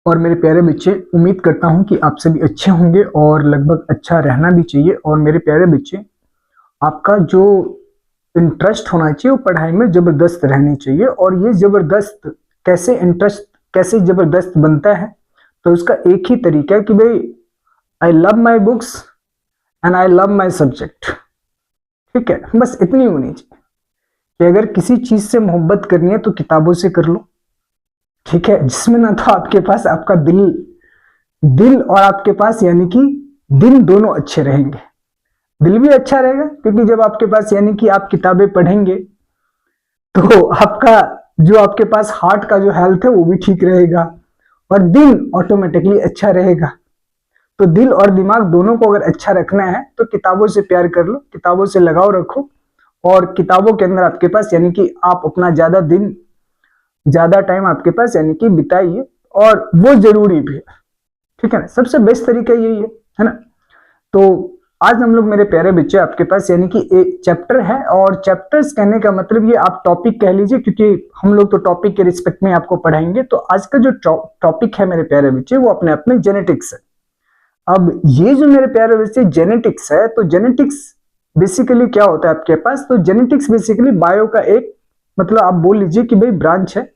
और मेरे प्यारे बच्चे, उम्मीद करता हूं कि आप सभी अच्छे होंगे और लगभग अच्छा रहना भी चाहिए। और मेरे प्यारे बच्चे, आपका जो इंटरेस्ट होना चाहिए वो पढ़ाई में जबरदस्त रहनी चाहिए। और ये जबरदस्त कैसे इंटरेस्ट कैसे जबरदस्त बनता है, तो उसका एक ही तरीका है कि भाई I love my books and I love my subject. ठीक है, बस इतनी होनी चाहिए कि अगर किसी चीज से मोहब्बत करनी है तो किताबों से कर लो। ठीक है, जिसमें ना तो आपके पास आपका दिल दिल और आपके पास यानी कि दिन दोनों अच्छे रहेंगे। दिल भी अच्छा रहेगा क्योंकि जब आपके पास यानी कि आप किताबें पढ़ेंगे तो आपका जो आपके पास हार्ट का जो हेल्थ है वो भी ठीक रहेगा और दिन ऑटोमेटिकली अच्छा रहेगा। तो दिल और दिमाग दोनों को अगर अच्छा रखना है तो किताबों से प्यार कर लो, किताबों से लगाव रखो और किताबों के अंदर आपके पास यानी कि आप अपना ज्यादा टाइम आपके पास यानी कि बिताइए, और वो जरूरी भी है। ठीक है ना, सबसे बेस्ट तरीका यही है ना। तो आज हम लोग मेरे प्यारे बच्चे आपके पास यानी कि एक चैप्टर है, और चैप्टर्स कहने का मतलब ये आप टॉपिक कह लीजिए क्योंकि हम लोग तो टॉपिक के रिस्पेक्ट में आपको पढ़ाएंगे। तो आज का जो टॉपिक है मेरे प्यारे बच्चे वो अपने आप में जेनेटिक्स है। अब ये जो मेरे प्यारे बच्चे जेनेटिक्स है, तो जेनेटिक्स बेसिकली क्या होता है आपके पास, तो जेनेटिक्स बेसिकली बायो का एक मतलब आप बोल लीजिए कि भाई ब्रांच है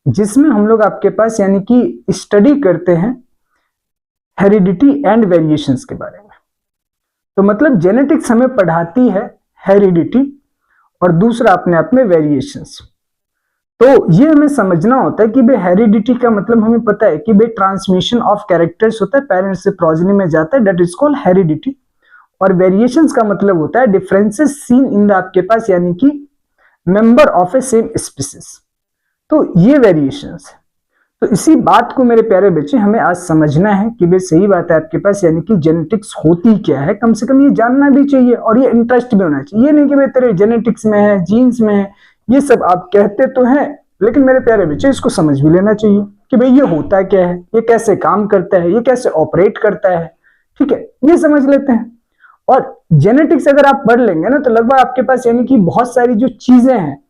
जिसमें हम लोग आपके पास यानी कि स्टडी करते हैं हेरिडिटी एंड वेरिएशंस के बारे में। तो मतलब जेनेटिक्स हमें पढ़ाती है हेरिडिटी और दूसरा अपने आप में वेरिएशंस। तो ये हमें समझना होता है कि भाई हेरिडिटी का मतलब हमें पता है कि भाई ट्रांसमिशन ऑफ कैरेक्टर्स होता है, पेरेंट्स से प्रोजेनी में जाता है, दैट इज कॉल्ड हेरिडिटी। और वेरिएशंस का मतलब होता है डिफरेंसेस सीन इन द आपके पास यानी कि member of A same species. तो ये वेरिएशंस है। तो इसी बात को मेरे प्यारे बच्चे हमें आज समझना है कि भाई सही बात है आपके पास यानी कि जेनेटिक्स होती क्या है, कम से कम ये जानना भी चाहिए और ये इंटरेस्ट भी होना चाहिए। ये नहीं कि भाई तेरे जेनेटिक्स में है, जीन्स में है, ये सब आप कहते तो हैं, लेकिन मेरे प्यारे बच्चे इसको समझ भी लेना चाहिए कि भाई ये होता क्या है, ये कैसे काम करता है, ये कैसे ऑपरेट करता है। ठीक है, ये समझ लेते हैं। और जेनेटिक्स अगर आप पढ़ लेंगे ना तो लगभग आपके पास यानी कि बहुत सारी जो चीजें हैं,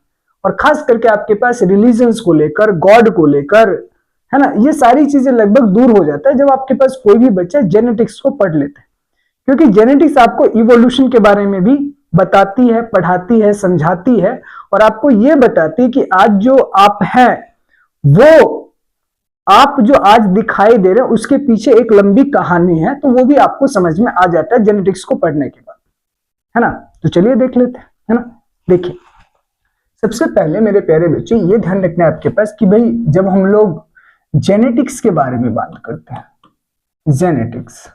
और खास करके आपके पास रिलीजन्स को लेकर, गॉड को लेकर, है ना, ये सारी चीजें लगभग दूर हो जाता है जब आपके पास कोई भी बच्चा जेनेटिक्स को पढ़ लेता है। क्योंकि जेनेटिक्स आपको इवोल्यूशन के बारे में भी बताती है, पढ़ाती है, समझाती है, और आपको ये बताती है कि आज जो आप हैं वो आप जो आज दिखाई दे रहे हैं उसके पीछे एक लंबी कहानी है। तो वो भी आपको समझ में आ जाता है जेनेटिक्स को पढ़ने के बाद, है ना। तो चलिए देख लेते हैं, है ना। देखिए, सबसे पहले मेरे प्यारे बच्चे ये ध्यान रखना है आपके पास कि भाई जब हम लोग जेनेटिक्स के बारे में बात करते हैं, जेनेटिक्स,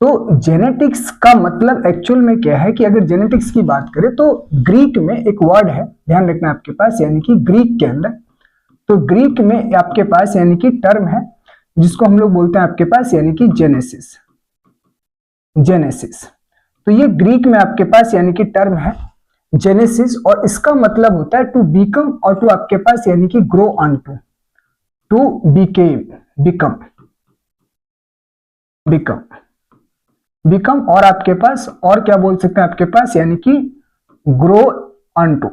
तो जेनेटिक्स का मतलब एक्चुअल में क्या है कि अगर जेनेटिक्स की बात करें तो ग्रीक में एक वर्ड है, ध्यान रखना आपके पास, यानी कि ग्रीक के अंदर, तो ग्रीक में आपके पास यानी कि टर्म है जिसको हम लोग बोलते हैं आपके पास यानी कि जेनेसिस। जेनेसिस, तो ये ग्रीक में आपके पास यानी कि टर्म है जेनेसिस, और इसका मतलब होता है टू बिकम, और टू आपके पास यानी कि grow on to became, become, और आपके पास और क्या बोल सकते हैं आपके पास यानी कि grow on to,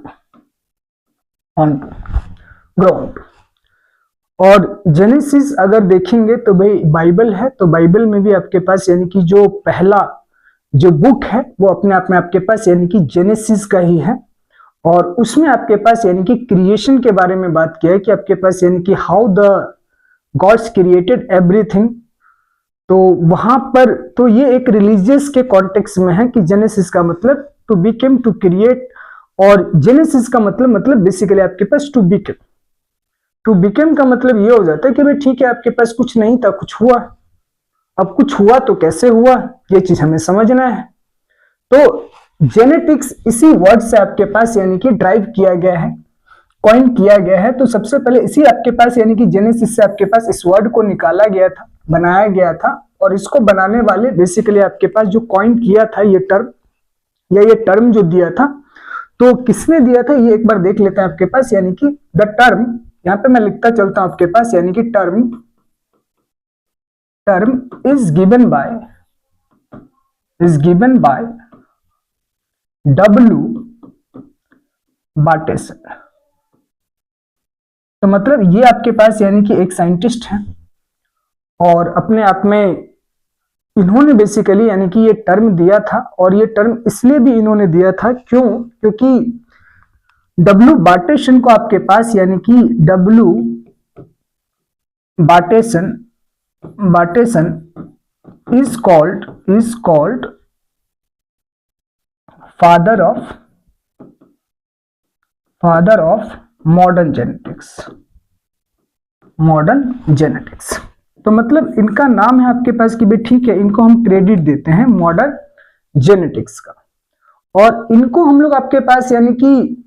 grow on to. और जेनेसिस अगर देखेंगे तो भाई बाइबल है, तो बाइबल में भी आपके पास यानी कि जो पहला जो बुक है वो अपने आप में आपके पास यानी कि जेनेसिस का ही है, और उसमें आपके पास यानी कि क्रिएशन के बारे में बात किया है कि आपके पास यानी कि how the gods created everything. तो वहां पर तो ये एक रिलीजियस के कॉन्टेक्स्ट में है कि जेनेसिस का मतलब टू बिकेम, टू क्रिएट, और जेनेसिस का मतलब बेसिकली आपके पास टू बिकेम। टू बिकेम का मतलब ये हो जाता है कि भाई ठीक है आपके पास कुछ नहीं था, कुछ हुआ। अब कुछ हुआ तो कैसे हुआ, ये चीज हमें समझना है। तो जेनेटिक्स इसी वर्ड से आपके पास यानी कि ड्राइव किया गया है, कॉइन किया गया है। तो सबसे पहले इसी आपके पास यानी कि जेनेसिस से आपके पास इस वर्ड को निकाला गया था, बनाया गया था, और इसको बनाने वाले बेसिकली आपके पास जो कॉइन किया था ये टर्म, या ये टर्म जो दिया था, तो किसने दिया था ये एक बार देख लेते हैं आपके पास। यानी कि द टर्म, यहां पे मैं लिखता चलता हूं आपके पास, यानी कि term is given by W बाटेसन। तो मतलब ये आपके पास यानी कि एक साइंटिस्ट है, और अपने आप में इन्होंने बेसिकली यानी कि ये टर्म दिया था, और ये टर्म इसलिए भी इन्होंने दिया था क्योंकि डब्ल्यू बार्टेसन को आपके पास यानी कि W बार्टेसन is called father of modern genetics। तो मतलब इनका नाम है आपके पास कि भाई ठीक है, इनको हम क्रेडिट देते हैं मॉडर्न जेनेटिक्स का, और इनको हम लोग आपके पास यानी कि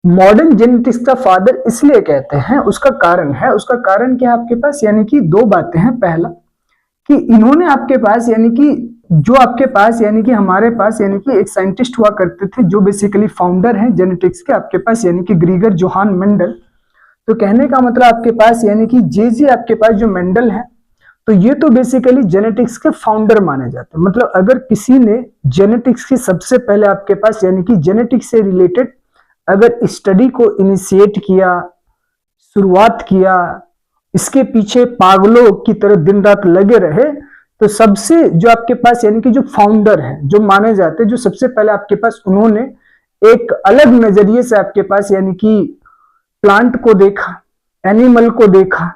मॉडर्न जेनेटिक्स का फादर इसलिए कहते हैं। उसका कारण क्या है आपके पास, यानी कि दो बातें हैं। पहला कि इन्होंने आपके पास यानी कि जो आपके पास यानी कि हमारे पास यानी कि एक साइंटिस्ट हुआ करते थे जो बेसिकली फाउंडर हैं जेनेटिक्स के आपके पास यानी कि ग्रीगर जोहान मेंडल। तो कहने का मतलब आपके पास यानी कि जे आपके पास जो मेंडल है, तो ये तो बेसिकली जेनेटिक्स के फाउंडर माने जाते हैं। मतलब अगर किसी ने जेनेटिक्स की सबसे पहले आपके पास यानी कि जेनेटिक्स से रिलेटेड अगर स्टडी को इनिशिएट किया, शुरुआत किया, इसके पीछे पागलों की तरह दिन रात लगे रहे, तो सबसे जो आपके पास यानी कि जो फाउंडर है, जो माने जाते हैं, जो सबसे पहले आपके पास उन्होंने एक अलग नजरिए से आपके पास यानी कि प्लांट को देखा, एनिमल को देखा।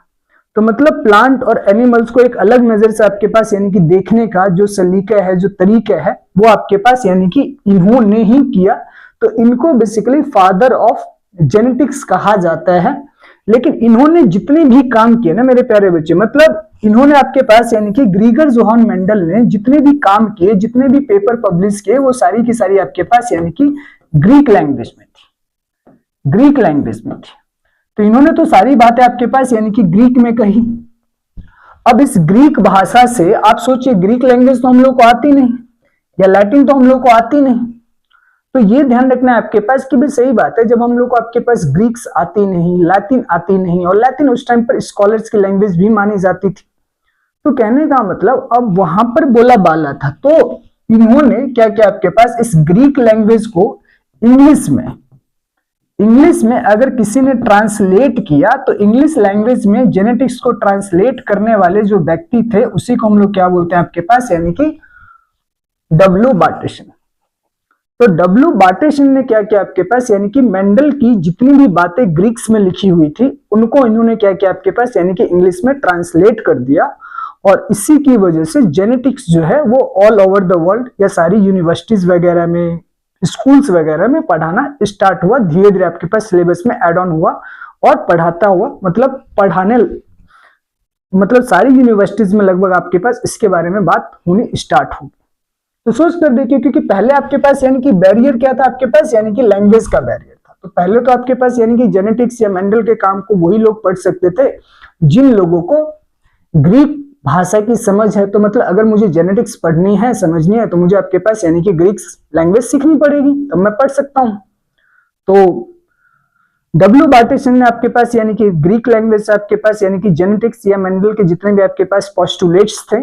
तो मतलब प्लांट और एनिमल्स को एक अलग नजर से आपके पास यानी कि देखने का जो सलीका है, जो तरीका है, वो आपके पास यानी कि इन्होंने ही किया। तो इनको बेसिकली फादर ऑफ जेनेटिक्स कहा जाता है। लेकिन इन्होंने जितने भी काम किए ना मेरे प्यारे बच्चे, मतलब इन्होंने आपके पास यानी कि ग्रीगर जोहान मेंडल ने जितने भी काम किए, जितने भी पेपर पब्लिश किए, वो सारी की सारी आपके पास यानी कि ग्रीक लैंग्वेज में थी। तो इन्होंने तो सारी बातें आपके पास यानी कि ग्रीक में कही। अब इस ग्रीक भाषा से आप सोचिए, ग्रीक लैंग्वेज तो हम लोग को आती नहीं, या लैटिन तो हम लोग को आती नहीं। तो ये ध्यान रखना है आपके पास कि भी सही बात है, जब हम लोग को आपके पास ग्रीक्स आती नहीं, लैटिन आती नहीं, और लैटिन उस टाइम पर स्कॉलर्स की लैंग्वेज भी मानी जाती थी। तो कहने का मतलब अब वहां पर बोला बाला था, तो इन्होंने क्या किया आपके पास इस ग्रीक लैंग्वेज को इंग्लिश में अगर किसी ने ट्रांसलेट किया, तो इंग्लिश लैंग्वेज में जेनेटिक्स को ट्रांसलेट करने वाले जो व्यक्ति थे उसी को हम लोग क्या बोलते हैं आपके पास यानी कि डब्ल्यू बार्टेसन। तो डब्ल्यू बार्टेसन ने क्या किया आपके पास यानी कि मेंडल की जितनी भी बातें ग्रीक्स में लिखी हुई थी उनको इन्होंने क्या किया आपके पास यानी कि इंग्लिश में ट्रांसलेट कर दिया, और इसी की वजह से जेनेटिक्स जो है वो ऑल ओवर द वर्ल्ड या सारी यूनिवर्सिटीज वगैरह में, स्कूल्स वगैरह में पढ़ाना स्टार्ट हुआ। धीरे धीरे आपके पास सिलेबस में एड ऑन हुआ और पढ़ाता हुआ, मतलब सारी यूनिवर्सिटीज में लगभग आपके पास इसके बारे में बात होनी स्टार्ट हुई। तो सोच कर देखिए, क्योंकि पहले आपके पास यानी कि बैरियर क्या था आपके पास यानी कि लैंग्वेज का बैरियर था। तो पहले तो आपके पास यानी कि जेनेटिक्स या मेंडल के काम को वही लोग पढ़ सकते थे जिन लोगों को ग्रीक भाषा की समझ है। तो मतलब अगर मुझे जेनेटिक्स पढ़नी है, समझनी है, तो मुझे आपके पास यानी कि ग्रीक लैंग्वेज सीखनी पड़ेगी, तब मैं पढ़ सकता हूं। तो डब्ल्यू बार्टेसन ने आपके पास यानी कि ग्रीक लैंग्वेज से आपके पास यानी कि जेनेटिक्स या मेंडल के जितने भी आपके पास पोस्टुलेट्स थे,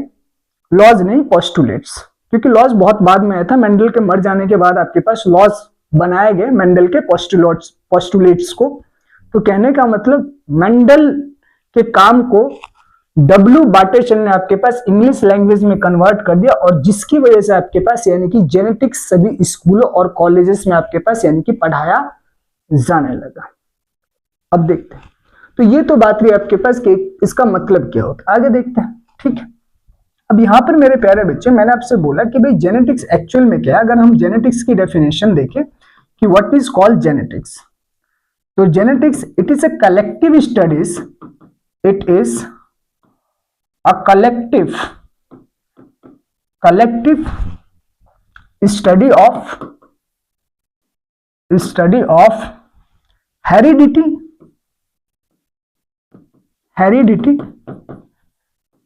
लॉज नहीं पोस्टुलेट्स, क्योंकि लॉज बहुत बाद में आया था। मेंडल के मर जाने के बाद आपके पास लॉज बनाए गए मेंडल के पोस्टुलेट्स को। तो कहने का मतलब मेंडल के काम को डब्ल्यू बार्टेसन ने आपके पास इंग्लिश लैंग्वेज में कन्वर्ट कर दिया, और जिसकी वजह से आपके पास यानी कि जेनेटिक्स सभी स्कूलों और कॉलेजेस में आपके पास यानी कि पढ़ाया जाने लगा। अब देखते हैं, तो ये तो बात रही आपके पास कि इसका मतलब क्या होता है। आगे देखते हैं, ठीक है। अब यहां पर मेरे प्यारे बच्चे, मैंने आपसे बोला कि भाई जेनेटिक्स एक्चुअल में क्या है। अगर हम जेनेटिक्स की डेफिनेशन देखें कि व्हाट इज कॉल्ड जेनेटिक्स, तो genetics it is a collective studies, it is a collective study of heredity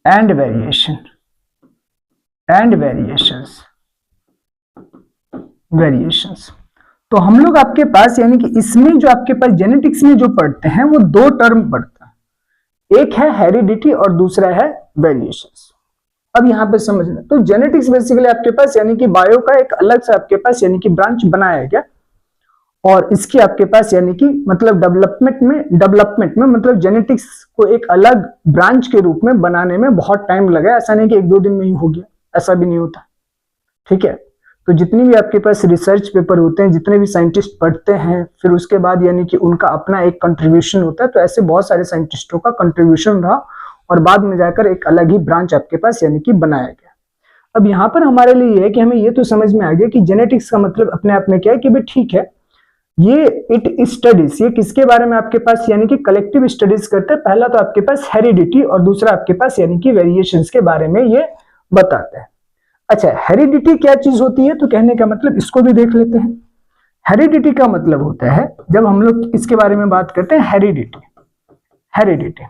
and variations। तो हम लोग आपके पास यानी कि इसमें जो आपके पास जेनेटिक्स में जो पढ़ते हैं वो दो टर्म पढ़ते हैं, एक है हेरिडिटी और दूसरा है वेरिएशंस। अब यहां पे समझना, तो जेनेटिक्स बेसिकली आपके पास यानी कि बायो का एक अलग से आपके पास यानी कि ब्रांच बनाया गया, और इसकी आपके पास यानी कि मतलब डेवलपमेंट में मतलब जेनेटिक्स को एक अलग ब्रांच के रूप में बनाने में बहुत टाइम लगा। ऐसा नहीं कि 1-2 दिन में ही हो गया, ऐसा भी नहीं होता। ठीक है, तो जितनी भी आपके पास रिसर्च पेपर होते हैं, जितने भी साइंटिस्ट पढ़ते हैं, फिर उसके बाद यानी कि उनका अपना एक कंट्रीब्यूशन होता है। तो ऐसे बहुत सारे साइंटिस्टों का कंट्रीब्यूशन रहा और बाद में जाकर एक अलग ही ब्रांच आपके पास यानी कि बनाया गया। अब यहाँ पर हमारे लिए ये है कि हमें ये तो समझ में आ गया कि जेनेटिक्स का मतलब अपने आप में क्या है कि भाई ठीक है, ये इट स्टडीज, ये किसके बारे में आपके पास यानी कि कलेक्टिव स्टडीज करते हैं। पहला तो आपके पास हेरिडिटी और दूसरा आपके पास यानी कि वेरिएशंस के बारे में ये बताता है। अच्छा, हेरिडिटी क्या चीज होती है, तो कहने का मतलब इसको भी देख लेते हैं। हेरिडिटी का मतलब होता है, जब हम लोग इसके बारे में बात करते हैं हेरिडिटी।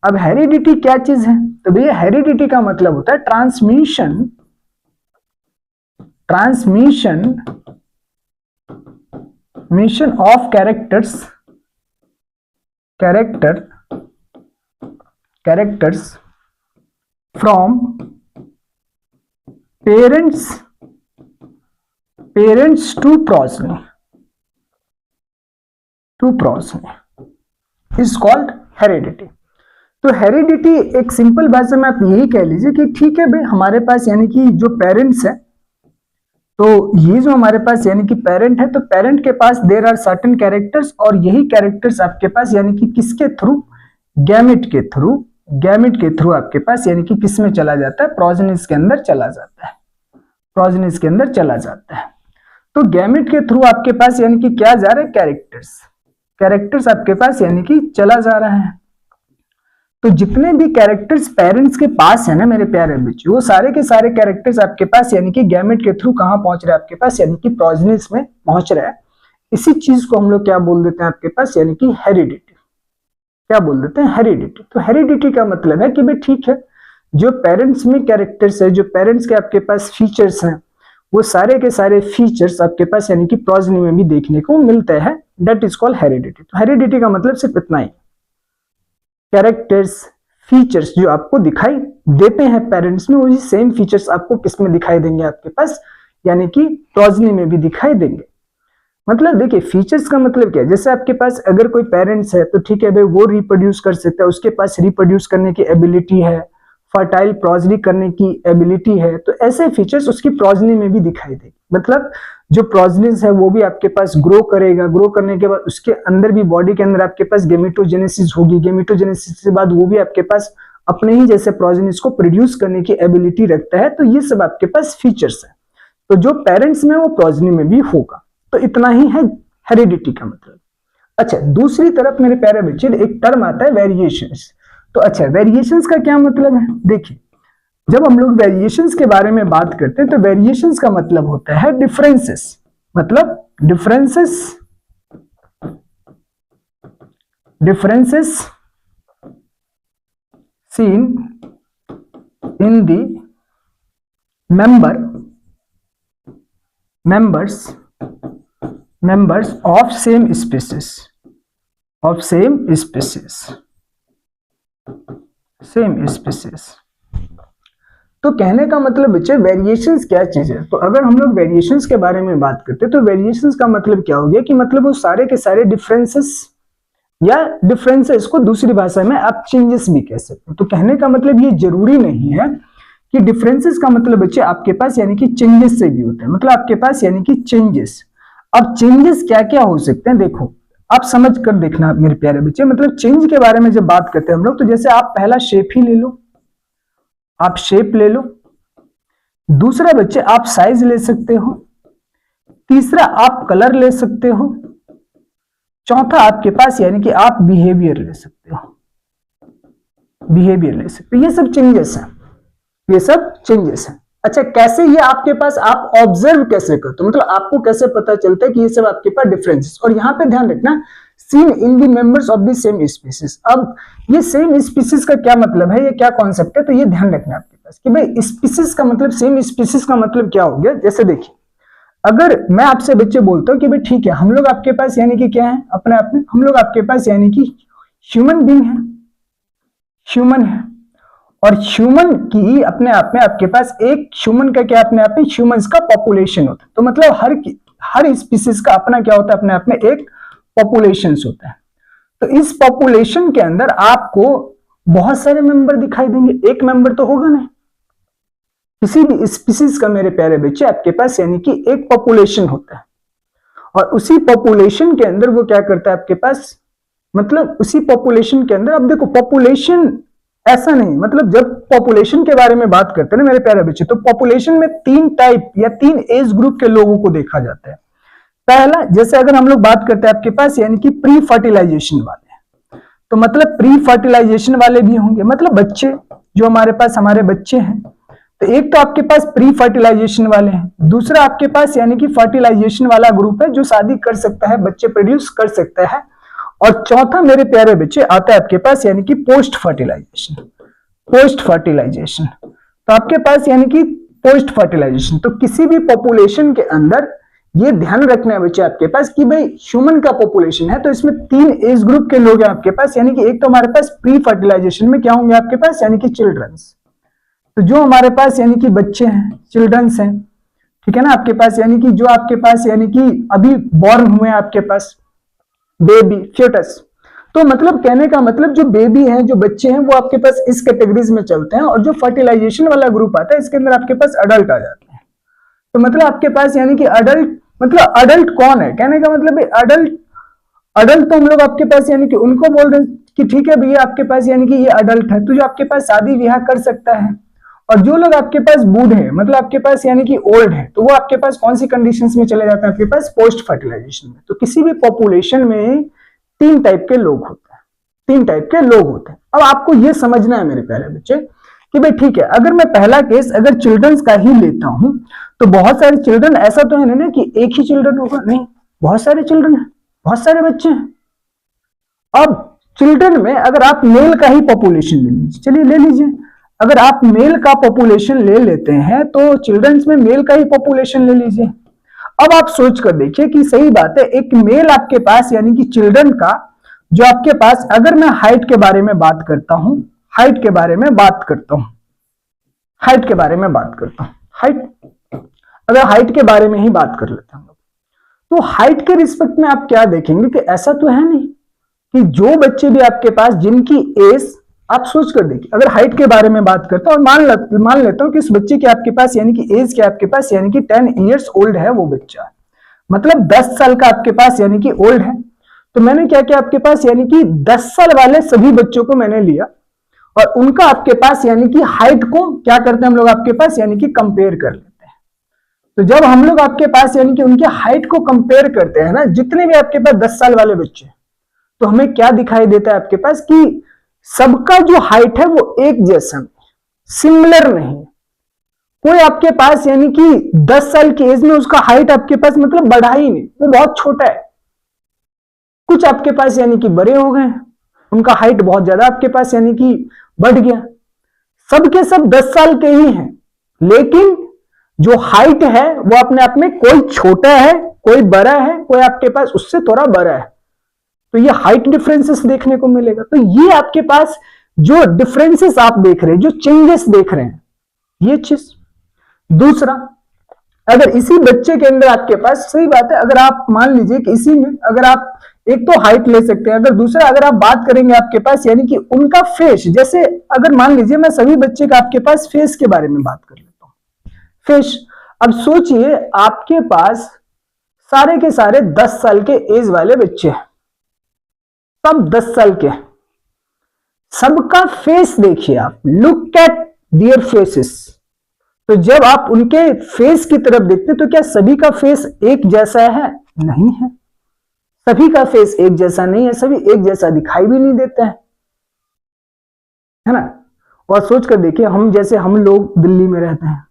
अब हेरिडिटी क्या चीज है, तो भैया हेरिडिटी का मतलब होता है transmission of characters from parents to progeny is called heredity. तो हेरिडिटी एक सिंपल भाषा में आप यही कह लीजिए कि ठीक है भाई, हमारे पास यानी कि जो पेरेंट्स है, तो ये जो हमारे पास यानी कि पेरेंट है, तो पेरेंट के पास देयर आर सर्टेन कैरेक्टर्स, और यही कैरेक्टर्स आपके पास यानी कि किसके थ्रू, गैमेट के थ्रू आपके पास यानी कि किस में चला जाता है, प्रोजेनिस के अंदर चला जाता है। तो गैमेट के थ्रू आपके पास यानी कि क्या जा रहा है, कैरेक्टर्स आपके पास यानी कि चला जा रहा है। तो जितने भी कैरेक्टर्स पेरेंट्स के पास है ना मेरे प्यारे बच्चों, वो सारे के सारे कैरेक्टर्स आपके पास यानी कि गैमेट के थ्रू कहां पहुंच रहे हैं, आपके पास यानी कि प्रोजेनिस में पहुंच रहा है। इसी चीज को हम लोग क्या बोल देते हैं आपके पास यानी कि हेरिडिटी। क्या बोल देते हैं, हेरिडिटी। तो हेरिडिटी का मतलब है कि भाई ठीक है, जो पेरेंट्स में कैरेक्टर्स है, जो पेरेंट्स के आपके पास फीचर्स हैं, वो सारे के सारे फीचर्स आपके पास यानी कि प्रोजेनी में भी देखने को मिलते हैं। That is called heredity. तो हेरिडिटी का मतलब सिर्फ इतना ही, कैरेक्टर्स, फीचर्स जो आपको दिखाई देते हैं पेरेंट्स में, वही सेम फीचर्स आपको किस में दिखाई देंगे, आपके पास यानी कि प्रोजेनी में भी दिखाई देंगे। मतलब देखिए, फीचर्स का मतलब क्या है, जैसे आपके पास अगर कोई पेरेंट्स है तो ठीक है भाई, वो रिप्रोड्यूस कर सकता है, उसके पास रिप्रोड्यूस करने की एबिलिटी है, फर्टाइल प्रोजेनी करने की एबिलिटी है, तो ऐसे फीचर्स उसकी प्रोजेनी में भी दिखाई देंगे। मतलब जो प्रोजेनिस है वो भी आपके पास ग्रो करेगा, ग्रो करने के बाद उसके अंदर भी, बॉडी के अंदर आपके पास गेमेटोजेनेसिस होगी, गेमेटोजेनेसिस के बाद वो भी आपके पास अपने ही जैसे प्रोजेनिस को प्रोड्यूस करने की एबिलिटी रखता है। तो ये सब आपके पास फीचर्स है, तो जो पेरेंट्स में वो प्रोजेनी में भी होगा। तो इतना ही है हेरिडिटी का मतलब। अच्छा, दूसरी तरफ मेरे प्यारे बच्चे एक टर्म आता है वेरिएशंस। तो अच्छा, वेरिएशंस का क्या मतलब है, देखिए जब हम लोग वेरिएशंस के बारे में बात करते हैं तो वेरिएशंस का मतलब होता है डिफरेंसेस। मतलब differences seen in the members of same species तो कहने का मतलब बच्चे वेरिएशंस क्या चीज है। तो अगर हम लोग वेरिएशंस के बारे में बात करते हैं तो वेरिएशंस का मतलब क्या हो गया कि मतलब वो सारे के सारे डिफरेंसेस, या डिफरेंसेस को दूसरी भाषा में आप चेंजेस भी कह सकते हैं। तो कहने का मतलब ये जरूरी नहीं है कि डिफरेंसेस का मतलब बच्चे आपके पास यानी कि चेंजेस से भी होता है। मतलब आपके पास यानी कि चेंजेस, अब चेंजेस क्या क्या हो सकते हैं, देखो आप समझ कर देखना मेरे प्यारे बच्चे। मतलब चेंज के बारे में जब बात करते हैं हम लोग, तो जैसे आप पहला शेप ही ले लो, आप शेप ले लो। दूसरा बच्चे आप साइज ले सकते हो। तीसरा आप कलर ले सकते हो। चौथा आपके पास यानी कि आप बिहेवियर ले सकते हो, ये सब चेंजेस हैं, अच्छा, कैसे ये आपके पास आप ऑब्जर्व कैसे करते हो, मतलब आपको कैसे पता चलता है कि ये सब आपके पास डिफरेंसेस। और यहाँ पे ध्यान रखना, seen in the members of the same species. अब ये सेम स्पीसीज का क्या मतलब है, ये क्या कॉन्सेप्ट है, तो ये ध्यान रखना आपके पास कि भाई स्पीसीज का मतलब, सेम स्पीसीज का मतलब क्या हो गया। जैसे देखिए, अगर मैं आपसे बच्चे बोलता हूँ कि भाई ठीक है, हम लोग आपके पास यानी कि क्या है, अपने आप में हम लोग आपके पास यानी कि ह्यूमन बीइंग है, और ह्यूमन की अपने आप में आपके पास एक ह्यूमन का क्या अपने आप में ह्यूमंस का पॉपुलेशन होता है। तो मतलब हर स्पीसीज का अपना क्या होता है, अपने आप में एक पॉपुलेशन होता है। तो इस पॉपुलेशन के अंदर आपको बहुत सारे मेंबर दिखाई देंगे, एक मेंबर तो होगा नहीं। किसी भी स्पीसीज का मेरे प्यारे बच्चे आपके पास यानी कि एक पॉपुलेशन होता है, और उसी पॉपुलेशन के अंदर वो क्या करता है आपके पास, मतलब उसी पॉपुलेशन के अंदर, अब देखो पॉपुलेशन ऐसा नहीं, मतलब जब पॉपुलेशन के बारे में बात करते हैं ना मेरे प्यारे बच्चे, तो पॉपुलेशन में 3 टाइप या 3 एज ग्रुप के लोगों को देखा जाता है। पहला, जैसे अगर हम लोग बात करते हैं आपके पास यानी कि प्री फर्टिलाइजेशन वाले, तो मतलब प्री फर्टिलाइजेशन वाले भी होंगे, मतलब बच्चे जो हमारे पास हमारे बच्चे हैं। तो एक तो आपके पास प्री फर्टिलाइजेशन वाले हैं, दूसरा आपके पास यानी कि फर्टिलाइजेशन वाला ग्रुप है जो शादी कर सकता है, बच्चे प्रोड्यूस कर सकता है, और चौथा मेरे प्यारे बच्चे आता है आपके पास यानी कि पोस्ट फर्टिलाइजेशन। पोस्ट फर्टिलाइजेशन तो आपके पास यानी कि पोस्ट फर्टिलाइजेशन, तो किसी भी पॉपुलेशन के अंदर ये ध्यान रखना है बच्चे आपके पास कि भाई ह्यूमन का पॉपुलेशन है तो इसमें 3 एज ग्रुप के लोग हैं आपके पास, यानी कि एक तो हमारे पास प्री फर्टिलाइजेशन में क्या होंगे आपके पास यानी कि चिल्ड्रंस, तो जो हमारे पास यानी कि बच्चे हैं, चिल्ड्रंस हैं, ठीक है ना, आपके पास यानी कि जो आपके पास यानी कि अभी बॉर्न हुए हैं आपके पास, बेबी फ्यूटस। तो मतलब कहने का मतलब जो बेबी हैं, जो बच्चे हैं, वो आपके पास इस कैटेगरीज में चलते हैं, और जो फर्टिलाइजेशन वाला ग्रुप आता है इसके अंदर आपके पास अडल्ट आ जाते हैं। तो मतलब आपके पास यानी कि अडल्ट, मतलब अडल्ट कौन है, कहने का मतलब अडल्ट, अडल्ट तो हम लोग आपके पास यानी कि उनको बोल रहे हैं कि ठीक है भैया आपके पास यानी कि ये अडल्ट है, तो जो आपके पास शादी ब्याह कर सकता है। और जो लोग आपके पास बूढ़े हैं, मतलब आपके पास यानी कि ओल्ड है, तो वो आपके पास कौन सी कंडीशंस में चले जाते हैं आपके पास, पोस्ट फर्टिलाइजेशन में। तो किसी भी पॉपुलेशन में 3 टाइप के लोग होते हैं, 3 टाइप के लोग होते हैं। अब आपको ये समझना है मेरे प्यारे बच्चे कि भाई ठीक है, अगर मैं पहला केस अगर चिल्ड्रंस का ही लेता हूं, तो बहुत सारे चिल्ड्रन, ऐसा तो है ना कि एक ही चिल्ड्रन होगा, नहीं, बहुत सारे चिल्ड्रन है, बहुत सारे बच्चे हैं। अब चिल्ड्रन में अगर आप मेल का ही पॉपुलेशन ले लीजिए, चलिए ले लीजिए, अगर आप मेल का पॉपुलेशन ले लेते हैं तो चिल्ड्रंस में मेल का ही पॉपुलेशन ले लीजिए। अब आप सोच कर देखिए कि सही बात है, एक मेल आपके पास यानी कि चिल्ड्रन का जो आपके पास, अगर मैं हाइट के बारे में बात करता हूं, हाइट के बारे में बात करता हूं, हाइट के बारे में बात करता हूं, हाइट, अगर हाइट के बारे में ही बात कर लेते हैं तो हाइट के रिस्पेक्ट में आप क्या देखेंगे कि ऐसा तो है नहीं कि जो बच्चे भी आपके पास जिनकी एज, आप सोच कर देखिए, अगर हाइट के बारे में बात करता हूं और मान लेता हूं कि इस बच्चे के आपके पास यानी कि एज के आपके पास यानी कि 10 इयर्स ओल्ड है वो बच्चा, मतलब 10 साल का आपके पास यानी कि ओल्ड है। तो मैंने क्या किया आपके पास यानी कि 10 साल वाले सभी बच्चों को मैंने लिया और उनका आपके पास यानी कि हाइट को क्या करते हैं हम लोग आपके पास यानी कि कंपेयर कर लेते हैं। तो जब हम लोग आपके पास यानी कि उनके हाइट को कंपेयर करते हैं ना, जितने भी आपके पास 10 साल वाले बच्चे, तो हमें क्या दिखाई देता है आपके पास कि सबका जो हाइट है वो एक जैसा नहीं, सिमिलर नहीं। कोई आपके पास यानी कि 10 साल की एज में उसका हाइट आपके पास मतलब बढ़ा ही नहीं, वो बहुत छोटा है। कुछ आपके पास यानी कि बड़े हो गए, उनका हाइट बहुत ज्यादा आपके पास यानी कि बढ़ गया। सबके सब 10 साल के ही हैं, लेकिन जो हाइट है वो अपने आप में कोई छोटा है, कोई बड़ा है, कोई आपके पास उससे थोड़ा बड़ा है। तो ये हाइट डिफरेंसेस देखने को मिलेगा। तो ये आपके पास जो डिफरेंसेस आप देख रहे हैं, जो चेंजेस देख रहे हैं, ये चीज। दूसरा, अगर इसी बच्चे के अंदर आपके पास, सही बात है, अगर आप मान लीजिए कि इसी में अगर आप एक तो हाइट ले सकते हैं, अगर दूसरा अगर आप बात करेंगे आपके पास यानी कि उनका फेस, जैसे अगर मान लीजिए मैं सभी बच्चे का आपके पास फेस के बारे में बात कर लेता हूं, फेस। अब सोचिए आपके पास सारे के सारे 10 साल के एज वाले बच्चे हैं, सब 10 साल के, सबका फेस देखिए आप, लुक एट देयर फेसेस। तो जब आप उनके फेस की तरफ देखते तो क्या सभी का फेस एक जैसा है? नहीं है, सभी का फेस एक जैसा नहीं है, सभी एक जैसा दिखाई भी नहीं देता है ना। और सोच कर देखिए, हम जैसे हम लोग दिल्ली में रहते हैं,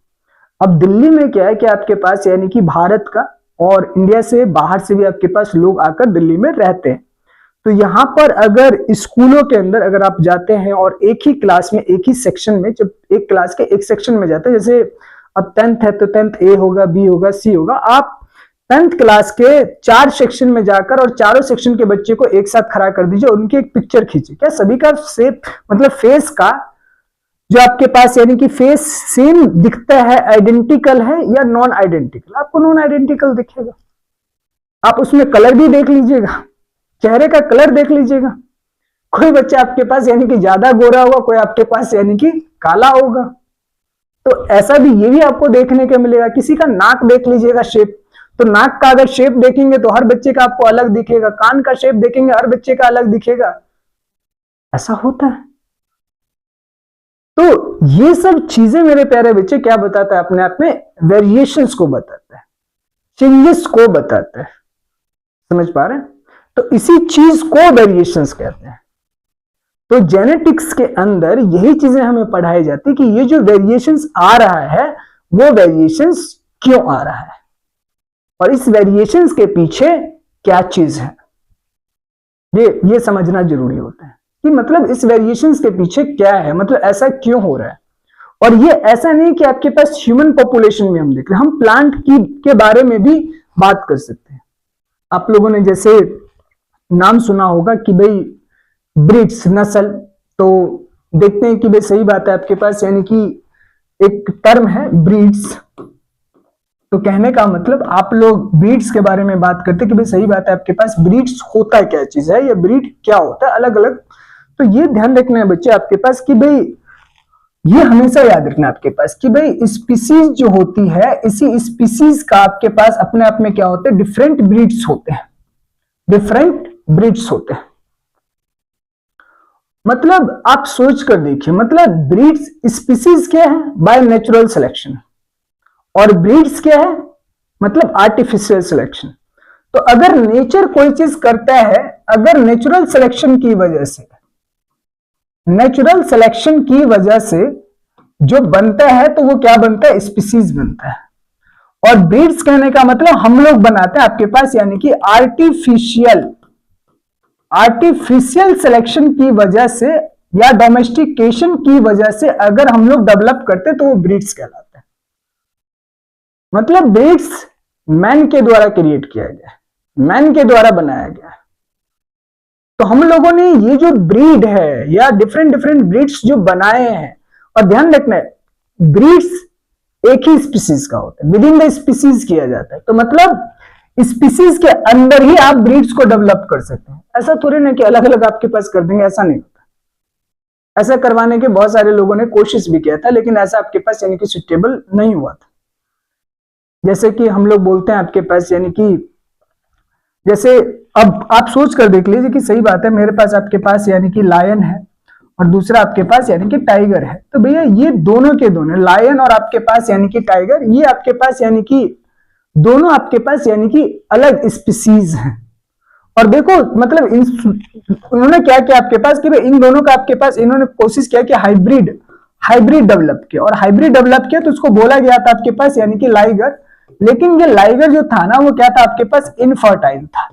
अब दिल्ली में क्या है कि आपके पास यानी कि भारत का और इंडिया से बाहर से भी आपके पास लोग आकर दिल्ली में रहते हैं। तो यहां पर अगर स्कूलों के अंदर अगर आप जाते हैं और एक ही क्लास में, एक ही सेक्शन में, जब एक क्लास के एक सेक्शन में जाते हैं, जैसे अब 10th है तो 10th ए होगा, बी होगा, सी होगा, आप 10th क्लास के 4 सेक्शन में जाकर और चारों सेक्शन के बच्चे को एक साथ खड़ा कर दीजिए, उनकी एक पिक्चर खींचिए, क्या सभी का शेप मतलब फेस का जो आपके पास यानी कि फेस सेम दिखता है, आइडेंटिकल है या नॉन आइडेंटिकल? आपको नॉन आइडेंटिकल दिखेगा। आप उसमें कलर भी देख लीजिएगा, चेहरे का कलर देख लीजिएगा। कोई बच्चा आपके पास यानी कि ज्यादा गोरा होगा, कोई आपके पास यानी कि काला होगा। तो ऐसा भी, ये भी आपको देखने को मिलेगा। किसी का नाक देख लीजिएगा, शेप, तो नाक का अगर शेप देखेंगे तो हर बच्चे का आपको अलग दिखेगा, कान का शेप देखेंगे हर बच्चे का अलग दिखेगा। ऐसा होता है। तो ये सब चीजें मेरे प्यारे बच्चे क्या बताता है, अपने आप में वेरिएशंस को बताता है, चेंजेस को बताता है। समझ पा रहे हैं? तो इसी चीज को वेरिएशंस कहते हैं। तो जेनेटिक्स के अंदर यही चीजें हमें पढ़ाई जाती कि ये जो वेरिएशंस आ रहा है वो वेरिएशंस क्यों आ रहा है और इस वेरिएशंस के पीछे क्या चीज है, ये समझना जरूरी होता है कि मतलब इस वेरिएशंस के पीछे क्या है, मतलब ऐसा क्यों हो रहा है। और ये ऐसा नहीं कि आपके पास ह्यूमन पॉपुलेशन में हम देख रहे हैं, हम प्लांट के बारे में भी बात कर सकते हैं। आप लोगों ने जैसे नाम सुना होगा कि भाई ब्रीड्स, नस्ल, तो देखते हैं कि भाई सही बात है आपके पास यानी कि एक टर्म है ब्रीड्स। तो कहने का मतलब आप लोग ब्रीड्स के बारे में बात करते हैं कि भाई सही बात है आपके पास ब्रीड्स होता है क्या चीज है, या ब्रीड क्या होता है, अलग अलग। तो ये ध्यान रखना है बच्चे आपके पास कि भाई ये हमेशा याद रखना आपके पास कि भाई स्पीसीज जो होती है, इसी स्पीसीज का आपके पास अपने आप में क्या होते हैं, डिफरेंट ब्रीड्स होते हैं, डिफरेंट ब्रीड्स होते हैं। मतलब आप सोच कर देखिए, मतलब ब्रीड्स, स्पीसीज क्या है, बाय नेचुरल सिलेक्शन, और ब्रीड्स क्या है, मतलब आर्टिफिशियल सिलेक्शन। तो अगर नेचर कोई चीज करता है, अगर नेचुरल सिलेक्शन की वजह से, नेचुरल सिलेक्शन की वजह से जो बनता है तो वो क्या बनता है, स्पीसीज बनता है। और ब्रीड्स कहने का मतलब हम लोग बनाते हैं आपके पास यानी कि आर्टिफिशियल सिलेक्शन की वजह से या डोमेस्टिकेशन की वजह से अगर हम लोग डेवलप करते तो वो ब्रीड्स कहलाते हैं। मतलब ब्रीड्स मैन के द्वारा क्रिएट किया गया, मैन के द्वारा बनाया गया। तो हम लोगों ने ये जो ब्रीड है या डिफरेंट डिफरेंट ब्रीड्स जो बनाए हैं, और ध्यान रखना है ब्रीड्स एक ही स्पीसीज का होता है, विद इन द स्पीसीज किया जाता है। तो मतलब स्पीसीज के अंदर ही आप ब्रीड्स को डेवलप कर सकते हैं। ऐसा थोड़ी ना कि अलग अलग आपके पास कर देंगे, ऐसा नहीं होता। ऐसा करवाने के बहुत सारे लोगों ने कोशिश भी किया था, लेकिन ऐसा आपके पास यानी कि सुटेबल नहीं हुआ था। जैसे कि हम लोग बोलते हैं आपके पास यानी कि जैसे अब आप सोच कर देख लीजिए कि सही बात है, मेरे पास आपके पास यानी कि लायन है और दूसरा आपके पास यानी कि टाइगर है। तो भैया ये दोनों के दोनों, लायन और आपके पास यानी कि टाइगर, ये आपके पास यानी कि दोनों आपके पास यानी कि अलग स्पीसीज हैं। और देखो मतलब उन्होंने क्या किया आपके पास कि इन दोनों का आपके पास इन्होंने कोशिश किया कि हाइब्रिड डेवलप किया, और हाइब्रिड डेवलप किया तो उसको बोला गया था आपके पास यानी कि लाइगर। लेकिन ये लाइगर जो था ना वो क्या था आपके पास, इनफर्टाइल था।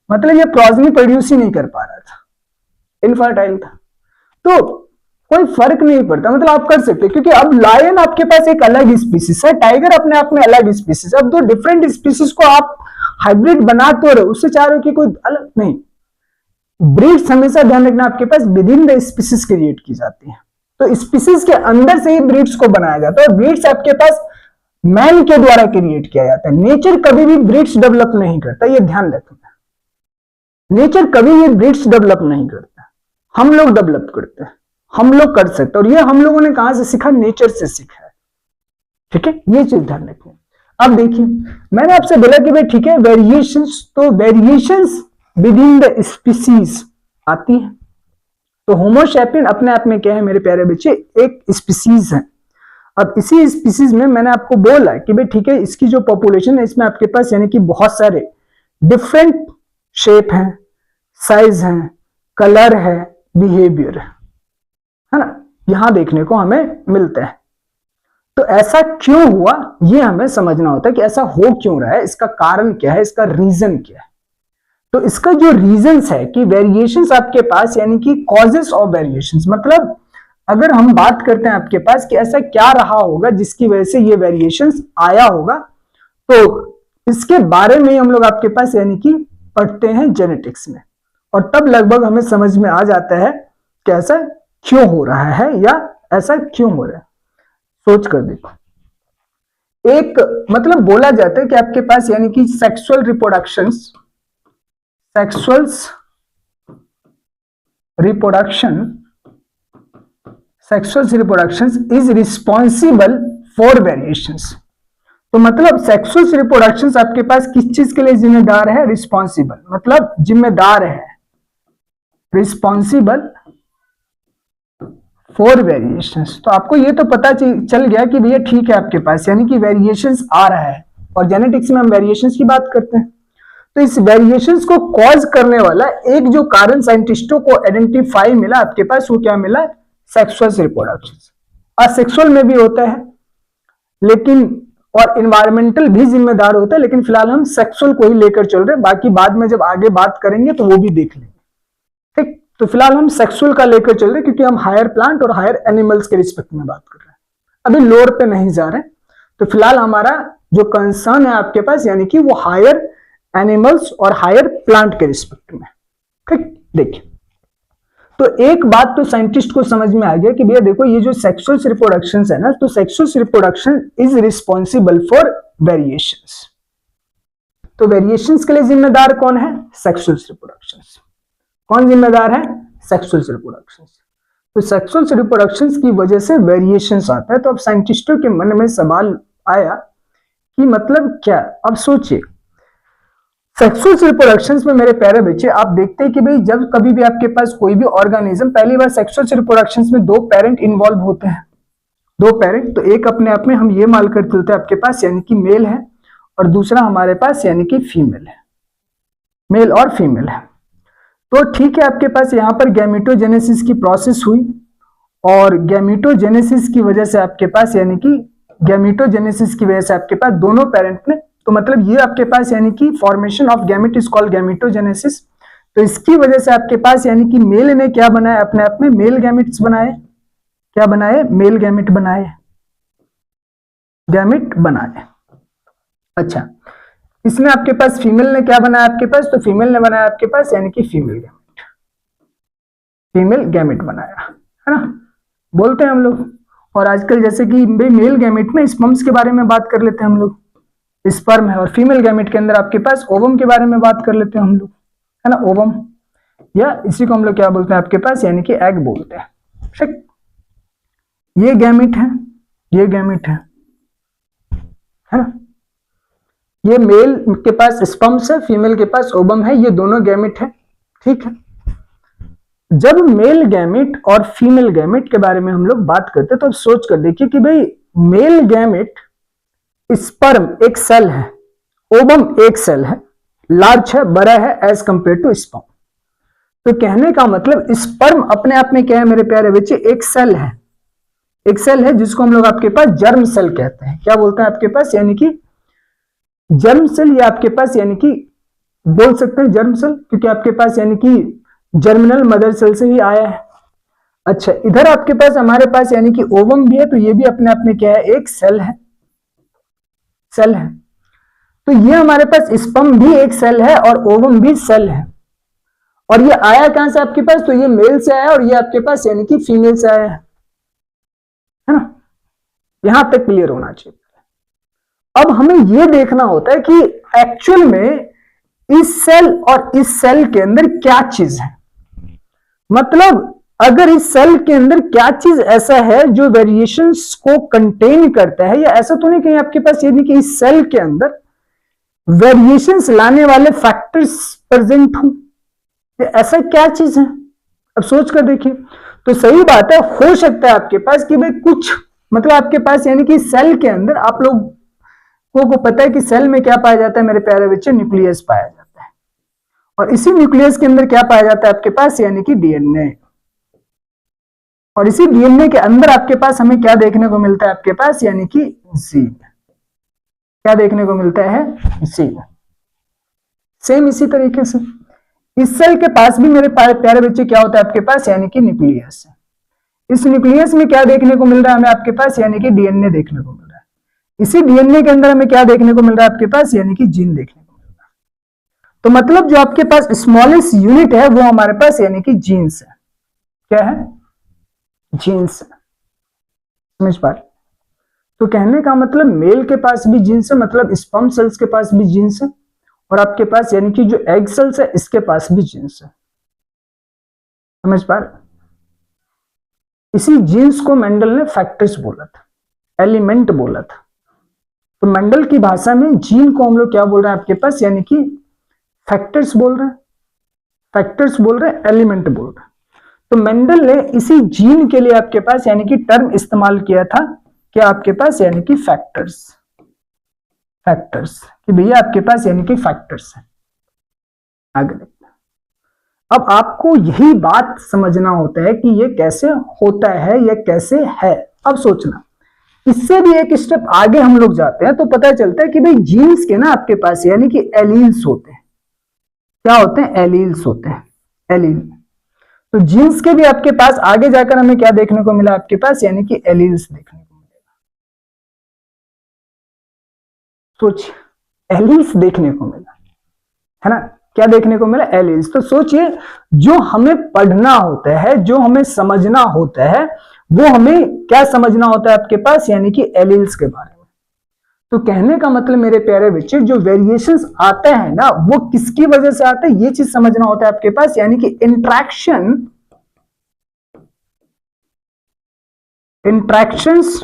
मतलब ये प्रोजनी प्रोड्यूस ही नहीं कर पा रहा था, इनफर्टाइल था। तो कोई फर्क नहीं पड़ता, मतलब आप कर सकते, क्योंकि अब लायन आपके पास एक अलग स्पीसीज है, टाइगर अपने आप में अलग स्पीसीज। अब दो डिफरेंट स्पीसीज को आप हाइब्रिड बना तो रहे, उससे चाह रहे हो कि कोई अलग नहीं। ब्रीड्स हमेशा ध्यान रखना आपके पास within the species create की जाती है। तो स्पीसीज के अंदर से ही ब्रीड्स को बनाया जाता है, और ब्रीड्स आपके पास मैन के द्वारा क्रिएट किया जाता है। नेचर कभी भी ब्रीड्स डेवलप नहीं करता, ये ध्यान रखना। नेचर कभी भी ब्रीड्स डेवलप नहीं करता, हम लोग डेवलप करते हैं, हम लोग कर सकते हैं। और ये हम लोगों ने कहां से सीखा, नेचर से सीखा है। ठीक है, ये चीज ध्यान रखिए। अब देखिए मैंने आपसे बोला कि भाई ठीक है वेरिएशंस, तो variations with in the species आती है। तो होमोसैपियन अपने आप में क्या है मेरे प्यारे बच्चे, एक स्पीसीज है। अब इसी स्पीसीज में मैंने आपको बोला कि भाई ठीक है इसकी जो पॉपुलेशन है इसमें आपके पास यानी कि बहुत सारे डिफरेंट शेप है, साइज है, कलर है, बिहेवियर है ना, यहां देखने को हमें मिलते हैं। तो ऐसा क्यों हुआ ये हमें समझना होता है कि ऐसा हो क्यों रहा है, इसका कारण क्या है, इसका रीजन क्या है। तो इसका जो रीजंस है कि वेरिएशंस आपके पास यानी कि कॉजेस ऑफ वेरिएशंस, मतलब अगर हम बात करते हैं आपके पास कि ऐसा क्या रहा होगा जिसकी वजह से ये वेरिएशंस आया होगा, तो इसके बारे में हम लोग आपके पास यानी कि पढ़ते हैं जेनेटिक्स में, और तब लगभग हमें समझ में आ जाता है कि ऐसा क्यों हो रहा है या ऐसा क्यों हो रहा है। सोच कर देखो, एक मतलब बोला जाता है कि आपके पास यानी कि sexual reproduction is responsible for variations. तो मतलब सेक्सुअल रिप्रोडक्शन आपके पास किस चीज के लिए जिम्मेदार है? रिस्पॉन्सिबल, मतलब जिम्मेदार है, रिस्पॉन्सिबल फॉर वेरिएशंस। तो आपको ये तो पता चल गया कि भैया ठीक है आपके पास यानी कि वेरिएशंस आ रहा है, और जेनेटिक्स में हम वेरिएशंस की बात करते हैं। तो इस वेरिएशंस को कॉज करने वाला एक जो कारण साइंटिस्टों को आइडेंटिफाई मिला आपके पास, वो क्या मिला? Sexual reproduction. असेक्सुअल में भी होता है लेकिन, और इन्वायरमेंटल भी जिम्मेदार होता है, लेकिन फिलहाल हम सेक्सुअल को ही लेकर चल रहे हैं, बाकी बाद में जब आगे बात करेंगे तो वो भी देख लेंगे। ठीक, तो फिलहाल हम सेक्सुअल का लेकर चल रहे हैं क्योंकि हम हायर प्लांट और हायर एनिमल्स के रिस्पेक्ट में बात कर रहे हैं, अभी लोअर पे नहीं जा रहे। तो फिलहाल हमारा जो कंसर्न है आपके पास यानी कि वो हायर एनिमल्स और हायर प्लांट के रिस्पेक्ट में। ठीक, देखिए तो एक बात तो साइंटिस्ट को समझ में आ गया कि भैया देखो ये जो सेक्सुअल रिप्रोडक्शन है ना, तो sexual reproduction is responsible for variations. तो वेरिएशंस के लिए जिम्मेदार कौन है? Sexual reproduction. कौन जिम्मेदार है? Sexual reproduction. तो सेक्सुअल रिप्रोडक्शन की वजह से वेरिएशंस आता है। तो अब साइंटिस्टों के मन में सवाल आया कि मतलब क्या? अब सोचिए सेक्सुअल रिप्रोडक्शन में मेरे प्यारे बच्चे आप देखते हैं कि भाई जब कभी भी आपके पास कोई भी ऑर्गेनिज्म, पहली बार सेक्सुअल रिप्रोडक्शन में दो पेरेंट इन्वॉल्व होते हैं, दो पेरेंट। तो एक अपने आप में हम ये मान कर चलते हैं आपके पास यानी कि मेल है, और दूसरा हमारे पास यानी कि फीमेल है, मेल और फीमेल है। तो ठीक है आपके पास यहाँ पर गैमेटोजेनेसिस की प्रोसेस हुई, और गैमेटोजेनेसिस की वजह से आपके पास यानी कि गैमेटोजेनेसिस की वजह से आपके पास दोनों पेरेंट ने, तो मतलब ये आपके पास यानी कि formation of gamete is called gametogenesis. तो इसकी वजह से आपके पास यानी कि मेल ने क्या बनाया? अपने आप में मेल गैमेट्स बनाए। क्या बनाए? मेल गैमेट बनाए, गैमेट बनाए। अच्छा, इसमें आपके पास फीमेल ने क्या बनाया आपके पास? तो फीमेल ने बनाया आपके पास यानी कि फीमेल गैमेट, फीमेल गैमेट बनाया, है ना, बोलते हैं हम लोग। और आजकल जैसे कि मेल गैमेट में स्पर्म्स के बारे में बात कर लेते हैं हम लोग, स्पर्म है, और फीमेल गैमेट के अंदर आपके पास ओवम के बारे में बात कर लेते हैं हम लोग, है ना, ओवम, या इसी को हम लोग क्या बोलते हैं आपके पास यानी कि एग बोलते हैं। ठीक, ये गैमेट है, ये गैमेट है ना, ये मेल के पास स्पर्म्स है, फीमेल के पास ओवम है, ये दोनों गैमेट है। ठीक है, जब मेल गैमेट और फीमेल गैमेट के बारे में हम लोग बात करते हैं तो अब सोच कर देखिए कि भाई मेल गैमेट स्पर्म एक सेल है, ओवम एक सेल है, लार्ज है, बड़ा है एज कंपेयर टू स्पर्म। तो कहने का मतलब स्पर्म अपने आप में क्या है मेरे प्यारे बच्चे? एक सेल है, एक सेल है जिसको हम लोग आपके पास जर्म सेल कहते हैं। क्या बोलते हैं आपके पास? यानी कि जर्म सेल, या आपके पास यानी कि बोल सकते हैं जर्म सेल, क्योंकि आपके पास यानी कि जर्मिनल मदर सेल से ही आया है। अच्छा, इधर आपके पास हमारे पास यानी कि ओवम भी है, तो ये भी अपने आप में क्या है? एक सेल है, सेल है। तो ये हमारे पास स्पर्म भी एक सेल है और ओवम भी सेल है। और ये आया कहां से आपके पास? तो ये मेल से आया और ये आपके पास यानी कि फीमेल से आया है ना। यहां तक क्लियर होना चाहिए। अब हमें यह देखना होता है कि एक्चुअल में इस सेल और इस सेल के अंदर क्या चीज है, मतलब अगर इस सेल के अंदर क्या चीज ऐसा है जो वेरिएशंस को कंटेन करता है, या ऐसा तो नहीं कहीं आपके पास ये नहीं कि इस सेल के अंदर वेरिएशंस लाने वाले फैक्टर्स प्रेजेंट हो, ऐसा क्या चीज है? अब सोच कर देखिए। तो सही बात है, हो सकता है आपके पास कि भाई कुछ, मतलब आपके पास यानी कि सेल के अंदर आप लोग को पता है कि सेल में क्या पाया जाता है मेरे प्यारे बच्चे? न्यूक्लियस पाया जाता है, और इसी न्यूक्लियस के अंदर क्या पाया जाता है आपके पास? यानी कि डीएनए। और इसी डीएनए के अंदर आपके पास हमें क्या देखने को मिलता है आपके पास? यानी कि जीन। क्या देखने को मिलता है? जीन। सेम इसी तरीके से इस सेल के पास भी मेरे प्यारे बच्चे क्या होता है आपके पास? यानी कि न्यूक्लियस। इस न्यूक्लियस में क्या देखने को मिल रहा है हमें आपके पास? यानी कि डीएनए देखने को मिल रहा है। इसी डीएनए के अंदर हमें क्या देखने को मिल रहा है आपके पास? यानी कि जीन देखने को मिल रहा है। तो मतलब जो आपके पास स्मॉलेस्ट यूनिट है वो हमारे पास यानी कि जीन्स है। क्या है? जीन्स। समझ पा रहे? तो कहने का मतलब मेल के पास भी जीन्स है, मतलब स्पर्म सेल्स के पास भी जीन्स है, और आपके पास यानी कि जो एग सेल्स है इसके पास भी जीन्स है। समझ पा रहे? इसी जीन्स को मेंडल ने फैक्टर्स बोला था, एलिमेंट बोला था। तो मेंडल की भाषा में जीन को हम लोग क्या बोल रहे हैं आपके पास, यानी कि फैक्टर्स बोल रहे हैं, फैक्टर्स बोल रहे हैं, एलिमेंट बोल रहे हैं। तो मेंडल ने इसी जीन के लिए आपके पास यानी कि टर्म इस्तेमाल किया था क्या आपके पास, यानी कि फैक्टर्स, फैक्टर्स कि भैया आपके पास यानी कि फैक्टर्स है। आगे देखते हैं। अब आपको यही बात समझना होता है कि ये कैसे होता है, ये कैसे है। अब सोचना, इससे भी एक स्टेप आगे हम लोग जाते हैं तो पता चलता है कि भाई जीन्स के ना आपके पास यानी कि एलील्स होते हैं। क्या होते हैं? एलील्स होते हैं, एलील। तो जीन्स के भी आपके पास आगे जाकर हमें क्या देखने को मिला आपके पास, यानी कि एलील्स देखने को मिलेगा। सोचिए, एलील्स देखने को मिला है ना, क्या देखने को मिला? एलील्स। तो सोचिए, जो हमें पढ़ना होता है, जो हमें समझना होता है, वो हमें क्या समझना होता है आपके पास, यानी कि एलील्स के बारे में। तो कहने का मतलब मेरे प्यारे बच्चे, जो वेरिएशंस आते हैं ना वो किसकी वजह से आते हैं, ये चीज समझना होता है आपके पास, यानी कि इंट्रैक्शंस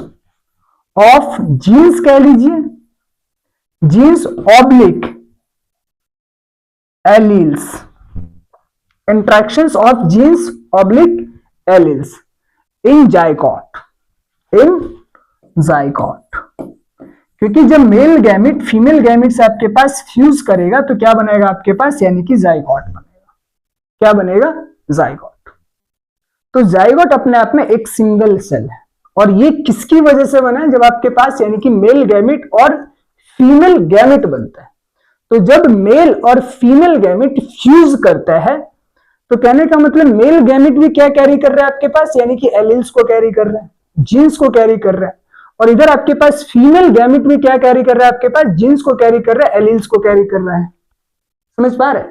ऑफ जीन्स कह लीजिए, genes oblique alleles, interactions of genes oblique alleles in zygote, in zygote. क्योंकि जब मेल गैमिट फीमेल गैमिट से आपके पास फ्यूज करेगा तो क्या बनेगा आपके पास, यानी कि जाइगोट बनेगा। क्या बनेगा? जाइगोट। तो जाइगोट अपने आप में एक सिंगल सेल है, और ये किसकी वजह से बना है? जब आपके पास यानी कि मेल गैमिट और फीमेल गैमिट बनता है। तो जब मेल और फीमेल गैमिट फ्यूज करता है तो कहने का मतलब मेल गैमिट भी क्या कैरी कर रहा है आपके पास, यानी कि एलील्स को कैरी कर रहा है, जीन्स को कैरी कर रहा है। और इधर आपके पास फीमेल गैमिट भी क्या कैरी कर रहा है आपके पास, जीन्स को कैरी कर रहा है, एलील्स को कैरी कर रहा है। समझ पा रहे?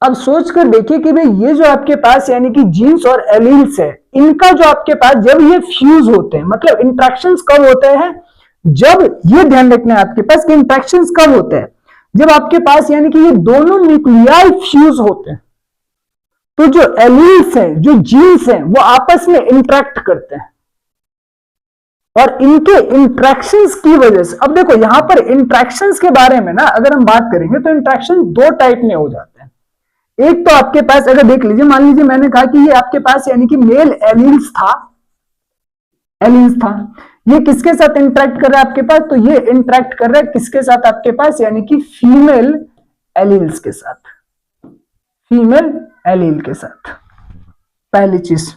अब सोच कर देखिए कि भाई ये जो आपके पास यानी कि जीन्स और एलील्स है, इनका जो आपके पास जब ये फ्यूज होते हैं, मतलब इंट्रैक्शंस कब होते हैं, जब ये ध्यान रखना है आपके पास कि इंट्रैक्शंस कब होते हैं, जब आपके पास यानी कि ये दोनों न्यूक्लियाई फ्यूज होते हैं। तो जो एलील्स हैं, जो जीन्स हैं, वो आपस में इंटरेक्ट करते हैं, और इनके इंट्रैक्शंस की वजह से, अब देखो यहां पर इंट्रैक्शंस के बारे में ना अगर हम बात करेंगे तो इंट्रैक्शन दो टाइप में हो जाते हैं। एक तो आपके पास अगर देख लीजिए, मान लीजिए मैंने कहा कि ये आपके पास यानी कि मेल एलील्स था, एलील्स था, ये किसके साथ इंटरेक्ट कर रहा है आपके पास, तो ये इंटरेक्ट कर रहा है किसके साथ आपके पास, यानी कि फीमेल एलील्स के साथ, फीमेल एलील के साथ। पहली चीज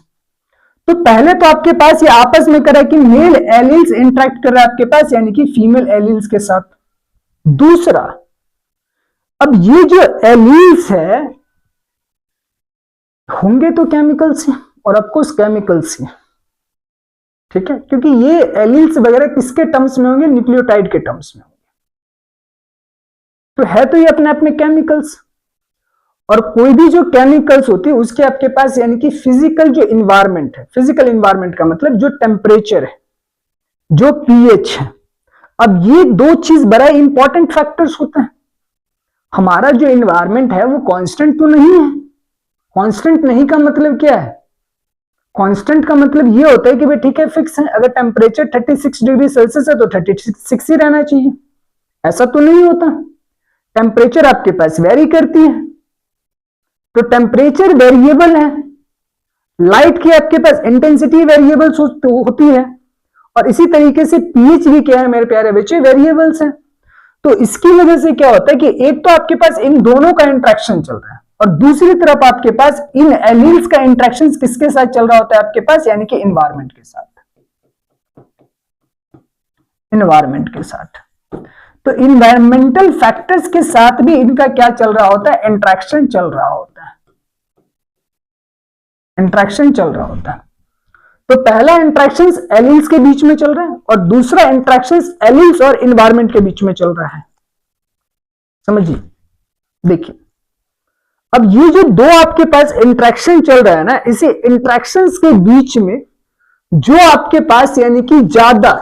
तो पहले तो आपके पास ये आपस में कर रहा है कि मेल एलील्स इंटरेक्ट कर रहा है आपके पास यानी कि फीमेल एलील्स के साथ। दूसरा, अब ये जो एलील्स है होंगे तो केमिकल्स हैं, और ऑफकोर्स केमिकल्स हैं, ठीक है, क्योंकि ये एलील्स वगैरह किसके टर्म्स में होंगे, न्यूक्लियोटाइड के टर्म्स में होंगे। तो है तो ये अपने आप में केमिकल्स, और कोई भी जो केमिकल्स होती है उसके आपके पास यानी कि फिजिकल जो इन्वायरमेंट है, फिजिकल इन्वायरमेंट का मतलब जो टेम्परेचर है, जो पीएच है। अब ये दो चीज बड़ा इंपॉर्टेंट फैक्टर्स होते हैं। हमारा जो इन्वायरमेंट है वो कांस्टेंट तो नहीं है। कांस्टेंट नहीं का मतलब क्या है, कांस्टेंट का मतलब ये होता है कि भाई ठीक है फिक्स है, अगर टेम्परेचर 36 डिग्री सेल्सियस है तो 36 ही रहना चाहिए, ऐसा तो नहीं होता। टेम्परेचर आपके पास वेरी करती है, तो टेम्परेचर वेरिएबल है, लाइट की आपके पास इंटेंसिटी वेरिएबल होती है, और इसी तरीके से पीएच भी क्या है मेरे प्यारे बच्चे, वेरिएबल्स है। तो इसकी वजह से क्या होता है कि एक तो आपके पास इन दोनों का इंट्रैक्शन चल रहा है, और दूसरी तरफ आपके पास इन एलील्स का इंट्रैक्शन किसके साथ चल रहा होता है आपके पास, यानी कि इन्वायरमेंट के साथ, इन्वायरमेंट के साथ। तो इन्वायरमेंटल फैक्टर्स के साथ भी इनका क्या चल रहा होता है, इंट्रैक्शन चल रहा होता है, इंट्रैक्शन चल रहा होता है। तो पहला इंट्रैक्शन एलील्स के बीच में चल रहा है, और दूसरा इंट्रैक्शन एलील्स और इन्वायरमेंट के बीच में चल रहा है। समझिए, देखिए अब ये जो दो आपके पास इंट्रैक्शन चल रहा है ना, इसी इंट्रैक्शंस के बीच में जो आपके पास यानी कि ज्यादा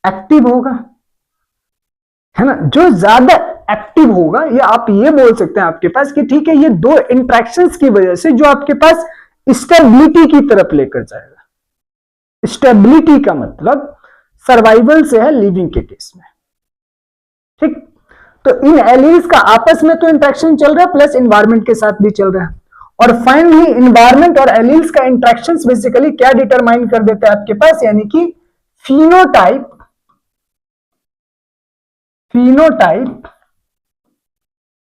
एक्टिव होगा, है ना। जो ज्यादा एक्टिव होगा, या आप ये बोल सकते हैं आपके पास कि ठीक है, ये दो इंट्रैक्शंस की वजह से जो आपके पास स्टेबिलिटी की तरफ लेकर जाएगा। स्टेबिलिटी का मतलब सर्वाइवल से है लिविंग के केस में, ठीक। तो इन एलिल्स का आपस में तो इंट्रैक्शन चल रहा है, प्लस इन्वायरमेंट के साथ भी चल रहा है। और फाइनली इन्वायरमेंट और एलिल्स का इंट्रैक्शंस बेसिकली क्या डिटरमाइन कर देते हैं आपके पास, यानी कि फिनोटाइप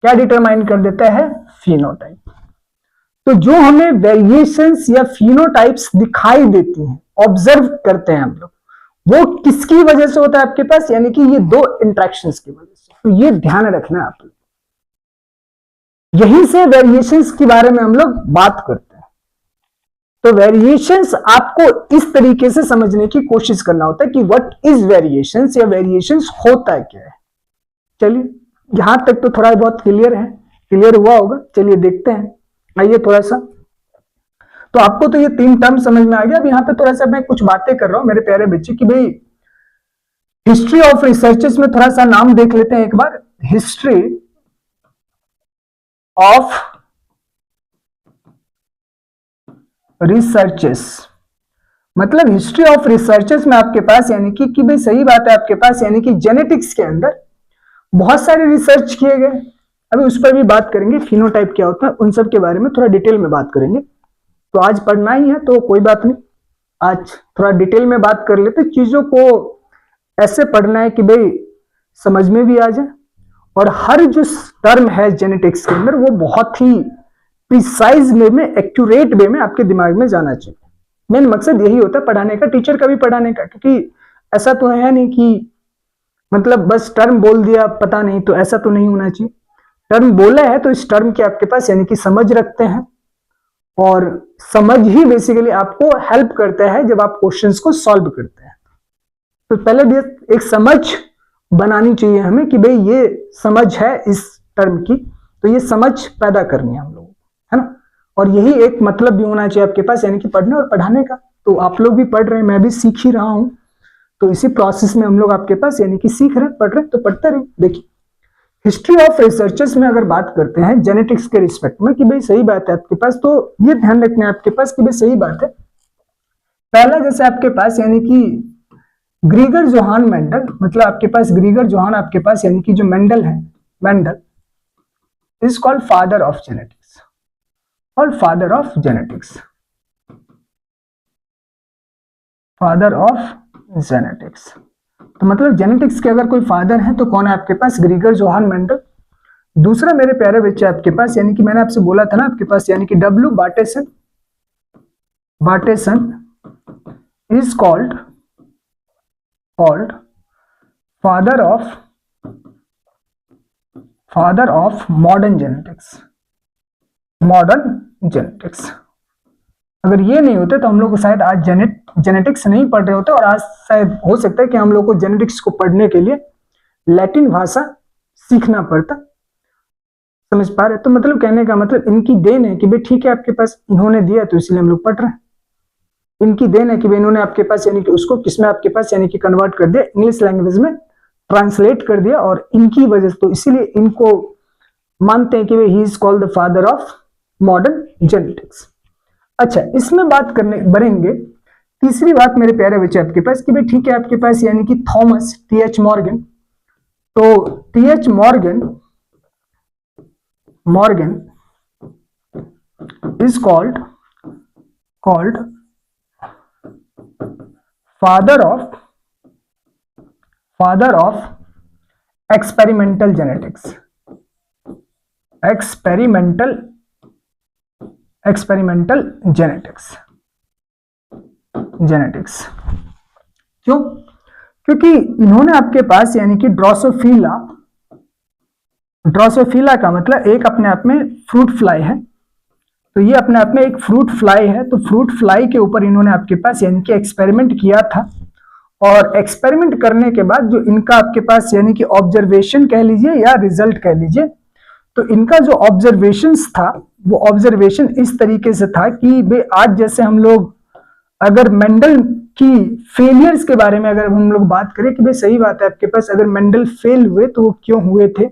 क्या डिटरमाइन कर देता है, फिनोटाइप। तो जो हमें वेरिएशंस या फिनोटाइप्स दिखाई देती हैं, ऑब्जर्व करते हैं हम लोग, वो किसकी वजह से होता है आपके पास, यानी कि ये दो इंट्रैक्शंस की वजह से। तो ये ध्यान रखना है आप लोग, यहीं से वेरिएशंस के बारे में हम लोग बात करते हैं। तो वेरिएशंस आपको इस तरीके से समझने की कोशिश करना होता है कि व्हाट इज वेरिएशंस, या वेरिएशंस होता क्या है। चलिए यहां तक तो थोड़ा बहुत क्लियर है, क्लियर हुआ होगा। चलिए देखते हैं, आइए थोड़ा सा। तो आपको तो ये तीन टर्म समझ में आ गया। अब यहाँ पे थोड़ा सा मैं कुछ बातें कर रहा हूं मेरे प्यारे बच्चे कि भाई हिस्ट्री ऑफ रिसर्चेस में थोड़ा सा नाम देख लेते हैं एक बार। हिस्ट्री ऑफ रिसर्चेस मतलब हिस्ट्री ऑफ रिसर्चेस में आपके पास, यानी कि भाई सही बात है आपके पास, यानी कि जेनेटिक्स के अंदर बहुत सारे रिसर्च किए गए। अभी उस पर भी बात करेंगे, फिनोटाइप क्या होता है उन सब के बारे में थोड़ा डिटेल में बात करेंगे। तो आज पढ़ना ही है तो कोई बात नहीं, आज थोड़ा डिटेल में बात कर लेते। चीजों को ऐसे पढ़ना है कि भाई समझ में भी आ जाए, और हर जो टर्म है जेनेटिक्स के अंदर वो बहुत ही प्रिसाइज वे में, एक्यूरेट वे में आपके दिमाग में जाना चाहिए। मेन मकसद यही होता है पढ़ाने का, टीचर का भी पढ़ाने का, क्योंकि ऐसा तो है नहीं कि मतलब बस टर्म बोल दिया पता नहीं, तो ऐसा तो नहीं होना चाहिए। टर्म बोला है तो इस टर्म के आपके पास यानी कि समझ रखते हैं, और समझ ही बेसिकली आपको हेल्प करता है जब आप क्वेश्चंस को सॉल्व करते हैं। तो पहले भी एक समझ बनानी चाहिए हमें कि भाई ये समझ है इस टर्म की, तो ये समझ पैदा करनी है हम लोगों को, है ना। और यही एक मतलब भी होना चाहिए आपके पास, यानी कि पढ़ने और पढ़ाने का। तो आप लोग भी पढ़ रहे हैं, मैं भी सीख ही रहा हूं, तो इसी प्रोसेस में हम लोग आपके पास यानी कि सीख रहे, पढ़ रहे, तो पढ़ते रहे। देखिए हिस्ट्री ऑफ रिसर्चेस में अगर बात करते हैं जेनेटिक्स के रिस्पेक्ट में कि भाई सही बात है आपके पास, तो ये ध्यान रखना है आपके पास कि भाई सही बात है। पहला जैसे आपके पास यानी कि ग्रीगर जोहान मेंडल, मतलब आपके पास ग्रीगर जोहान आपके पास यानी कि जो मेंडल है, Mendel is called father of genetics, और father of genetics, father of genetics. तो मतलब जेनेटिक्स के अगर कोई फादर है तो कौन है आपके पास, ग्रीगर जोहान मेंडल। दूसरा मेरे प्यारे बच्चे आपके पास, यानी कि मैंने आपसे बोला था ना आपके पास, यानी कि W Bateson, Bateson is called father of modern genetics, modern genetics. अगर ये नहीं होते तो हम लोग शायद आज जेनेटिक्स नहीं पढ़ रहे होते, और आज शायद हो सकता है कि हम लोग को जेनेटिक्स को पढ़ने के लिए लैटिन भाषा सीखना पड़ता। समझ पा रहे? तो मतलब कहने का मतलब इनकी देन है कि भाई ठीक है आपके पास इन्होंने दिया तो इसलिए हम लोग पढ़ रहे हैं। इनकी देन है कि भाई इन्होंने आपके पास यानी कि उसको किसमें आपके पास यानी कि कन्वर्ट कर दिया, इंग्लिश लैंग्वेज में ट्रांसलेट कर दिया, और इनकी वजह से तो इसीलिए इनको मानते हैं कि भाई he is called the father of modern genetics. अच्छा, इसमें बात करने बढ़ेंगे। तीसरी बात मेरे प्यारे बच्चे आपके पास कि भाई ठीक है आपके पास यानी कि थॉमस टीएच मॉर्गन, तो T H Morgan is called father of experimental genetics, experimental genetics. क्यों? क्योंकि इन्होंने आपके पास यानी कि ड्रोसोफिला का मतलब एक अपने आप में फ्रूट फ्लाई है, तो ये अपने आप में एक फ्रूट फ्लाई है। तो फ्रूट फ्लाई के ऊपर इन्होंने आपके पास यानी कि एक्सपेरिमेंट किया था, और एक्सपेरिमेंट करने के बाद जो इनका आपके पास यानी कि ऑब्जर्वेशन कह लीजिए या रिजल्ट कह लीजिए, तो इनका जो ऑब्जर्वेशंस था वो ऑब्जर्वेशन इस तरीके से था कि भाई आज जैसे हम लोग अगर मेंडल कि फेलियर्स के बारे में अगर हम लोग बात करें कि भाई सही बात है आपके पास अगर मेंडल फेल हुए तो वो क्यों हुए थे,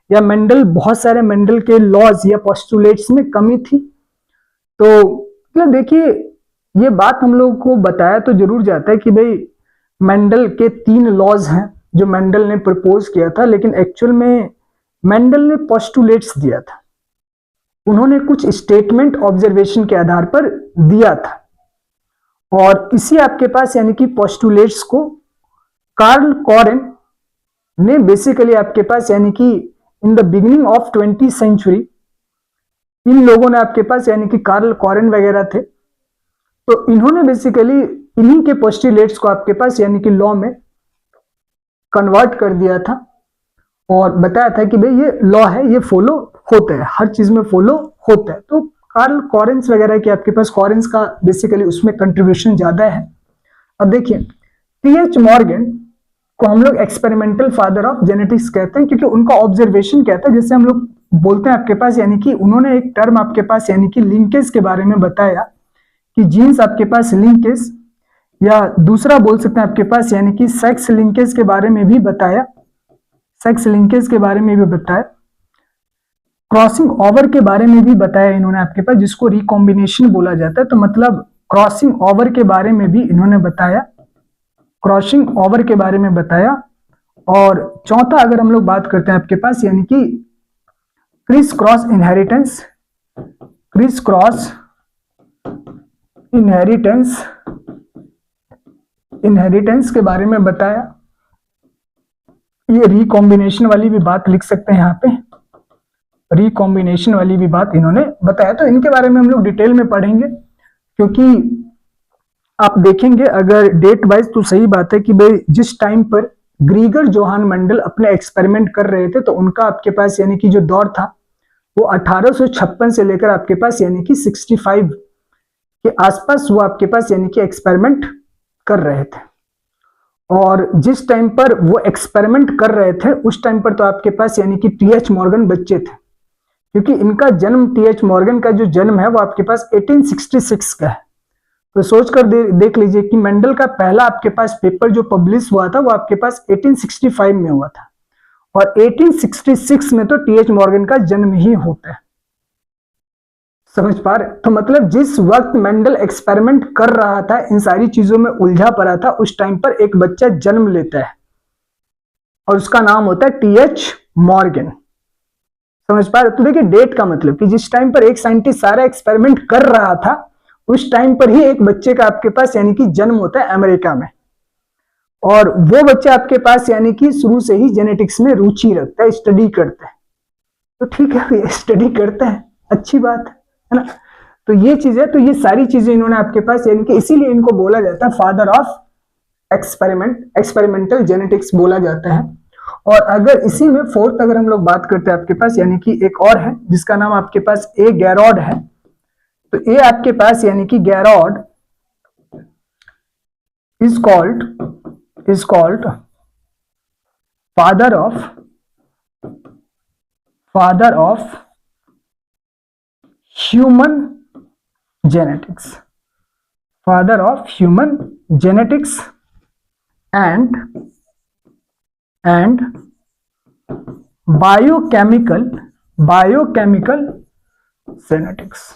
या मेंडल बहुत सारे मेंडल के लॉज या पोस्टुलेट्स में कमी थी। तो मतलब देखिए ये बात हम लोग को बताया तो जरूर जाता है कि भाई मेंडल के 3 लॉज हैं जो मेंडल ने प्रपोज किया था, लेकिन एक्चुअल में मेंडल ने पोस्टुलेट्स दिया था, उन्होंने कुछ स्टेटमेंट ऑब्जर्वेशन के आधार पर दिया था, और इसी आपके पास यानी कि पोस्टुलेट्स को कार्ल कॉरेन ने बेसिकली आपके पास यानी कि in the beginning of 20th century इन लोगों ने आपके पास यानी कि कार्ल कॉरेन वगैरह थे, तो इन्होंने बेसिकली इन्हीं के पोस्टुलेट्स को आपके पास यानी कि लॉ में कन्वर्ट कर दिया था और बताया था कि भाई ये लॉ है, ये फॉलो होता है, हर चीज में फॉलो होता है। तो कार्ल कॉरेंस वगैरह के आपके पास कॉरेंस का बेसिकली उसमें कंट्रीब्यूशन ज्यादा है। अब देखिए टीएच मॉर्गन को हम लोग एक्सपेरिमेंटल फादर ऑफ जेनेटिक्स कहते हैं, क्योंकि उनका ऑब्जर्वेशन क्या था, जैसे हम लोग बोलते हैं आपके पास यानी कि उन्होंने एक टर्म आपके पास यानी कि लिंकेज के बारे में बताया कि जीन्स आपके पास लिंकेज, या दूसरा बोल सकते हैं आपके पास यानी कि सेक्स लिंकेज के बारे में भी बताया, सेक्स लिंकेज के बारे में भी बताया, क्रॉसिंग ओवर के बारे में भी बताया इन्होंने आपके पास, जिसको रिकॉम्बिनेशन बोला जाता है। तो मतलब क्रॉसिंग ओवर के बारे में भी इन्होंने बताया, क्रॉसिंग ओवर के बारे में बताया। और चौथा अगर हम लोग बात करते हैं आपके पास यानी कि criss cross inheritance, criss cross inheritance, inheritance के बारे में बताया। ये रिकॉम्बिनेशन वाली भी बात लिख सकते हैं यहाँ पे, रिकॉम्बिनेशन वाली भी बात इन्होंने बताया। तो इनके बारे में हम लोग डिटेल में पढ़ेंगे, क्योंकि आप देखेंगे अगर डेट वाइज तो सही बात है कि भाई जिस टाइम पर ग्रीगर जोहान मेंडल अपने एक्सपेरिमेंट कर रहे थे तो उनका आपके पास यानी कि जो दौर था वो 1856 से लेकर आपके पास यानी कि 65 के आसपास वो आपके पास यानी कि एक्सपेरिमेंट कर रहे थे। और जिस टाइम पर वो एक्सपेरिमेंट कर रहे थे उस टाइम पर तो आपके पास यानी कि टीएच मॉर्गन बच्चे थे, क्योंकि इनका जन्म टीएच मॉर्गन का जो जन्म है वो आपके पास 1866 का है। तो सोचकर देख लीजिए कि मेंडल का पहला आपके पास पेपर जो पब्लिश हुआ था वो आपके पास 1865 में हुआ था, और 1866 में तो टीएच मॉर्गन का जन्म ही होता है। समझ पा रहे? तो मतलब जिस वक्त मेंडल एक्सपेरिमेंट कर रहा था, इन सारी चीजों में उलझा पड़ा था, उस टाइम पर एक बच्चा जन्म लेता है और उसका नाम होता है टीएच मॉर्गन। समझ पा रहे? तो देखिए डेट का मतलब कि जिस टाइम पर एक साइंटिस्ट सारा एक्सपेरिमेंट कर रहा था उस टाइम पर ही एक बच्चे का आपके पास यानी कि जन्म होता है अमेरिका में, और वो बच्चा आपके पास यानी कि शुरू से ही जेनेटिक्स में रुचि रखता है, स्टडी करता है। तो ठीक है, स्टडी करता है, अच्छी बात है ना। तो ये चीज है, तो ये सारी चीजें इन्होंने आपके पास यानी कि इसीलिए इनको बोला जाता है father of experiment, experimental genetics बोला जाता है। और अगर इसी में फोर्थ अगर हम लोग बात करते हैं आपके पास यानी कि एक और है जिसका नाम आपके पास ए गैरॉड है। तो ए आपके पास यानी कि Garrod is called father of human genetics, father of human genetics and biochemical genetics.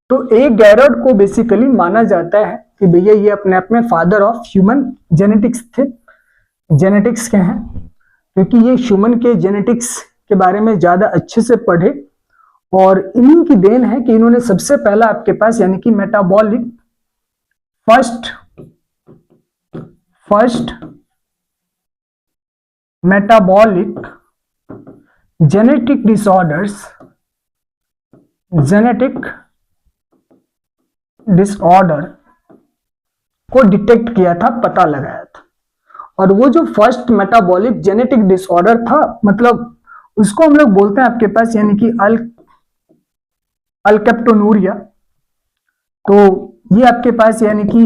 तो ए गैरॉड को बेसिकली माना जाता है कि भैया ये अपने आप में फादर ऑफ ह्यूमन जेनेटिक्स थे, जेनेटिक्स के हैं, क्योंकि ये ह्यूमन के जेनेटिक्स के बारे में ज्यादा अच्छे से पढ़े, और इन्हीं की देन है कि इन्होंने सबसे पहला आपके पास यानी कि metabolic first metabolic genetic disorder को डिटेक्ट किया था, पता लगाया था। और वो जो फर्स्ट मेटाबॉलिक जेनेटिक डिसऑर्डर था, मतलब उसको हम लोग बोलते हैं आपके पास यानी कि अल्केप्टोनूरिया। तो ये आपके पास यानी कि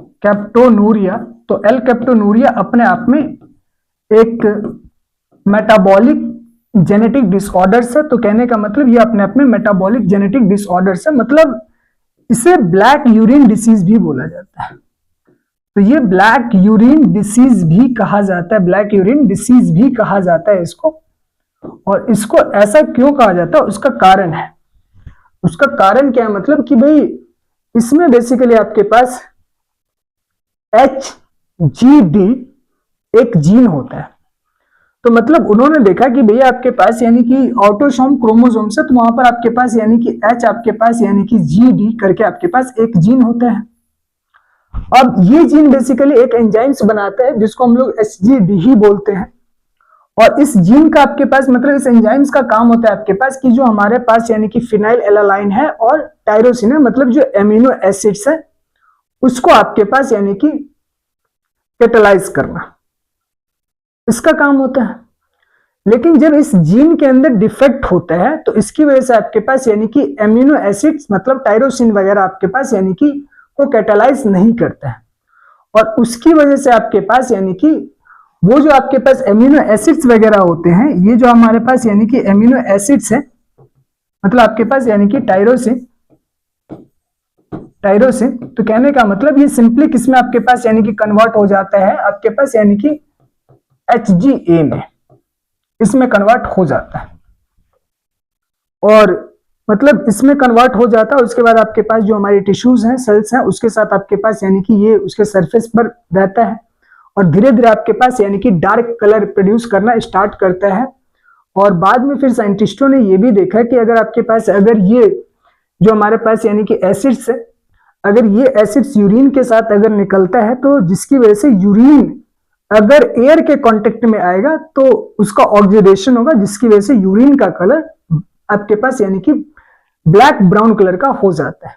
अल्केप्टोनूरिया, तो एल्केप्टोनूरिया अपने आप में एक मेटाबॉलिक जेनेटिक डिसऑर्डर्स है, तो कहने का मतलब ये अपने आप में मेटाबॉलिक जेनेटिक डिसऑर्डर्स है, मतलब इसे ब्लैक यूरिन डिसीज भी बोला जाता है। तो ये ब्लैक यूरिन डिसीज भी कहा जाता है, ब्लैक यूरिन डिसीज भी कहा जाता है इसको। और इसको ऐसा क्यों कहा जाता है, उसका कारण है। उसका कारण क्या है, मतलब कि भाई इसमें बेसिकली आपके पास HGD एक जीन होता है। तो मतलब उन्होंने देखा कि भैया आपके पास यानी कि ऑटोसोम क्रोमोसोम से, तो वहां पर आपके पास यानी कि H आपके पास यानी कि GD करके आपके पास एक जीन होता है। अब ये जीन बेसिकली एक एंजाइम्स बनाता है जिसको हम लोग HGD ही बोलते हैं। और इस जीन का आपके पास मतलब इस एंजाइम्स का काम होता है आपके पास कि जो हमारे पास यानी कि फिनाइल एलालाइन है और टायरोसिन है, मतलब जो एमिनो एसिड्स है उसको आपके पास यानी कि कैटालाइज करना, इसका काम होता है। लेकिन जब इस जीन के अंदर डिफेक्ट होता है तो इसकी वजह से आपके पास यानी कि एमिनो एसिड्स मतलब टायरोसिन वगैरह आपके पास यानी कि को कैटालाइज नहीं करता है। और उसकी वजह से आपके पास यानी कि वो जो आपके पास एमिनो एसिड्स वगैरह होते हैं, ये जो हमारे पास यानी कि एमिनो एसिड्स है, मतलब आपके पास यानी कि टायरोसिन, तो कहने का मतलब ये सिंपली किसमें आपके पास यानी कि कन्वर्ट हो जाता है, आपके पास यानी कि HGA में, इसमें कन्वर्ट हो जाता है। और मतलब इसमें कन्वर्ट हो जाता है, उसके बाद आपके पास जो हमारी टिश्यूज हैं, सेल्स हैं, उसके साथ आपके पास यानी कि ये उसके सरफेस पर रहता है और धीरे धीरे आपके पास यानी कि डार्क कलर प्रोड्यूस करना स्टार्ट करता है। और बाद में फिर साइंटिस्टों ने ये भी देखा कि अगर आपके पास अगर ये जो हमारे पास यानी कि एसिड्स है, अगर ये एसिड्स यूरिन के साथ अगर निकलता है तो जिसकी वजह से यूरिन अगर एयर के कांटेक्ट में आएगा तो उसका ऑक्सीडेशन होगा, जिसकी वजह से यूरिन का कलर आपके पास यानी कि ब्लैक ब्राउन कलर का हो जाता है।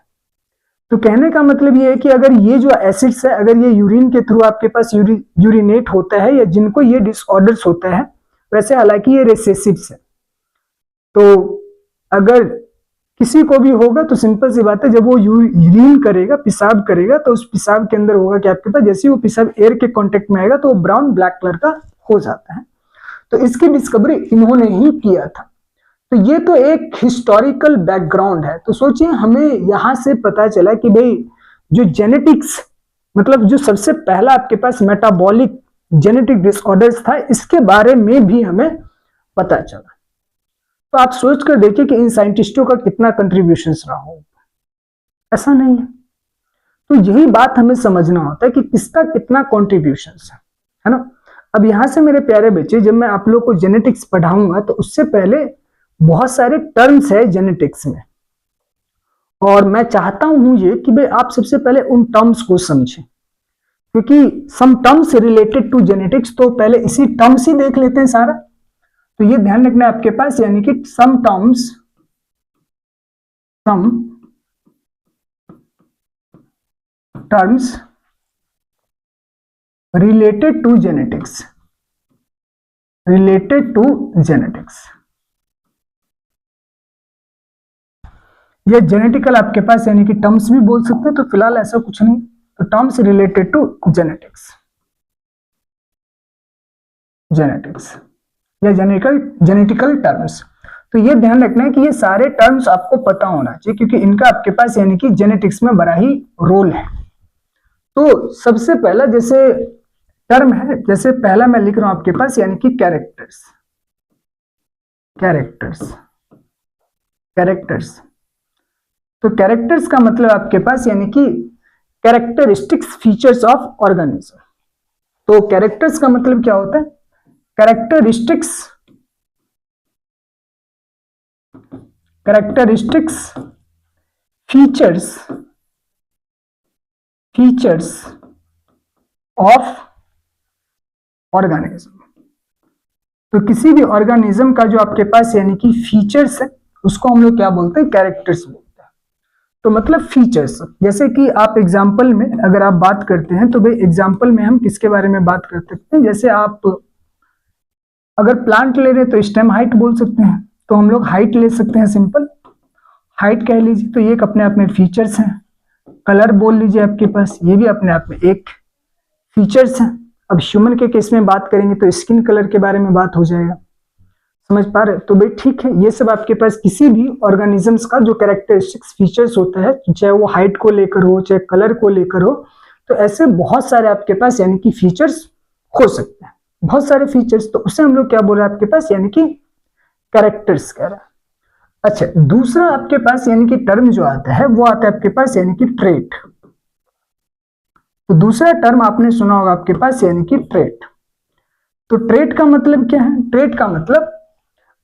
तो कहने का मतलब ये है कि अगर ये जो एसिड्स है अगर ये यूरिन के थ्रू आपके पास यूरिनेट होता है या जिनको ये डिसऑर्डर्स होता है, वैसे हालांकि ये रिसेसिव्स है, तो अगर किसी को भी होगा तो सिंपल सी बात है, जब वो यूरिन करेगा, पेशाब करेगा, तो उस पेशाब के अंदर होगा कि आपके पास जैसे वो पेशाब एयर के कांटेक्ट में आएगा तो वो ब्राउन ब्लैक कलर का हो जाता है। तो इसकी डिस्कवरी इन्होंने ही किया था। तो ये तो एक हिस्टोरिकल बैकग्राउंड है। तो सोचिए हमें यहां से पता चला कि भाई जो जेनेटिक्स मतलब जो सबसे पहला आपके पास मेटाबॉलिक जेनेटिक डिसऑर्डर्स था, इसके बारे में भी हमें पता चला। तो आप सोच कर देखिए कि इन साइंटिस्टों का कितना कंट्रीब्यूशन रहा हो, ऐसा नहीं है। तो यही बात हमें समझना होता है कि किसका कितना कंट्रीब्यूशन है ना। अब यहां से मेरे प्यारे बच्चे, जब मैं आप लोग को जेनेटिक्स पढ़ाऊंगा तो उससे पहले बहुत सारे टर्म्स है जेनेटिक्स में, और मैं चाहता हूं ये कि भाई आप सबसे पहले उन टर्म्स को समझें, क्योंकि some terms related to genetics, तो पहले इसी टर्म्स ही देख लेते हैं सारा। तो ये ध्यान रखना है आपके पास यानी कि some terms related to genetics, ये जेनेटिकल आपके पास यानी कि टर्म्स भी बोल सकते हैं, तो फिलहाल ऐसा कुछ नहीं। तो टर्म्स रिलेटेड टू जेनेटिक्स या जेनेटिकल टर्म्स। तो ये ध्यान रखना है कि ये सारे टर्म्स आपको पता होना चाहिए, क्योंकि इनका आपके पास यानी कि जेनेटिक्स में बड़ा ही रोल है। तो सबसे पहला जैसे टर्म है, जैसे पहला मैं लिख रहा हूं आपके पास यानी कि कैरेक्टर्स। तो कैरेक्टर्स का मतलब आपके पास यानी कि कैरेक्टरिस्टिक्स फीचर्स ऑफ ऑर्गेनिज्म। तो कैरेक्टर्स का मतलब क्या होता है, कैरेक्टरिस्टिक्स फीचर्स ऑफ ऑर्गेनिज्म। तो किसी भी ऑर्गेनिज्म का जो आपके पास यानी कि फीचर्स है उसको हम लोग क्या बोलते हैं, कैरेक्टर्स बोलते हैं। तो मतलब फीचर्स, जैसे कि आप एग्जाम्पल में अगर आप बात करते हैं तो भाई एग्जाम्पल में हम किसके बारे में बात कर सकते हैं, जैसे आप अगर प्लांट ले रहे हैं तो स्टेम हाइट बोल सकते हैं, तो हम लोग हाइट ले सकते हैं, सिंपल हाइट कह लीजिए। तो ये एक अपने आप में फीचर्स हैं। कलर बोल लीजिए आपके पास, ये भी अपने आप में एक फीचर्स है। अब ह्यूमन के केस में बात करेंगे तो स्किन कलर के बारे में बात हो जाएगा। समझ पा रहे? तो भाई ठीक है, ये सब आपके पास किसी भी ऑर्गेनिजम्स का जो कैरेक्टरिस्टिक्स फीचर्स होता है, चाहे वो हाइट को लेकर हो, चाहे कलर को लेकर हो, तो ऐसे बहुत सारे आपके पास यानी कि फीचर्स हो सकते हैं, बहुत सारे फीचर्स। तो उसे हम लोग क्या बोल रहे हैं आपके पास, यानी कि कैरेक्टर्स कह रहे हैं। अच्छा, दूसरा आपके पास यानी कि टर्म जो आता है वो आता है आपके पास यानी कि ट्रेट। तो दूसरा टर्म आपने सुना होगा आपके पास यानी कि ट्रेट। तो ट्रेट का मतलब क्या है? ट्रेट का मतलब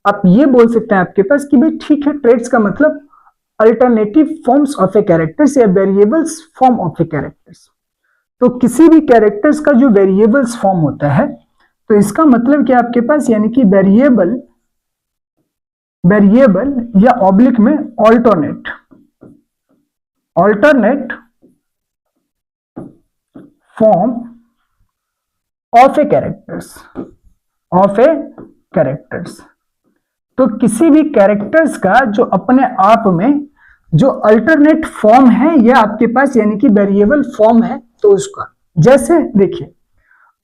आप ये बोल सकते हैं आपके पास कि भाई ठीक है, ट्रेट्स का मतलब alternative forms of a characters या variables form of a characters. तो किसी भी कैरेक्टर्स का जो वेरिएबल्स फॉर्म होता है, तो इसका मतलब क्या आपके पास यानी कि वेरिएबल या ऑब्लिक में alternate form of a characters. तो किसी भी कैरेक्टर्स का जो अपने आप में जो अल्टरनेट फॉर्म है या आपके पास यानी कि वेरिएबल फॉर्म है, तो उसका जैसे देखिए,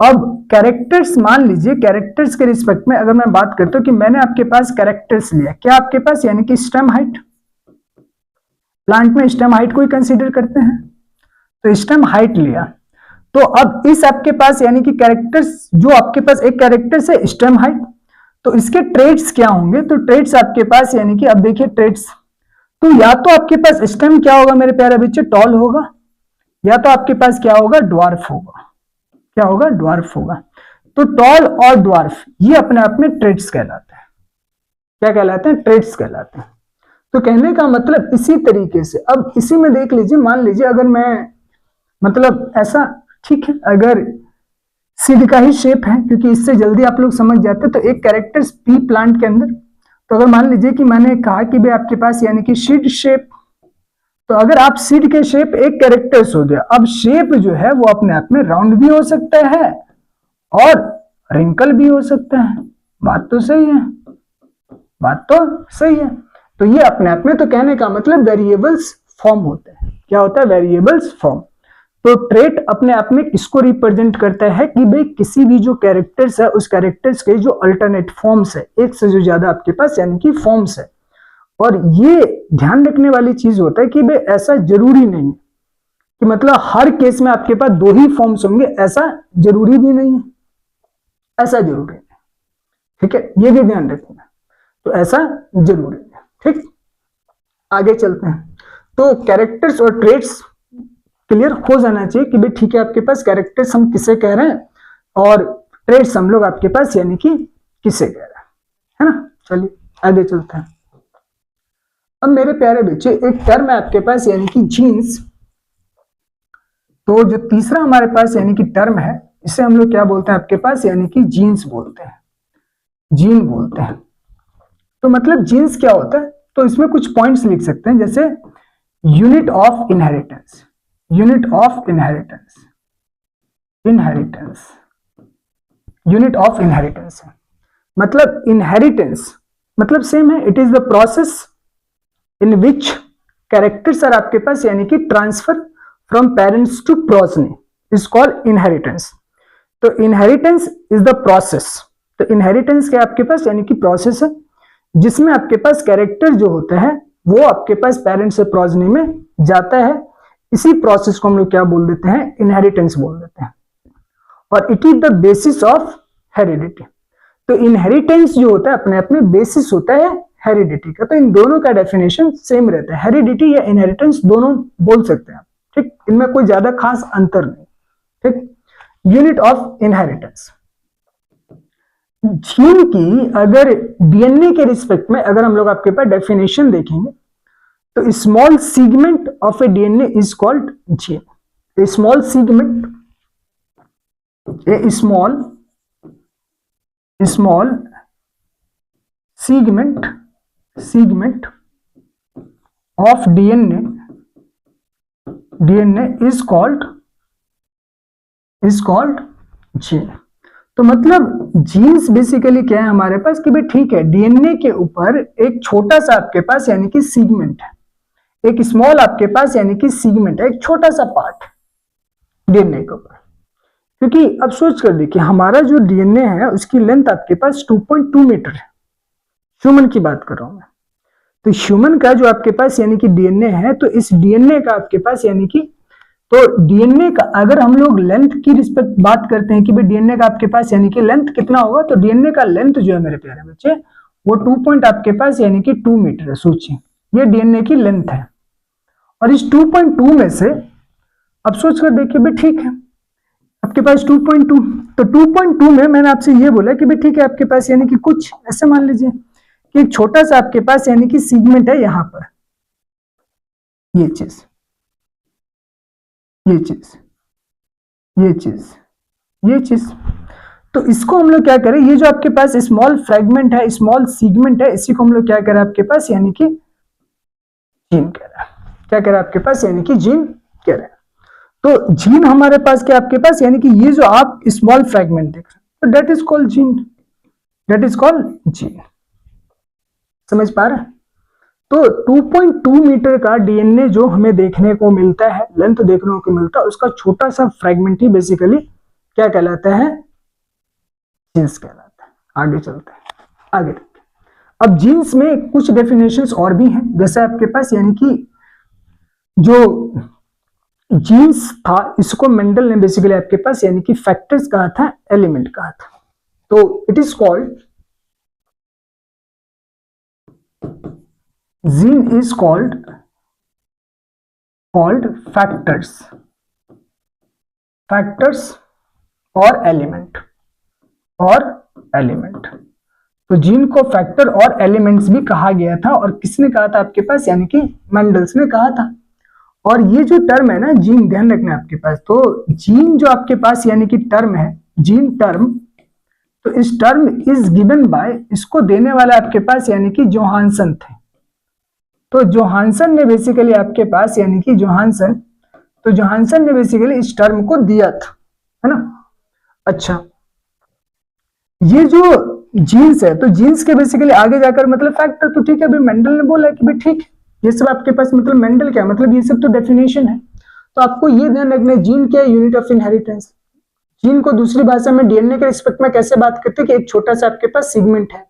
अब कैरेक्टर्स, मान लीजिए कैरेक्टर्स के रिस्पेक्ट में अगर मैं बात करता हूं कि मैंने आपके पास कैरेक्टर्स लिया, क्या आपके पास यानी कि स्टेम हाइट, प्लांट में स्टेम हाइट को ही कंसीडर करते हैं, तो स्टेम हाइट लिया। तो अब इस आपके पास यानी कि कैरेक्टर्स, जो आपके पास एक कैरेक्टर्स है स्टेम हाइट, तो इसके ट्रेट्स क्या होंगे? तो ट्रेट्स आपके पास यानी कि अब देखिए ट्रेट्स, तो या तो आपके पास स्टेम क्या होगा मेरे प्यारे बच्चे, टॉल होगा, या तो आपके पास क्या होगा, ड्वार्फ होगा। क्या होगा? ड्वार्फ होगा। तो टॉल और ड्वार्फ ये अपने आप में ट्रेट्स कहलाते हैं। क्या कहलाते हैं? ट्रेट्स कहलाते हैं। तो कहने का मतलब इसी तरीके से, अब इसी में देख लीजिए, मान लीजिए अगर मैं मतलब ऐसा, ठीक है, अगर सीड का ही शेप है, क्योंकि इससे जल्दी आप लोग समझ जाते हैं, तो एक कैरेक्टर पी प्लांट के अंदर, तो अगर मान लीजिए कि मैंने कहा कि भाई आपके पास यानी कि सीड शेप, तो अगर आप सीड के शेप एक कैरेक्टर्स हो गया, अब शेप जो है वो अपने आप में राउंड भी हो सकता है और रिंकल भी हो सकता है। बात तो सही है, बात तो सही है। तो ये अपने आप में, तो कहने का मतलब वेरिएबल्स फॉर्म होते हैं। क्या होता है? Variables form. तो ट्रेट अपने आप में किसको रिप्रेजेंट करता है कि भाई किसी भी जो कैरेक्टर्स है उस कैरेक्टर्स के जो अल्टरनेट फॉर्म्स है, एक से जो ज्यादा आपके पास यानी कि फॉर्म्स है। और ये ध्यान रखने वाली चीज होता है कि भाई ऐसा जरूरी नहीं कि मतलब हर केस में आपके पास दो ही फॉर्म्स होंगे, ऐसा जरूरी भी नहीं है, ऐसा जरूरी है, ठीक है, ये भी ध्यान रखना। तो ऐसा जरूरी है, ठीक। आगे चलते हैं। तो कैरेक्टर्स और ट्रेट्स क्लियर हो जाना चाहिए कि भाई ठीक है, आपके पास कैरेक्टर्स हम किसे कह रहे हैं और ट्रेट्स हम लोग आपके पास यानी कि किसे कह रहे हैं, है ना। चलिए आगे चलते हैं। अब मेरे प्यारे बच्चे, एक टर्म है आपके पास यानी कि जीन्स। तो जो तीसरा हमारे पास यानी कि टर्म है, इसे हम लोग क्या बोलते हैं आपके पास, यानी कि जीन्स बोलते हैं, जीन बोलते हैं। तो मतलब जीन्स क्या होता है, तो इसमें कुछ पॉइंट्स लिख सकते हैं, जैसे unit of inheritance, unit of inheritance, inheritance, unit of inheritance है मतलब इनहेरिटेंस मतलब सेम है, it is the process in which characters are आपके पास यानी कि transfer from parents to progeny is called inheritance. तो इनहेरिटेंस इज द प्रोसेस, तो इनहेरिटेंस क्या आपके पास यानी कि प्रोसेस है जिसमें आपके पास कैरेक्टर जो होता है वो आपके पास पेरेंट्स से प्रोजनी में जाता है। इसी प्रोसेस को हम लोग क्या बोल देते हैं, इनहेरिटेंस बोल देते हैं, और it is the basis of heredity. तो इनहेरिटेंस जो होता है अपने आप में बेसिस होता है हेरिडिटी का। तो इन दोनों का डेफिनेशन सेम रहता है, हेरिडिटी या इनहेरिटेंस दोनों बोल सकते हैं, ठीक, इनमें कोई ज्यादा खास अंतर नहीं, ठीक। यूनिट ऑफ इनहेरिटेंस, जीन की अगर डीएनए के रिस्पेक्ट में अगर हम लोग आपके पास डेफिनेशन देखेंगे, तो small segment of A DNA is called gene. A small segment, A small segment of DNA is called gene। तो मतलब जीन्स बेसिकली क्या है हमारे पास कि भाई ठीक है, डीएनए के ऊपर एक छोटा सा आपके पास यानी कि सेगमेंट है, एक स्मॉल आपके पास यानी कि सेगमेंट है, एक छोटा सा पार्ट डीएनए के ऊपर। क्योंकि अब सोच कर देखिए, हमारा जो डीएनए है उसकी लेंथ आपके पास 2.2 मीटर है, ह्यूमन की बात कर रहा हूं मैं। तो ह्यूमन का जो आपके पास यानी कि डीएनए है, तो इस डीएनए का आपके पास यानी कि, तो डीएनए का अगर हम लोग लेंथ की रिस्पेक्ट बात करते हैं कि भाई डीएनए का आपके पास यानी कि लेंथ कितना होगा, तो डीएनए का लेंथ जो है मेरे प्यारे बच्चे वो 2 पॉइंट आपके पास यानी कि 2 मीटर है। सोचिए ये डीएनए की लेंथ है, और इस 2.2 में से अब सोच कर देखिए भाई ठीक है आपके पास 2.2, तो 2.2 में मैंने आपसे ये बोला कि भाई ठीक है आपके पास यानी कि कुछ ऐसे मान लीजिए कि एक छोटा सा आपके पास यानी कि सेगमेंट है यहां पर, ये चीज, ये चीज, ये चीज, ये चीज, तो इसको हम लोग क्या करें, ये जो आपके पास स्मॉल फ्रेगमेंट है, स्मॉल सेगमेंट है, इसी को हम लोग क्या करें आपके पास यानी कि जीन कह रहे हैं। क्या कह रहे हैं आपके पास यानी कि जीन कह रहे हैं। तो जीन हमारे पास क्या आपके पास यानी कि ये जो आप स्मॉल फ्रेगमेंट देख रहे हैं, तो that is called gene, that is called gene. समझ पा रहे हैं? तो 2.2 मीटर का डीएनए जो हमें देखने को मिलता है, लेंथ देखने को मिलता है, उसका छोटा सा फ्रेगमेंट ही बेसिकली क्या कहलाता है, जीन्स कहलाता है। आगे चलते हैं, आगे देखते हैं। अब जीन्स में कुछ डेफिनेशंस और भी हैं, जैसे आपके पास यानी कि जो जीन्स था इसको मेंडल ने बेसिकली आपके पास यानी कि फैक्टर्स कहा था, एलिमेंट कहा था। तो it is called, gene is called factors, factors और एलिमेंट, और एलिमेंट। तो जीन को फैक्टर और एलिमेंट्स भी कहा गया था, और किसने कहा था आपके पास यानी कि मेंडल्स ने कहा था। और ये जो टर्म है ना जीन, ध्यान रखना आपके पास, तो जीन जो आपके पास यानी कि टर्म है, जीन टर्म, तो इस टर्म इज गिवन बाय, इसको देने वाला आपके पास यानी कि जोहानसन थे। तो जोहानसन ने बेसिकली आपके पास यानी कि जोहानसन, तो जोहानसन ने बेसिकली इस टर्म को दिया था, है ना। अच्छा, ये जो जीन्स है, तो जीन्स के बेसिकली आगे जाकर मतलब फैक्टर, तो ठीक है भाई मेंडल ने बोला कि भाई ठीक है ये सब आपके पास, मतलब मेंडल क्या मतलब ये सब तो डेफिनेशन है। तो आपको ये ध्यान रखना है जीन क्या है, यूनिट ऑफ इनहेरिटेंस। जीन को दूसरी भाषा में डीएनए के रिस्पेक्ट में कैसे बात करते हैं कि एक छोटा सा आपके पास सेगमेंट है।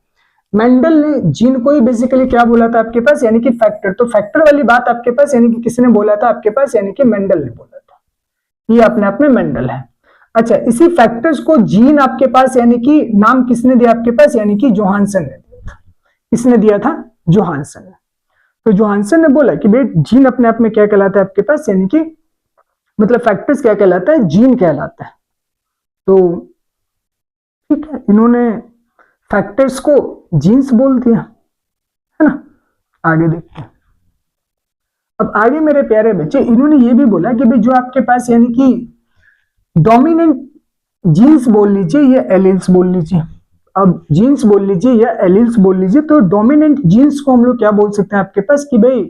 मेंडल ने जीन को ही बेसिकली क्या बोला था आपके पास यानी कि फैक्टर। तो फैक्टर वाली बात आपके पास यानी कि किसने बोला था आपके पास यानी कि मेंडल ने बोला था। ये अपने आप में मेंडल है। अच्छा, इसी फैक्टर्स को जीन आपके पास यानी कि नाम किसने दिया आपके पास यानी कि जोहानसन ने दिया था। किसने दिया था? जोहानसन ने। तो जोहानसन ने बोला कि भाई जीन अपने आप में क्या कहलाता है आपके पास यानी कि मतलब फैक्टर्स क्या कहलाता है, जीन कहलाता है। तो ठीक है, इन्होंने फैक्टर्स को जीन्स बोल दिया, है ना। आगे देखते हैं। अब आगे मेरे प्यारे बच्चे, इन्होंने ये भी बोला कि भाई जो आपके पास यानी कि डोमिनेंट जीन्स बोल लीजिए या एलिल्स बोल लीजिए, अब जीन्स बोल लीजिए या एलिल्स बोल लीजिए, तो डोमिनेंट जीन्स को हम लोग क्या बोल सकते हैं आपके पास कि भाई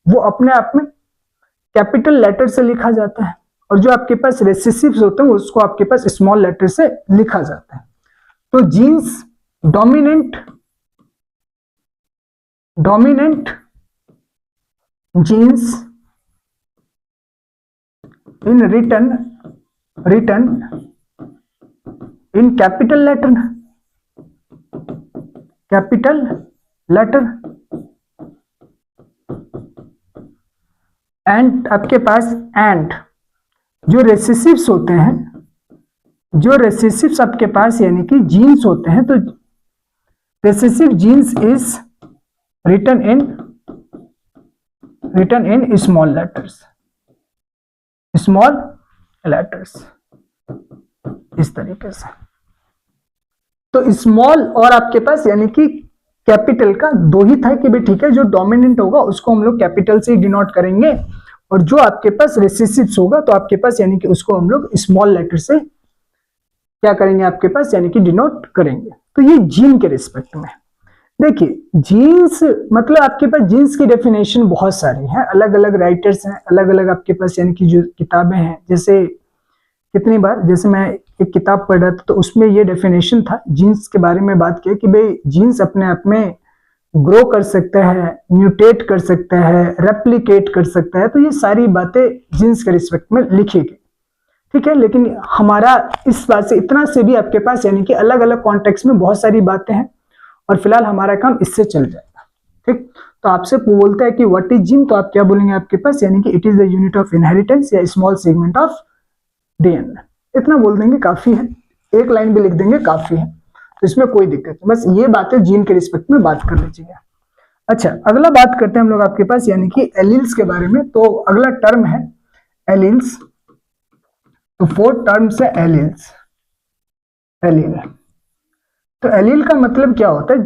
वो अपने आप में कैपिटल लेटर से लिखा जाता है, और जो आपके पास रेसेसिव्स होते हैं उसको आपके पास स्मॉल लेटर से लिखा जाता है। तो genes dominant genes in written in capital letter and आपके पास एंड जो रेसेसिव्स होते हैं, जो रेसेसिव्स आपके पास यानी कि जीन्स होते हैं, तो recessive genes is written in small letters, इस तरीके से। तो स्मॉल और आपके पास यानी कि कैपिटल का दो ही था कि भाई ठीक है जो डोमिनेंट होगा उसको हम लोग कैपिटल से डिनोट करेंगे, और जो आपके पास रेसेसिव्स होगा तो आपके पास यानी कि उसको हम लोग स्मॉल लेटर से क्या करेंगे आपके पास यानी कि डिनोट करेंगे। तो ये जीन के रिस्पेक्ट में। देखिए जीन्स मतलब आपके पास जीन्स की डेफिनेशन बहुत सारी है, अलग अलग राइटर्स हैं, अलग अलग आपके पास यानी कि जो किताबें हैं, जैसे कितनी बार जैसे मैं एक किताब पढ़ रहा था तो उसमें ये डेफिनेशन था जीन्स के बारे में बात किया कि भाई जीन्स अपने आप में ग्रो कर सकता है, म्यूटेट कर सकता है, रेप्लिकेट कर सकता है। तो ये सारी बातें जीन्स के रिस्पेक्ट में लिखी गई, ठीक है। लेकिन हमारा इस बात से इतना से भी आपके पास यानी कि अलग अलग कॉन्टेक्स्ट में बहुत सारी बातें हैं, और फिलहाल हमारा काम इससे चल जाएगा। ठीक, तो आपसे बोलता है कि व्हाट इज जीन, तो आप क्या बोलेंगे आपके पास, यानी कि it is the unit of inheritance या स्मॉल सेगमेंट ऑफ डीएनए। इतना बोल देंगे काफी है, एक लाइन भी लिख देंगे काफी है, तो इसमें कोई दिक्कत नहीं, बस ये बातें जीन के रिस्पेक्ट में बात कर लीजिएगा। अच्छा, अगला बात करते हैं हम लोग आपके पास यानी कि एलील्स के बारे में। तो अगला टर्म है एलील्स, तो 4 टर्म्स है एलील्स, एलील। तो एलील का मतलब क्या होता है,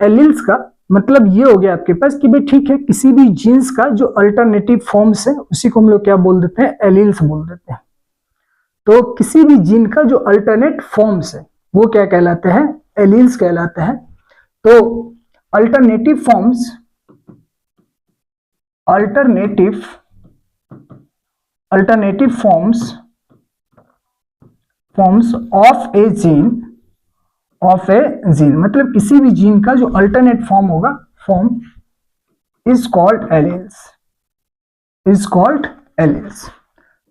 एलील्स का मतलब ये हो गया आपके पास कि भाई ठीक है, किसी भी जीन्स का जो अल्टरनेटिव फॉर्म्स है उसी को हम लोग क्या बोल देते हैं, एलील्स बोल देते हैं। तो किसी भी जीन का जो अल्टरनेट फॉर्म्स है वो क्या कहलाते हैं, एलील्स कहलाते हैं। तो alternative forms, alternative forms of A gene, of A gene मतलब किसी भी जीन का जो अल्टरनेट फॉर्म होगा, form is called alleles, is called alleles.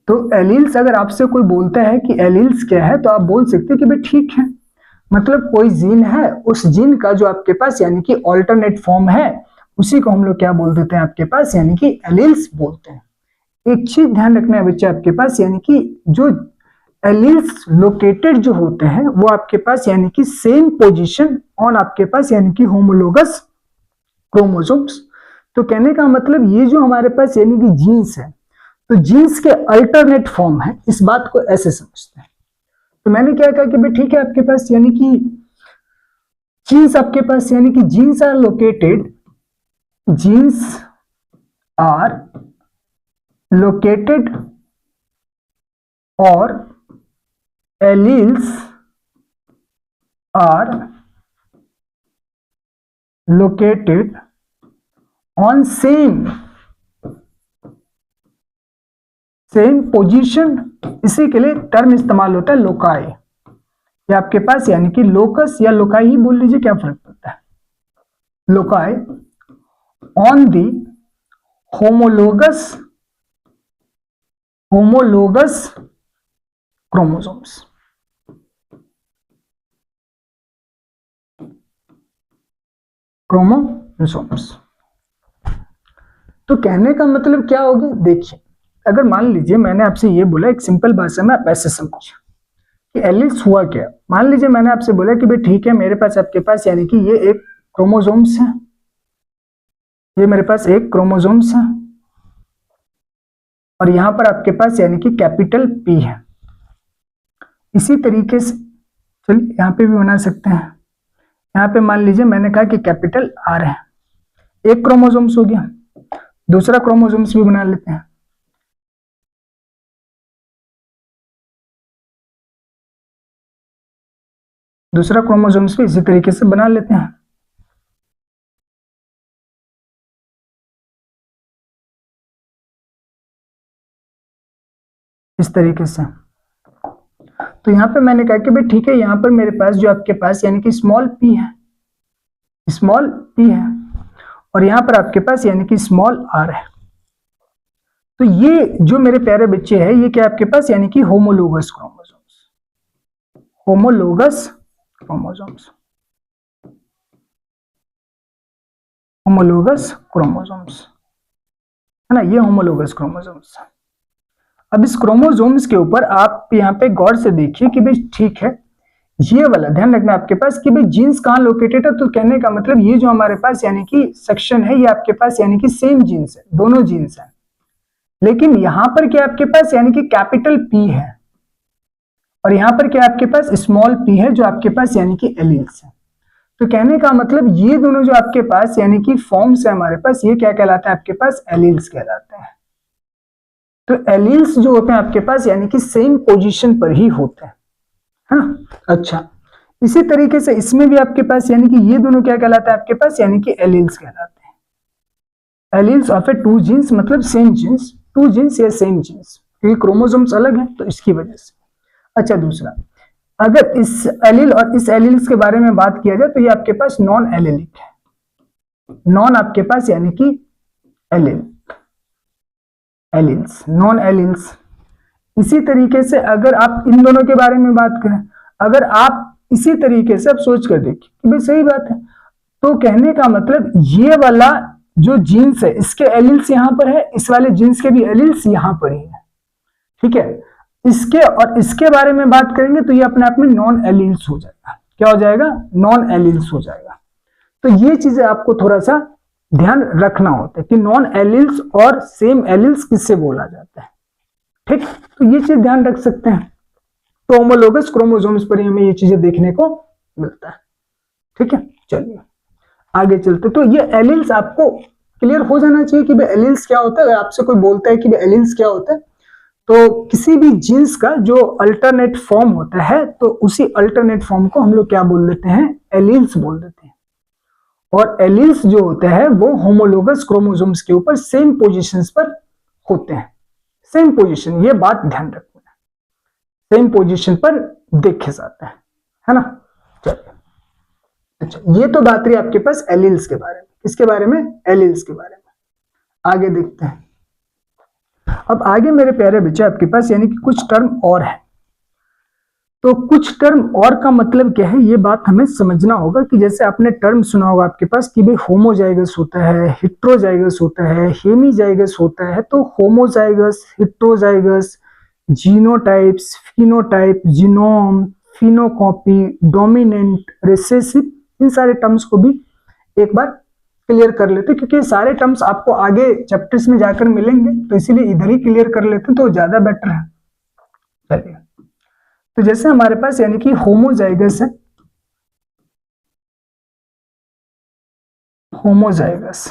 तो एलील्स अगर आपसे कोई बोलता है कि एलील्स क्या है, तो आप बोल सकते हैं कि भाई ठीक है, मतलब कोई जीन है, उस जीन का जो आपके पास यानी कि अल्टरनेट फॉर्म है उसी को हम लोग क्या बोल देते हैं आपके पास, यानी कि एलील्स बोलते हैं। एक चीज ध्यान रखना है बच्चे आपके पास, यानी कि जो एलील्स लोकेटेड जो होते हैं वो आपके पास यानी कि सेम पोजीशन ऑन आपके पास यानी कि होमोलोगस क्रोमोसोम्स। तो कहने का मतलब ये जो हमारे पास यानी कि जीन्स है, तो जीन्स के अल्टरनेट फॉर्म है, इस बात को ऐसे समझते हैं। तो मैंने क्या कहा कि भाई ठीक है, आपके पास यानी कि जीन्स, आपके पास यानी कि genes are located, genes are located और alleles are located on same position. इसी के लिए टर्म इस्तेमाल होता है लोकाई, या आपके पास यानी कि लोकस या लोकाई ही बोल लीजिए, क्या फर्क पड़ता है, loci on the homologous chromosomes. Chromosomes तो कहने का मतलब क्या होगा, देखिए अगर मान लीजिए मैंने आपसे ये बोला, एक सिंपल भाषा में आप ऐसे समझिए कि एलील्स हुआ क्या। मान लीजिए मैंने आपसे बोला कि भाई ठीक है, मेरे पास आपके पास यानी कि ये एक क्रोमोसोम्स है, ये मेरे पास एक क्रोमोसोम्स है, और यहां पर आपके पास यानी कि कैपिटल P है। इसी तरीके से चलिए यहां पे भी बना सकते हैं, यहां पे मान लीजिए मैंने कहा कि कैपिटल R है, एक क्रोमोसोम्स हो गया, दूसरा क्रोमोसोम्स भी बना लेते हैं, दूसरा क्रोमोसोम्स भी इसी तरीके से बना लेते हैं। इस तरीके से। तो यहां पे मैंने कहा कि भाई ठीक है, यहां पर मेरे पास जो आपके पास यानी कि स्मॉल p है, स्मॉल p है, और यहां पर आपके पास यानी कि स्मॉल r है। तो ये जो मेरे प्यारे बच्चे हैं, ये क्या आपके पास यानी कि homologous chromosomes, homologous chromosomes, homologous chromosomes है ना, ये होमोलोगस क्रोमोसोम्स। अब इस क्रोमोसोम्स के ऊपर आप यहाँ पे गौर से देखिए कि भाई ठीक है, ये वाला ध्यान रखना आपके पास कि भाई जीन्स कहाँ लोकेटेड है। तो कहने का मतलब ये जो हमारे पास यानी कि सेक्शन है, ये आपके पास यानी कि सेम जीन्स है, दोनों जीन्स है, लेकिन यहां पर क्या आपके पास यानी कि कैपिटल P है, और यहां पर क्या आपके पास स्मॉल p है, जो आपके पास यानी कि एलील्स है। तो कहने का मतलब ये दोनों जो आपके पास यानी कि फॉर्म्स है हमारे पास, ये क्या कहलाता है आपके पास, एलील्स कहलाते हैं। तो एलील्स जो होते हैं आपके पास यानी कि सेम पोजीशन पर ही होते हैं, हाँ। अच्छा, इसी तरीके से इसमें भी आपके पास यानी कि ये दोनों क्या कहलाता है आपके पास, यानी कि एलील्स कहलाते हैं। Alleles of a two genes मतलब सेम जीन्स, टू जीन्स या सेम जीन्स, क्योंकि क्रोमोसोम्स अलग हैं तो इसकी वजह से। अच्छा, दूसरा, अगर इस एलील और इस एलील्स के बारे में बात किया जाए तो ये आपके पास नॉन एलिलिक है, नॉन आपके पास यानी कि एलील, एलील्स, नॉन एलील्स। इसी तरीके से अगर आप इन दोनों के बारे में बात करें, अगर आप इसी तरीके से आप सोच कर देखिए कि भाई सही बात है, तो कहने का मतलब ये वाला जो जीन्स है इसके एलिल्स यहां पर है, इस वाले जीन्स के भी एलिल्स यहां पर ही है, ठीक है। इसके और इसके बारे में बात करेंगे तो ये अपने आप में नॉन एलिल्स हो जाएगा। क्या हो जाएगा? नॉन एलिल्स हो जाएगा। तो ये चीजें आपको थोड़ा सा ध्यान रखना होता है कि नॉन एलिल्स और सेम एलिल्स किससे बोला जाता है, ठीक। तो ये चीज ध्यान रख सकते हैं। तो होमोलोगस क्रोमोसोम्स पर हमें ये चीजें देखने को मिलता है, ठीक है। चलिए आगे चलते। तो ये एलिल्स आपको क्लियर हो जाना चाहिए कि भाई एलिल्स क्या होता है। अगर आपसे कोई बोलता है कि भाई एलिल्स क्या होता है, तो किसी भी जीन्स का जो अल्टरनेट फॉर्म होता है तो उसी अल्टरनेट फॉर्म को हम लोग क्या बोल देते हैं? एलिल्स बोल देते हैं। और एलिल्स जो होते हैं वो होमोलोगस क्रोमोसोम्स के ऊपर सेम पोजीशंस पर होते हैं। सेम पोजीशन, ये बात ध्यान रखना, सेम पोजीशन पर देखे जाते हैं, है ना। चलिए, अच्छा ये तो बात रही आपके पास एलिल्स के बारे में। किसके बारे में? एलिल्स के बारे में। आगे देखते हैं। अब आगे मेरे प्यारे बच्चे आपके पास यानी कि कुछ टर्म और है। तो कुछ टर्म और का मतलब क्या है, ये बात हमें समझना होगा कि जैसे आपने टर्म सुना होगा आपके पास कि भाई होमोजाइगस होता है, हेट्रोजाइगस होता है, हेमीजाइगस होता है। तो homozygous, heterozygous, genotypes, phenotype, genome, phenocopy, dominant, recessive, इन सारे टर्म्स को भी एक बार क्लियर कर लेते हैं, क्योंकि सारे टर्म्स आपको आगे चैप्टर्स में जाकर मिलेंगे, तो इसीलिए इधर ही क्लियर कर लेते हैं तो ज्यादा बेटर है। चलिए, तो जैसे हमारे पास यानी कि होमोजाइगस है, homozygous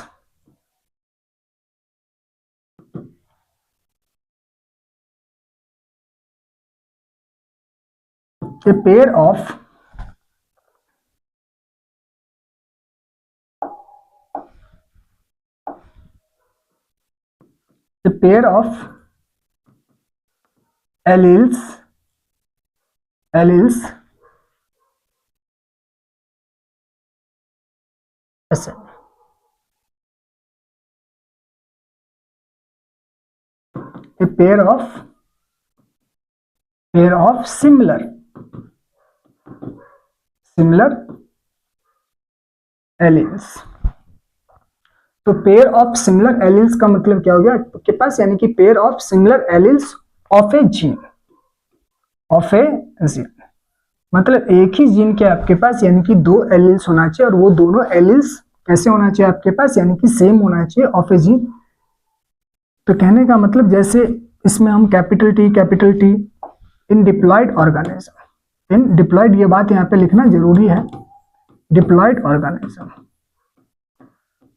a pair of alleles ऐसे, a pair of similar alleles। तो पेयर ऑफ सिमिलर एलिल्स का मतलब क्या हो गया आपके पास, यानी कि pair of similar alleles of A gene, मतलब एक ही जीन के आपके पास यानी कि दो एलिल्स होना चाहिए, और वो दोनों एलिल्स कैसे होना चाहिए आपके पास, यानी कि सेम होना चाहिए ऑफ ए जीन। तो कहने का मतलब जैसे इसमें हम कैपिटल टी इन डिप्लॉयड ऑर्गेनिज्म, इन डिप्लॉयड, ये बात यहाँ पे लिखना जरूरी है, डिप्लॉयड ऑर्गेनिज्म।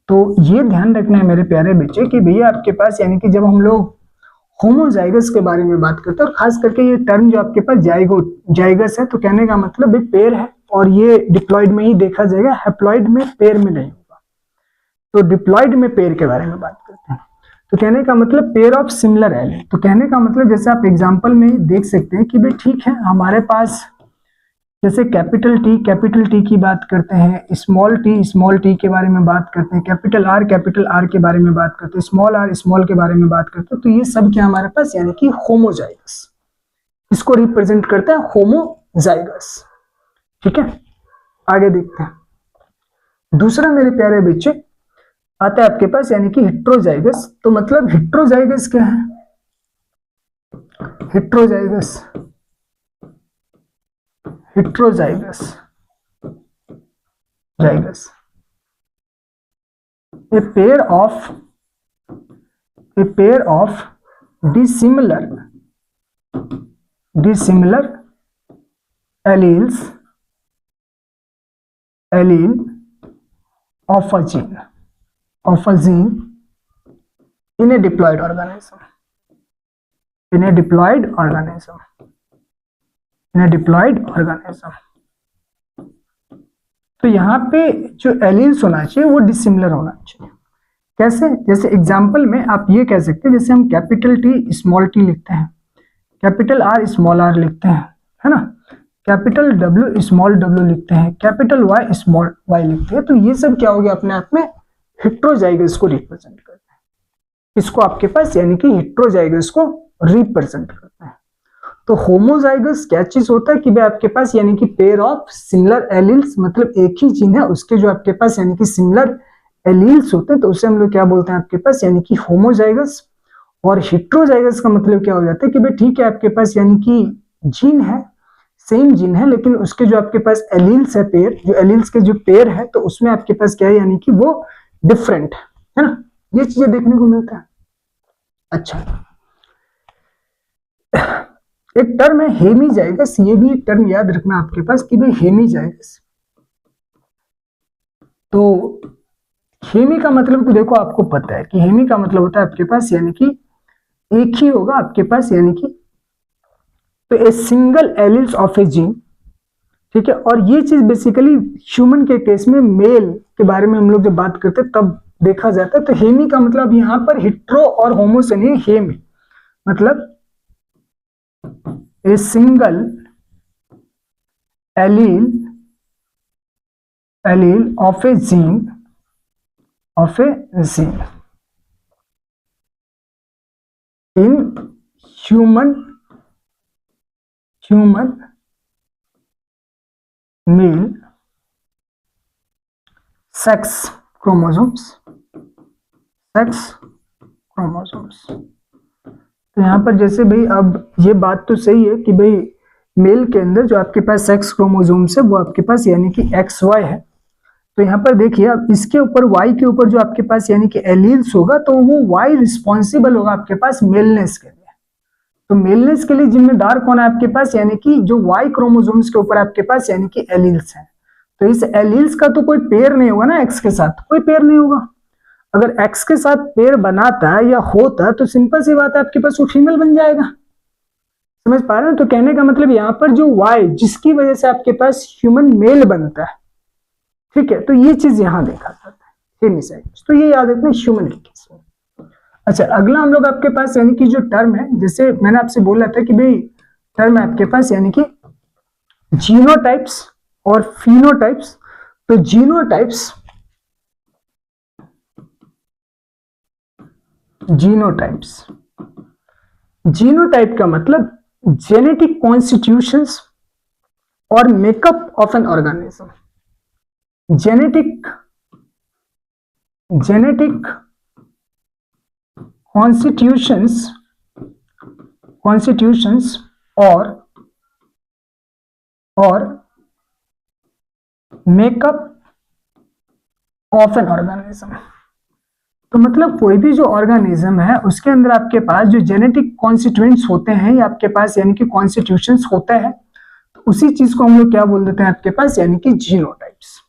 तो ये ध्यान रखना है मेरे प्यारे बच्चे कि भैया आपके पास यानी कि जब हम लोग होमोजाइगस के बारे में बात करते हैं, और खास करके ये टर्म जो आपके पास जाइगस है, तो कहने का मतलब भी पेयर है, और ये डिप्लॉयड में ही देखा जाएगा, हैप्लॉयड में पेयर में नहीं होगा। तो डिप्लॉयड में पेयर के बारे में बात करते हैं। तो कहने का मतलब पेयर ऑफ सिमिलर एलिल। तो कहने का मतलब जैसे आप एग्जाम्पल में देख सकते हैं कि भाई ठीक है, हमारे पास जैसे कैपिटल टी की बात करते हैं, स्मॉल टी के बारे में बात करते हैं, कैपिटल आर के बारे में बात करते हैं, स्मॉल के बारे में बात करते हैं। तो ये सब क्या हमारे पास यानी कि होमोजाइगस, इसको रिप्रेजेंट करता है होमोजाइगस, ठीक है। आगे देखते हैं। दूसरा मेरे प्यारे बच्चे आता है आपके पास यानी कि हेट्रोजाइगस। तो मतलब हेट्रोजाइगस क्या है? Heterozygous a pair of dissimilar alleles of a gene in a diploid organism, तो यहाँ पे जो एलिल्स होना चाहिए वो डिसिमिलर होना चाहिए। कैसे? जैसे एग्जांपल में आप ये कह सकते हैं, जैसे हम कैपिटल टी स्मॉल टी लिखते हैं, कैपिटल आर स्मॉल आर लिखते हैं, है ना, कैपिटल डब्ल्यू स्मॉल डब्ल्यू लिखते हैं, कैपिटल वाई स्मॉल वाई लिखते हैं। तो ये सब क्या हो गया अपने आप में हेट्रोजाइगस को रिप्रेजेंट करते हैं। इसको आपके पास यानी कि हेट्रोजाइगस को रिप्रेजेंट करते हैं। तो होमोजाइगस क्या चीज होता है कि भाई आपके पास यानी कि पेयर ऑफ सिमिलर एलील्स, मतलब एक ही जीन है उसके जो आपके पास यानी कि सिमिलर एलील्स होते हैं, तो उसे हम लोग क्या बोलते हैं आपके पास यानी कि होमोजाइगस। और हेट्रोजाइगस का मतलब क्या हो जाता है कि भाई ठीक है आपके पास यानी कि जीन है, सेम जीन है, लेकिन उसके जो आपके पास एलील्स है, पेयर, जो एलील्स के जो पेयर है, तो उसमें आपके पास क्या है यानी कि वो डिफरेंट है ना, ये चीजें देखने को मिलता है। अच्छा, एक टर्म है हेमीजाइगस, ये भी एक टर्म याद रखना आपके पास कि भाई हेमीजाइगस। तो हेमी का मतलब तो देखो आपको पता है कि हेमी का मतलब होता है आपके पास यानी कि एक ही होगा आपके पास यानी कि, तो a single alleles of A gene, ठीक है। और ये चीज बेसिकली ह्यूमन के केस में मेल के बारे में हम लोग जब बात करते हैं तब देखा जाता है। तो हेमी का मतलब यहां पर हिट्रो और होमो से नहीं, हेमी मतलब a single allele of A gene in human male sex chromosomes. तो यहाँ पर जैसे भाई अब ये बात तो सही है कि भाई मेल के अंदर जो आपके पास सेक्स क्रोमोसोम्स है वो आपके पास यानी कि XY है। तो यहाँ पर देखिए अब इसके ऊपर Y के ऊपर जो आपके पास यानी कि एलील्स होगा, तो वो Y रिस्पॉन्सिबल होगा आपके पास मेलनेस के लिए। तो मेलनेस के लिए जिम्मेदार कौन है आपके पास यानी कि जो Y क्रोमोसोम्स के ऊपर आपके पास यानी कि एलील्स है। तो इस एलील्स का तो कोई पेयर नहीं होगा ना, X के साथ कोई पेयर नहीं होगा। अगर X के साथ पेयर बनाता है या होता है तो सिंपल सी बात है आपके पास वो फीमेल बन जाएगा। समझ पा रहे हो? तो कहने का मतलब यहाँ पर जो Y जिसकी वजह से आपके पास ह्यूमन मेल बनता है, ठीक है, तो ये चीज यहां देखा जाता है हेमिसाइगस। तो ये याद रखना ह्यूमन के केस में। अच्छा, अगला हम लोग आपके पास यानी कि जो टर्म है, जैसे मैंने आपसे बोला था कि भाई टर्म है आपके पास यानी कि जीनोटाइप्स और फिनोटाइप्स। तो जीनोटाइप का मतलब जेनेटिक कॉन्स्टिट्यूशंस और makeup of an organism. Genetic constitutions और मेकअप ऑफ एन ऑर्गेनिज्म। तो मतलब कोई भी जो ऑर्गेनिज्म है उसके अंदर आपके पास जो जेनेटिक कॉन्स्टिट्यूएंट्स होते हैं या आपके पास यानी कि कॉन्स्टिट्यूशंस होते हैं, तो उसी चीज को हम लोग क्या बोल देते हैं आपके पास यानी कि जीनोटाइप्स।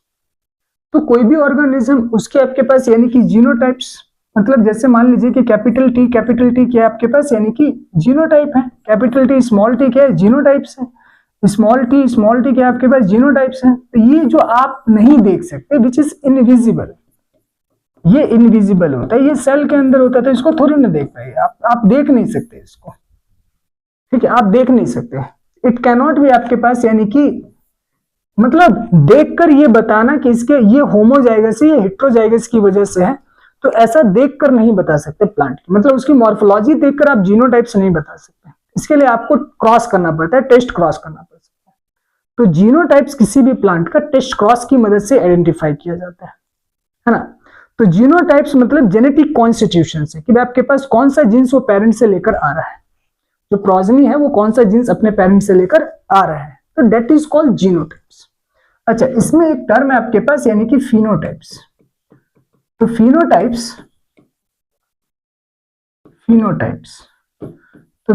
तो कोई भी ऑर्गेनिज्म उसके आपके पास यानी कि जीनोटाइप्स, मतलब जैसे मान लीजिए कि कैपिटल टी क्या है आपके पास यानी कि जीनोटाइप है, कैपिटल टी स्मॉल टी क्या है, जीनोटाइप्स है, स्मॉल टी क्या है आपके पास, जीनोटाइप्स है। तो ये जो आप नहीं देख सकते विच इज इनविजिबल, ये इनविजिबल होता है, ये सेल के अंदर होता है, तो इसको थोड़ी ना देख पाएंगे आप देख नहीं सकते इसको, ठीक है, आप देख नहीं सकते। इट कैनॉट भी आपके पास यानी कि मतलब देखकर ये बताना कि इसके ये होमोजाइगस या हेट्रोजाइगस की वजह से है, तो ऐसा देखकर नहीं बता सकते प्लांट की, मतलब उसकी मॉर्फोलॉजी देखकर आप जीनोटाइप्स नहीं बता सकते। इसके लिए आपको क्रॉस करना पड़ता है, टेस्ट क्रॉस करना पड़ता है। तो जीनोटाइप्स किसी भी प्लांट का टेस्ट क्रॉस की मदद से आइडेंटिफाई किया जाता है ना। तो जीनोटाइप्स मतलब जेनेटिक कॉन्स्टिट्यूशन है कि आपके पास कौन सा जीन्स वो पेरेंट से लेकर आ रहा है, जो प्रोजेनी है वो कौन सा जीन्स अपने पेरेंट से लेकर आ रहा है, तो दैट इज कॉल्ड जीनोटाइप्स। अच्छा, इसमें एक टर्म है आपके पास यानी कि फिनोटाइप्स। तो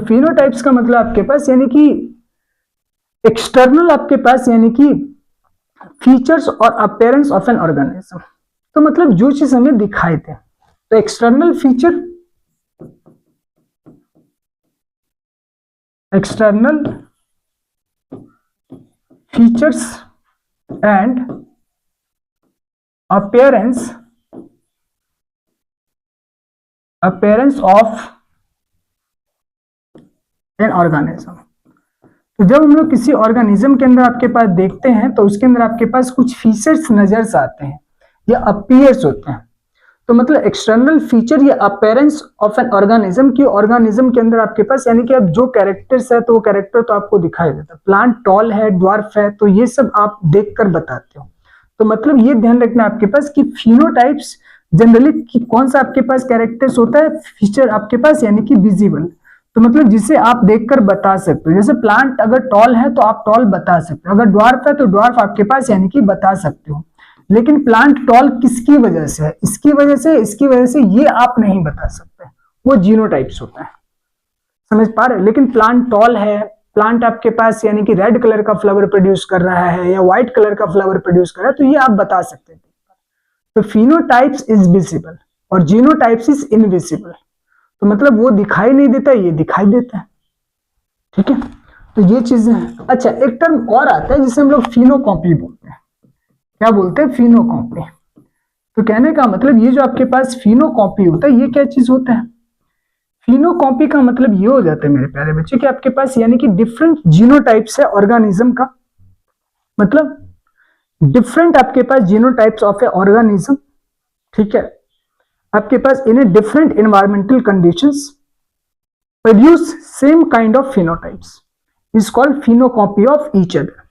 फिनोटाइप्स का मतलब आपके पास यानी कि एक्सटर्नल आपके पास यानी कि फीचर्स और अपीयरेंस ऑफ एन ऑर्गेनिज्म। तो मतलब जो चीज हमें दिखाई दे, तो external features and appearance of an organism. तो जब हम लोग किसी ऑर्गेनिज्म के अंदर आपके पास देखते हैं तो उसके अंदर आपके पास कुछ फीचर्स नजर आते हैं या अपीयर्स होते हैं। तो मतलब एक्सटर्नल फीचर या अपीयरेंस ऑफ एन ऑर्गेनिज्म की ऑर्गेनिज्म के अंदर आपके पास यानी कि अब जो कैरेक्टर्स है तो वो कैरेक्टर तो आपको दिखाई देता है। प्लांट टॉल है, ड्वार्फ है, तो ये सब आप देखकर बताते हो। तो मतलब ये ध्यान रखना आपके पास कि फिनोटाइप्स जनरली कौन सा आपके पास कैरेक्टर्स होता है, फीचर आपके पास यानी कि विजिबल, तो मतलब जिसे आप देखकर बता सकते हो। जैसे प्लांट अगर टॉल है तो आप टॉल बता सकते हो, अगर ड्वार्फ है तो ड्वार्फ आपके पास यानी कि बता सकते हो। लेकिन प्लांट टॉल किसकी वजह से है, इसकी वजह से, इसकी वजह से, ये आप नहीं बता सकते, वो जीनोटाइप्स होता है। समझ पा रहे? लेकिन प्लांट टॉल है, प्लांट आपके पास यानी कि रेड कलर का फ्लावर प्रोड्यूस कर रहा है या व्हाइट कलर का फ्लावर प्रोड्यूस कर रहा है, तो ये आप बता सकते हैं। तो फिनोटाइप्स इज विजिबल और जीनोटाइप्स इज इनविजिबल। तो मतलब वो दिखाई नहीं देता, ये दिखाई देता है। ठीक है, तो ये चीजें हैं। अच्छा, एक टर्म और आता है जिसे हम लोग फिनोकॉपी बोलते हैं। क्या बोलते हैं? फिनोकॉपी। तो कहने का मतलब ये जो आपके पास फिनोकॉपी होता है, ये क्या चीज होता है? फिनोकॉपी का मतलब ये हो जाता है मेरे प्यारे बच्चे कि आपके पास यानी कि डिफरेंट जीनोटाइप्स है ऑर्गेनिज्म का, मतलब डिफरेंट आपके पास जीनोटाइप्स ऑफ ए ऑर्गेनिज्म। ठीक है, आपके पास in a different environmental conditions produce same kind of phenotypes is called phenocopy of each other.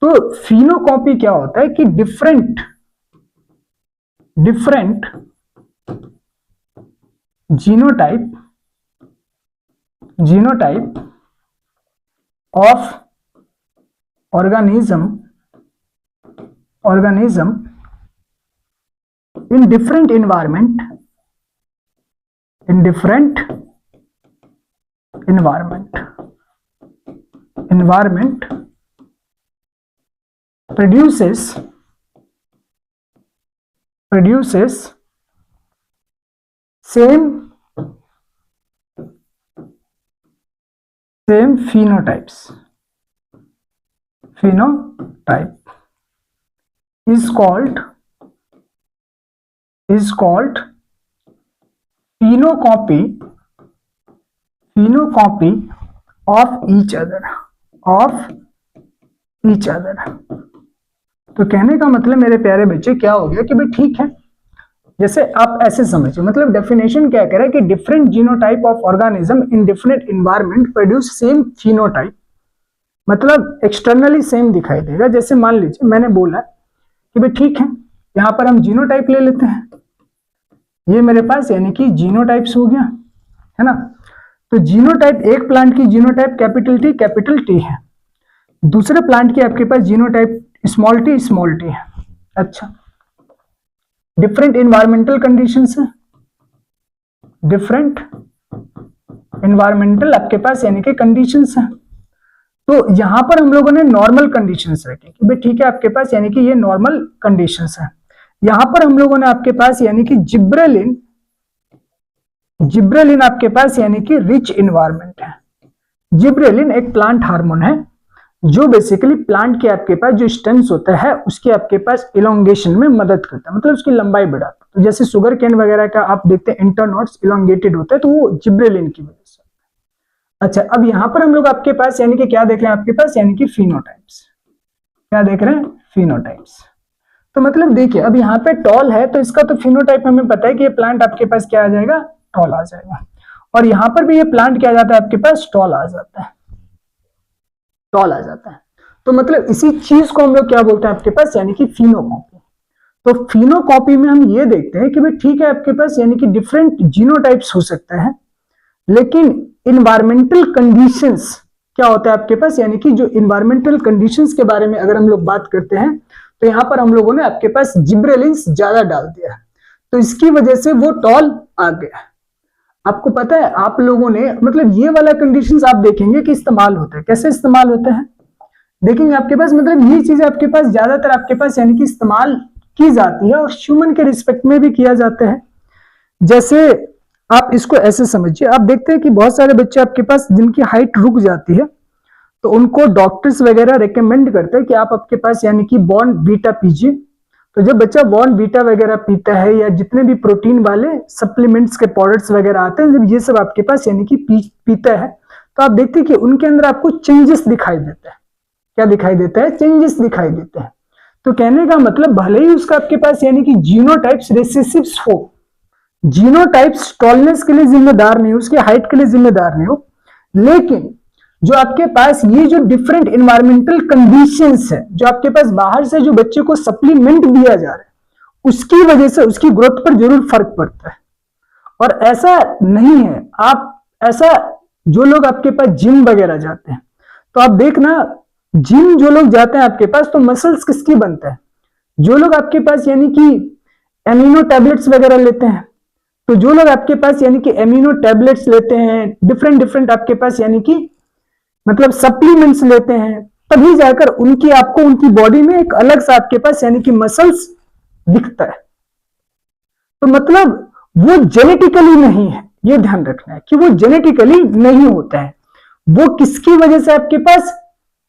तो फिनोकॉपी क्या होता है कि different genotype of organism in different environment produces same phenotype is called phenocopy of each other। तो कहने का मतलब मेरे प्यारे बच्चे क्या हो गया कि भाई ठीक है, जैसे आप ऐसे समझिए, मतलब डेफिनेशन क्या कह रहा है कि different genotype of organism in different environment produce same phenotype, मतलब एक्सटर्नली सेम दिखाई देगा। जैसे मान लीजिए मैंने बोला कि भाई ठीक है, यहां पर हम जीनोटाइप ले लेते हैं, ये मेरे पास यानी कि जीनोटाइप्स हो गया, है ना। तो जीनोटाइप, एक प्लांट की जीनोटाइप कैपिटल टी है, दूसरे प्लांट की आपके पास जीनोटाइप स्मॉल टी है। अच्छा, डिफरेंट एनवायरमेंटल कंडीशंस है, डिफरेंट एनवायरमेंटल आपके पास यानी कि कंडीशंस है। तो यहां पर हम लोगों ने नॉर्मल कंडीशंस रखे कि भाई ठीक है, आपके पास यानी कि ये नॉर्मल कंडीशंस है। यहां पर हम लोगों ने आपके पास यानी कि जिब्रेलिन आपके पास यानी कि रिच इन्वायरमेंट है। जिब्रेलिन एक प्लांट हार्मोन है जो बेसिकली प्लांट के आपके पास जो स्टेम्स होता है उसके आपके पास इलोंगेशन में मदद करता है, मतलब उसकी लंबाई बढ़ाता है। तो जैसे शुगर केन वगैरह का आप देखते हैं इंटरनोड्स इलोंगेटेड होता है, तो वो जिब्रेलिन की वजह से। अच्छा, अब यहां पर हम लोग आपके पास यानी कि क्या देख रहे हैं, आपके पास यानी कि फिनोटाइप्स। क्या देख रहे हैं? फिनोटाइप्स। तो मतलब देखिए, अब यहाँ पे टॉल है तो इसका तो फिनोटाइप हमें पता है कि ये प्लांट आपके पास क्या आ जाएगा, टॉल आ जाएगा। और यहां पर भी ये प्लांट क्या आ जाता है आपके पास, टॉल आ जाता है। तो मतलब इसी चीज को हम लोग क्या बोलते हैं आपके पास, यानी कि फिनोकॉपी। तो फिनोकॉपी में हम ये देखते हैं कि भाई ठीक है, आपके पास यानी कि डिफरेंट जीनोटाइप्स हो सकता है, लेकिन इन्वायरमेंटल कंडीशंस क्या होता है आपके पास, यानी कि जो इन्वायरमेंटल कंडीशंस के बारे में अगर हम लोग बात करते हैं तो यहां पर हम लोगों ने आपके पास जिब्रेलिन्स ज्यादा डाल दिया, तो इसकी वजह से वो टॉल आ गया। आपको पता है, आप लोगों ने मतलब ये वाला कंडीशंस आप देखेंगे कि इस्तेमाल होता है, कैसे इस्तेमाल होता है देखेंगे आपके पास, मतलब ये चीजें आपके पास ज्यादातर आपके पास यानी कि इस्तेमाल की जाती है और ह्यूमन के रिस्पेक्ट में भी किया जाता है। जैसे आप इसको ऐसे समझिए, आप देखते हैं कि बहुत सारे बच्चे आपके पास जिनकी हाइट रुक जाती है तो उनको डॉक्टर्स वगैरह रेकमेंड करते हैं कि आप आपके पास यानी कि बॉर्न बीटा पीजिए। तो जब बच्चा बॉर्न बीटा वगैरह पीता है या जितने भी प्रोटीन वाले सप्लीमेंट्स के प्रोडक्ट्स वगैरह आते हैं, जब ये सब आपके पास यानी कि पीता है तो आप देखते हैं कि उनके अंदर आपको चेंजेस दिखाई देता है। क्या दिखाई देता है? चेंजेस दिखाई देते हैं। तो कहने का मतलब भले ही उसका आपके पास यानी कि जीनोटाइप्स रिसेसिव्स हो, जीनोटाइप्स टॉलनेस के लिए जिम्मेदार नहीं हो, उसकी हाइट के लिए जिम्मेदार नहीं हो, लेकिन जो आपके पास ये जो डिफरेंट इन्वायरमेंटल कंडीशंस है, जो आपके पास बाहर से जो बच्चे को सप्लीमेंट दिया जा रहा है, उसकी वजह से उसकी ग्रोथ पर जरूर फर्क पड़ता है। और ऐसा नहीं है, आप ऐसा जो लोग आपके पास जिम वगैरह जाते हैं, तो आप देखना जिम जो लोग जाते हैं आपके पास, तो मसल्स किसकी बनता है? जो लोग आपके पास यानी कि एमिनो टैबलेट्स वगैरह लेते हैं, तो जो लोग आपके पास यानी कि एमिनो टैबलेट्स लेते हैं, डिफरेंट डिफरेंट आपके पास यानी कि मतलब सप्लीमेंट्स लेते हैं, तभी जाकर उनकी आपको उनकी बॉडी में एक अलग सा आपके पास यानी कि मसल्स दिखता है। तो मतलब वो जेनेटिकली नहीं है, ये ध्यान रखना है कि वो जेनेटिकली नहीं होता है, वो किसकी वजह से आपके पास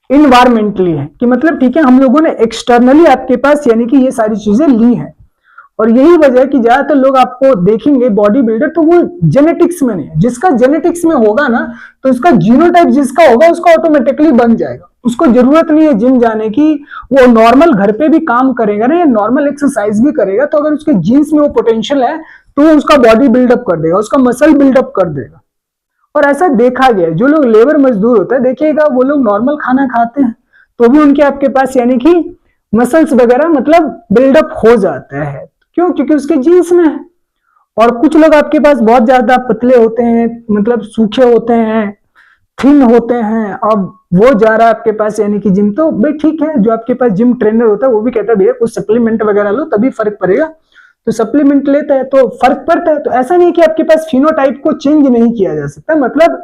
इन्वायरमेंटली है, कि मतलब ठीक है हम लोगों ने एक्सटर्नली आपके पास यानी कि ये सारी चीजें ली हैं। और यही वजह है कि ज्यादातर लोग आपको देखेंगे बॉडी बिल्डर, तो वो जेनेटिक्स में नहीं है। जिसका जेनेटिक्स में होगा ना, तो उसका जीनोटाइप जिसका होगा उसका ऑटोमेटिकली बन जाएगा, उसको जरूरत नहीं है जिम जाने की, वो नॉर्मल घर पे भी काम करेगा ना, या नॉर्मल एक्सरसाइज भी करेगा, तो अगर उसके जीन्स में वो पोटेंशियल है तो वो उसका बॉडी बिल्डअप कर देगा, उसका मसल बिल्डअप कर देगा। और ऐसा देखा गया है, जो लोग लेबर मजदूर होते हैं देखिएगा, वो लोग नॉर्मल खाना खाते हैं तो भी उनके आपके पास यानी कि मसल्स वगैरह मतलब बिल्डअप हो जाता है। क्यों? क्योंकि उसके जीन्स में है। और कुछ लोग आपके पास बहुत ज्यादा पतले होते हैं, मतलब सूखे होते हैं, थिन होते हैं, अब वो जा रहा है आपके पास यानी कि जिम, तो भाई ठीक है, जो आपके पास जिम ट्रेनर होता है वो भी कहता है भैया कुछ सप्लीमेंट वगैरह लो तभी फर्क पड़ेगा, तो सप्लीमेंट लेता है तो फर्क पड़ता है। तो ऐसा नहीं कि आपके पास फिनोटाइप को चेंज नहीं किया जा सकता, मतलब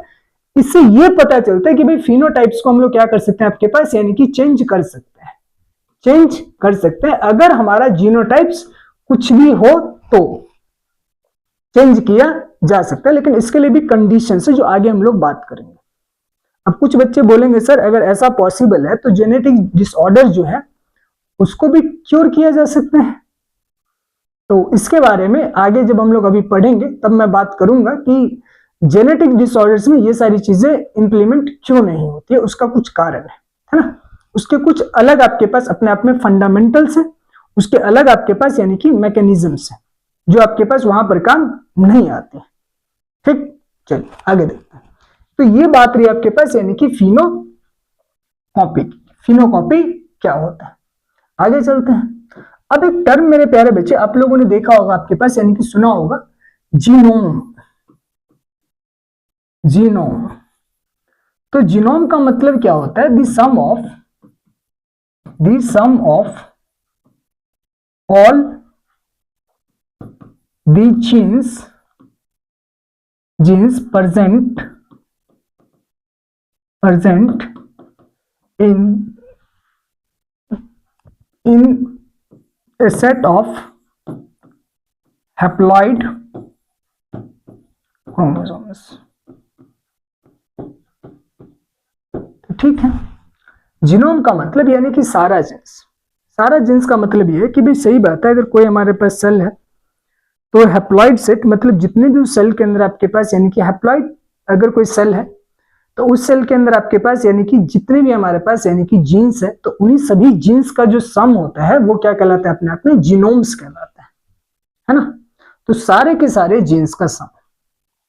इससे ये पता चलता है कि भाई फिनोटाइप्स को हम लोग क्या कर सकते हैं आपके पास यानी कि चेंज कर सकते हैं, चेंज कर सकते हैं। अगर हमारा जीनोटाइप्स कुछ भी हो तो चेंज किया जा सकता है, लेकिन इसके लिए भी कंडीशन है जो आगे हम लोग बात करेंगे। अब कुछ बच्चे बोलेंगे सर अगर ऐसा पॉसिबल है तो जेनेटिक डिसऑर्डर जो है उसको भी क्योर किया जा सकते हैं। तो इसके बारे में आगे जब हम लोग अभी पढ़ेंगे तब मैं बात करूंगा कि जेनेटिक डिसऑर्डर्स में ये सारी चीजें इंप्लीमेंट क्यों नहीं होती है, उसका कुछ कारण है ना, उसके कुछ अलग आपके पास अपने आप में फंडामेंटल्स है, उसके अलग आपके पास यानी कि मैकेनिज्म्स है जो आपके पास वहां पर काम नहीं आते। ठीक, चलिए आगे देखते हैं। तो ये बात रही आपके पास यानी कि फिनोकॉपी। फिनोकॉपी क्या होता है, आगे चलते हैं। अब एक टर्म मेरे प्यारे बच्चे आप लोगों ने देखा होगा आपके पास यानी कि सुना होगा, जीनोम। जीनोम, तो जीनोम का मतलब क्या होता है? The sum of all the genes present in a set of haploid chromosomes। ठीक है, जीनोम का मतलब यानी कि सारा जीन्स। सारा जीन्स का मतलब ये है कि भाई सही बात है, अगर कोई हमारे पास सेल है तो हैप्लॉइड सेट मतलब जितने भी उस सेल के अंदर आपके पास यानी कि हैप्लॉइड अगर कोई सेल है तो उस सेल के अंदर आपके पास यानी कि जितने भी हमारे पास यानी कि जीन्स है, तो उन्हीं सभी जीन्स का जो सम होता है वो क्या कहलाता है? अपने आप में जीनोम्स कहलाता है ना। तो सारे के सारे जीन्स का सम,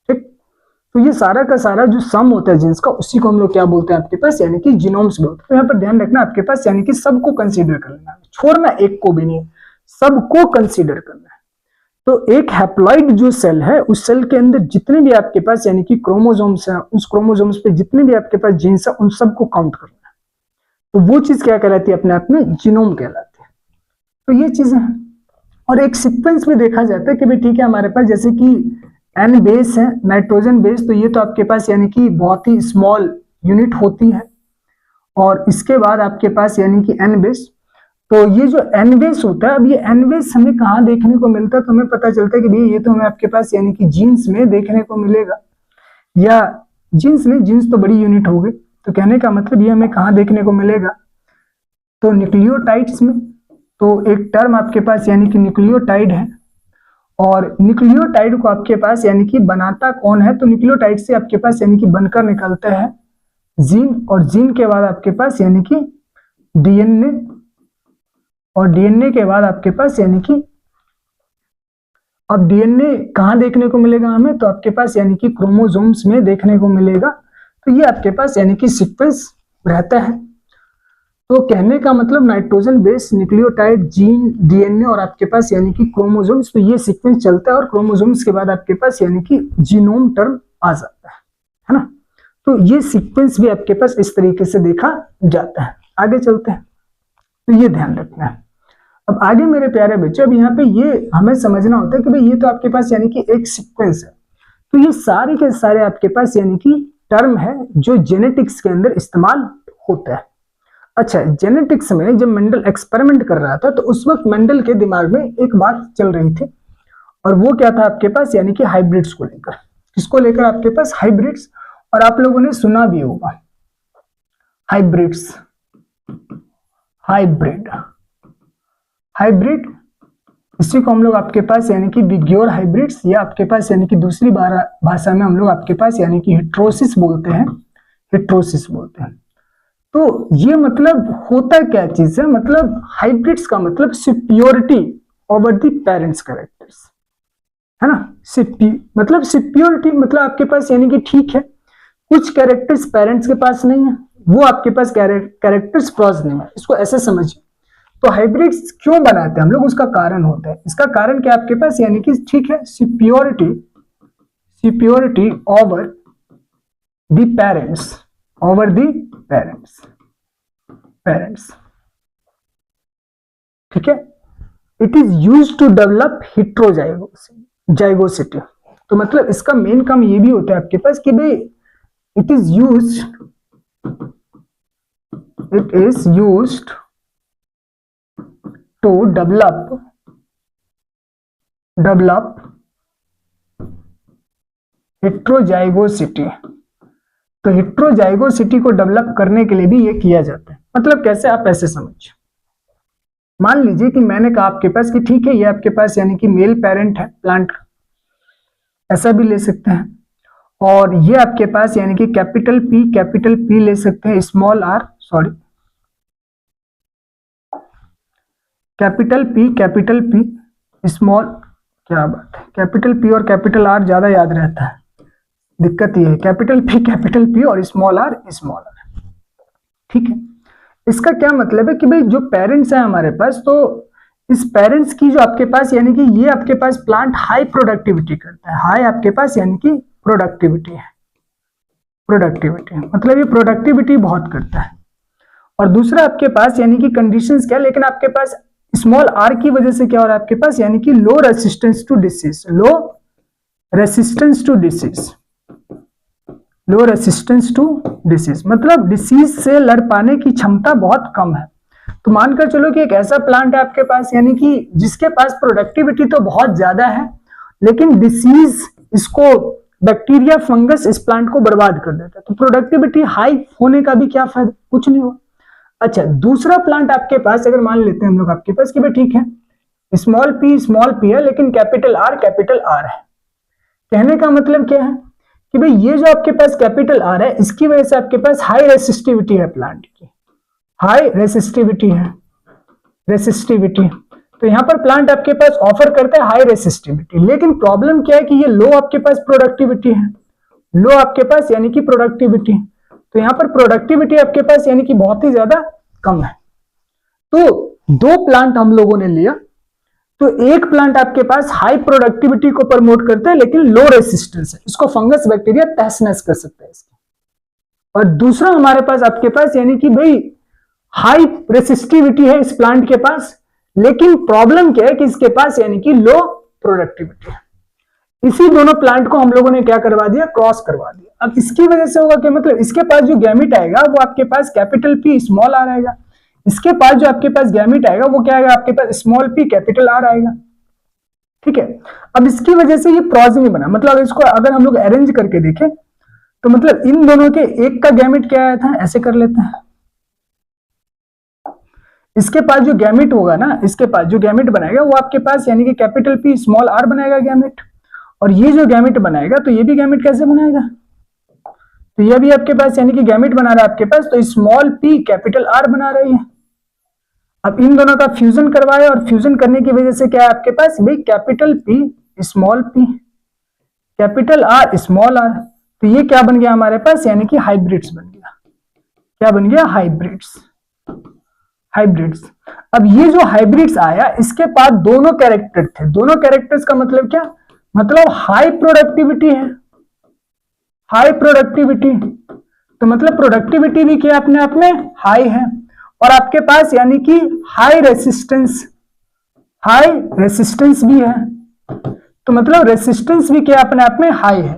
ठीक, तो ये सारा का सारा जो सम होता है जीन्स का, उसी को हम लोग क्या बोलते हैं आपके पास यानी कि जीनोम्स बोलते हैं। तो यहाँ पर ध्यान रखना आपके पास यानी कि सबको कंसीडर कर लेना, छोड़ना एक को भी नहीं, सबको कंसीडर करना है। तो एक हैप्लॉइड जो सेल है उस सेल के अंदर जितने भी आपके पास यानी कि क्रोमोसोम्स है, उस क्रोमोसोम्स पे जितने भी आपके पास जीन्स है उन सबको काउंट करना है, तो वो चीज क्या कहलाती है? अपने आप में जीनोम कहलाती है। तो ये चीजें हैं। और एक सीक्वेंस में देखा जाता है कि भाई ठीक है हमारे पास जैसे कि एन बेस है, नाइट्रोजन बेस, तो ये तो आपके पास यानी कि बहुत ही स्मॉल यूनिट होती है। और इसके बाद आपके पास यानी कि एन बेस, तो ये जो एन बेस होता है, अब ये एन बेस हमें कहाँ देखने को मिलता है? तो हमें पता चलता है कि भाई ये तो हमें आपके पास यानी कि जीन्स में देखने को मिलेगा, या जीन्स में, जीन्स तो बड़ी यूनिट हो गई, तो कहने का मतलब ये हमें कहाँ देखने को मिलेगा? तो न्यूक्लियोटाइड्स में। तो एक टर्म आपके पास यानी कि न्यूक्लियोटाइड है, और न्यूक्लियोटाइड को आपके पास यानी कि बनाता कौन है? तो न्यूक्लियोटाइड से आपके पास यानी कि बनकर निकलता है जीन, और जीन के बाद आपके पास यानी कि डीएनए, और डीएनए के बाद आपके पास यानी कि अब डीएनए कहाँ देखने को मिलेगा हमें, तो आपके पास यानी कि क्रोमोसोम्स में देखने को मिलेगा। तो ये आपके पास यानी कि सीक्वेंस रहता है। तो कहने का मतलब nitrogen base nucleotide gene DNA और आपके पास यानी कि क्रोमोसोम्स, तो ये सीक्वेंस चलता है और क्रोमोसोम्स के बाद आपके पास यानी कि जीनोम टर्म आ जाता है ना। तो ये सीक्वेंस भी आपके पास इस तरीके से देखा जाता है। आगे चलते हैं, तो ये ध्यान रखना है। अब आगे मेरे प्यारे बच्चों, अब यहाँ पे ये हमें समझना होता है कि भाई ये तो आपके पास यानी कि एक सीक्वेंस है, तो ये सारे के सारे आपके पास यानी कि टर्म है जो जेनेटिक्स के अंदर इस्तेमाल होता है। अच्छा, जेनेटिक्स में जब मेंडल एक्सपेरिमेंट कर रहा था तो उस वक्त मेंडल के दिमाग में एक बात चल रही थी, और वो क्या था आपके पास यानी कि हाइब्रिड्स को लेकर। किसको लेकर? आपके पास हाइब्रिड्स। और आप लोगों ने सुना भी होगा हाइब्रिड्स, हाइब्रिड, हाइब्रिड, इसी को हम लोग आपके पास यानी कि बिग्योर हाइब्रिड्स, या आपके पास यानी कि दूसरी भाषा में हम लोग आपके पास यानी कि हिट्रोसिस बोलते हैं, हिट्रोसिस बोलते हैं। तो ये मतलब होता क्या चीज है, मतलब हाइब्रिड्स का मतलब superiority over the parents characters, है ना। मतलब सुपियोरिटी मतलब आपके पास यानी कि ठीक है, कुछ कैरेक्टर्स पेरेंट्स के पास नहीं है, वो आपके पास कैरेक्टर्स प्रोजेनी में, इसको ऐसे समझिए। तो हाइब्रिड्स क्यों बनाते हैं हम लोग, उसका कारण होता है। इसका कारण क्या आपके पास यानी कि ठीक है, superiority, superiority over the parents, over the parents, parents, ठीक है। It is used to develop heterozygosity. तो मतलब इसका मेन काम ये भी होता है आपके पास कि भाई it is used to develop heterozygosity. तो हेट्रोजाइगोसिटी को डेवलप करने के लिए भी ये किया जाता है। मतलब कैसे, आप ऐसे समझिए, मान लीजिए कि मैंने कहा आपके पास कि ठीक है, ये आपके पास यानी कि मेल पेरेंट है प्लांट, ऐसा भी ले सकते हैं, और ये आपके पास यानी कि कैपिटल पी ले सकते हैं, small R, sorry capital P small, क्या बात है, कैपिटल पी और कैपिटल आर ज्यादा याद रहता है, दिक्कत ये है, कैपिटल पी और स्मॉल आर, ठीक है। इसका क्या मतलब है कि भाई जो पेरेंट्स है हमारे पास, तो इस पेरेंट्स की जो आपके पास यानी कि ये आपके पास प्लांट हाई प्रोडक्टिविटी करता है, हाई आपके पास यानी कि प्रोडक्टिविटी है, प्रोडक्टिविटी मतलब ये प्रोडक्टिविटी बहुत करता है। और दूसरा आपके पास यानी कि कंडीशंस क्या, लेकिन आपके पास स्मॉल आर की वजह से क्या हो रहा है आपके पास यानी कि low resistance to disease, low resistance to disease, low resistance to disease मतलब डिसीज से लड़ पाने की क्षमता बहुत कम है। तो मानकर चलो कि एक ऐसा प्लांट है आपके पास यानी कि जिसके पास प्रोडक्टिविटी तो बहुत ज्यादा है, लेकिन डिसीज इसको, बैक्टीरिया फंगस इस प्लांट को बर्बाद कर देता है। तो प्रोडक्टिविटी हाई होने का भी क्या फायदा, कुछ नहीं हुआ। अच्छा, दूसरा प्लांट आपके पास अगर मान लेते हैं हम लोग आपके पास कि भाई ठीक है, स्मॉल पी है, लेकिन कैपिटल आर है। कहने का मतलब क्या है कि भाई ये जो आपके पास कैपिटल आर है, इसकी वजह से आपके पास हाई रेसिस्टिविटी है प्लांट की, हाई रेसिस्टिविटी है, रेसिस्टिविटी। तो यहां पर प्लांट आपके पास ऑफर करता है हाई रेसिस्टिविटी, लेकिन प्रॉब्लम क्या है कि ये लो आपके पास प्रोडक्टिविटी है, लो आपके पास यानी कि प्रोडक्टिविटी। तो यहां पर प्रोडक्टिविटी आपके पास यानी कि बहुत ही ज्यादा कम है। तो दो प्लांट हम लोगों ने लिया, तो एक प्लांट आपके पास हाई प्रोडक्टिविटी को प्रमोट करता है लेकिन लो रेसिस्टेंस है, इसको फंगस बैक्टीरिया तहस नहस कर सकता है इसकी। और दूसरा हमारे पास आपके पास यानी कि भाई हाई रेसिस्टिविटी है इस प्लांट के पास, लेकिन प्रॉब्लम क्या है कि इसके पास यानी कि लो प्रोडक्टिविटी है। इसी दोनों प्लांट को हम लोगों ने क्या करवा दिया, क्रॉस करवा दिया। अब इसकी वजह से होगा क्या, मतलब इसके पास जो गैमेट आएगा वो आपके पास कैपिटल पी स्मॉल आर आएगा, इसके पास जो आपके पास गैमेट आएगा वो क्या आएगा आपके पास स्मॉल पी कैपिटल आर आएगा, ठीक है। अब इसकी वजह से ये प्रोजेनी बना, मतलब इसको अगर हम लोग अरेंज करके देखें तो मतलब इन दोनों के एक का गैमेट क्या आया था, ऐसे कर लेते हैं, इसके पास जो गैमेट होगा ना, इसके पास जो गैमेट बनाएगा वो आपके पास यानी कि कैपिटल पी स्मॉल आर बनाएगा गैमेट, और ये जो गैमेट बनाएगा तो ये भी गैमेट कैसे बनाएगा, तो ये भी आपके पास यानी कि गैमेट बना रहा है आपके पास, तो स्मॉल पी कैपिटल आर बना रही है। अब इन दोनों का फ्यूजन करवाया और फ्यूजन करने की वजह से क्या है आपके पास भाई capital P small p, capital R small r, तो ये क्या बन गया हमारे पास, यानी कि हाइब्रिड्स बन गया। क्या बन गया, हाइब्रिड्स। हाइब्रिड्स। अब ये जो हाइब्रिड्स आया, इसके पास दोनों कैरेक्टर थे। दोनों कैरेक्टर्स का मतलब क्या, मतलब हाई प्रोडक्टिविटी है, हाई प्रोडक्टिविटी, तो मतलब प्रोडक्टिविटी भी क्या अपने आप में हाई है, और आपके पास यानी कि हाई रेसिस्टेंस, हाई रेसिस्टेंस भी है, तो मतलब रेसिस्टेंस भी क्या अपने आप में हाई है,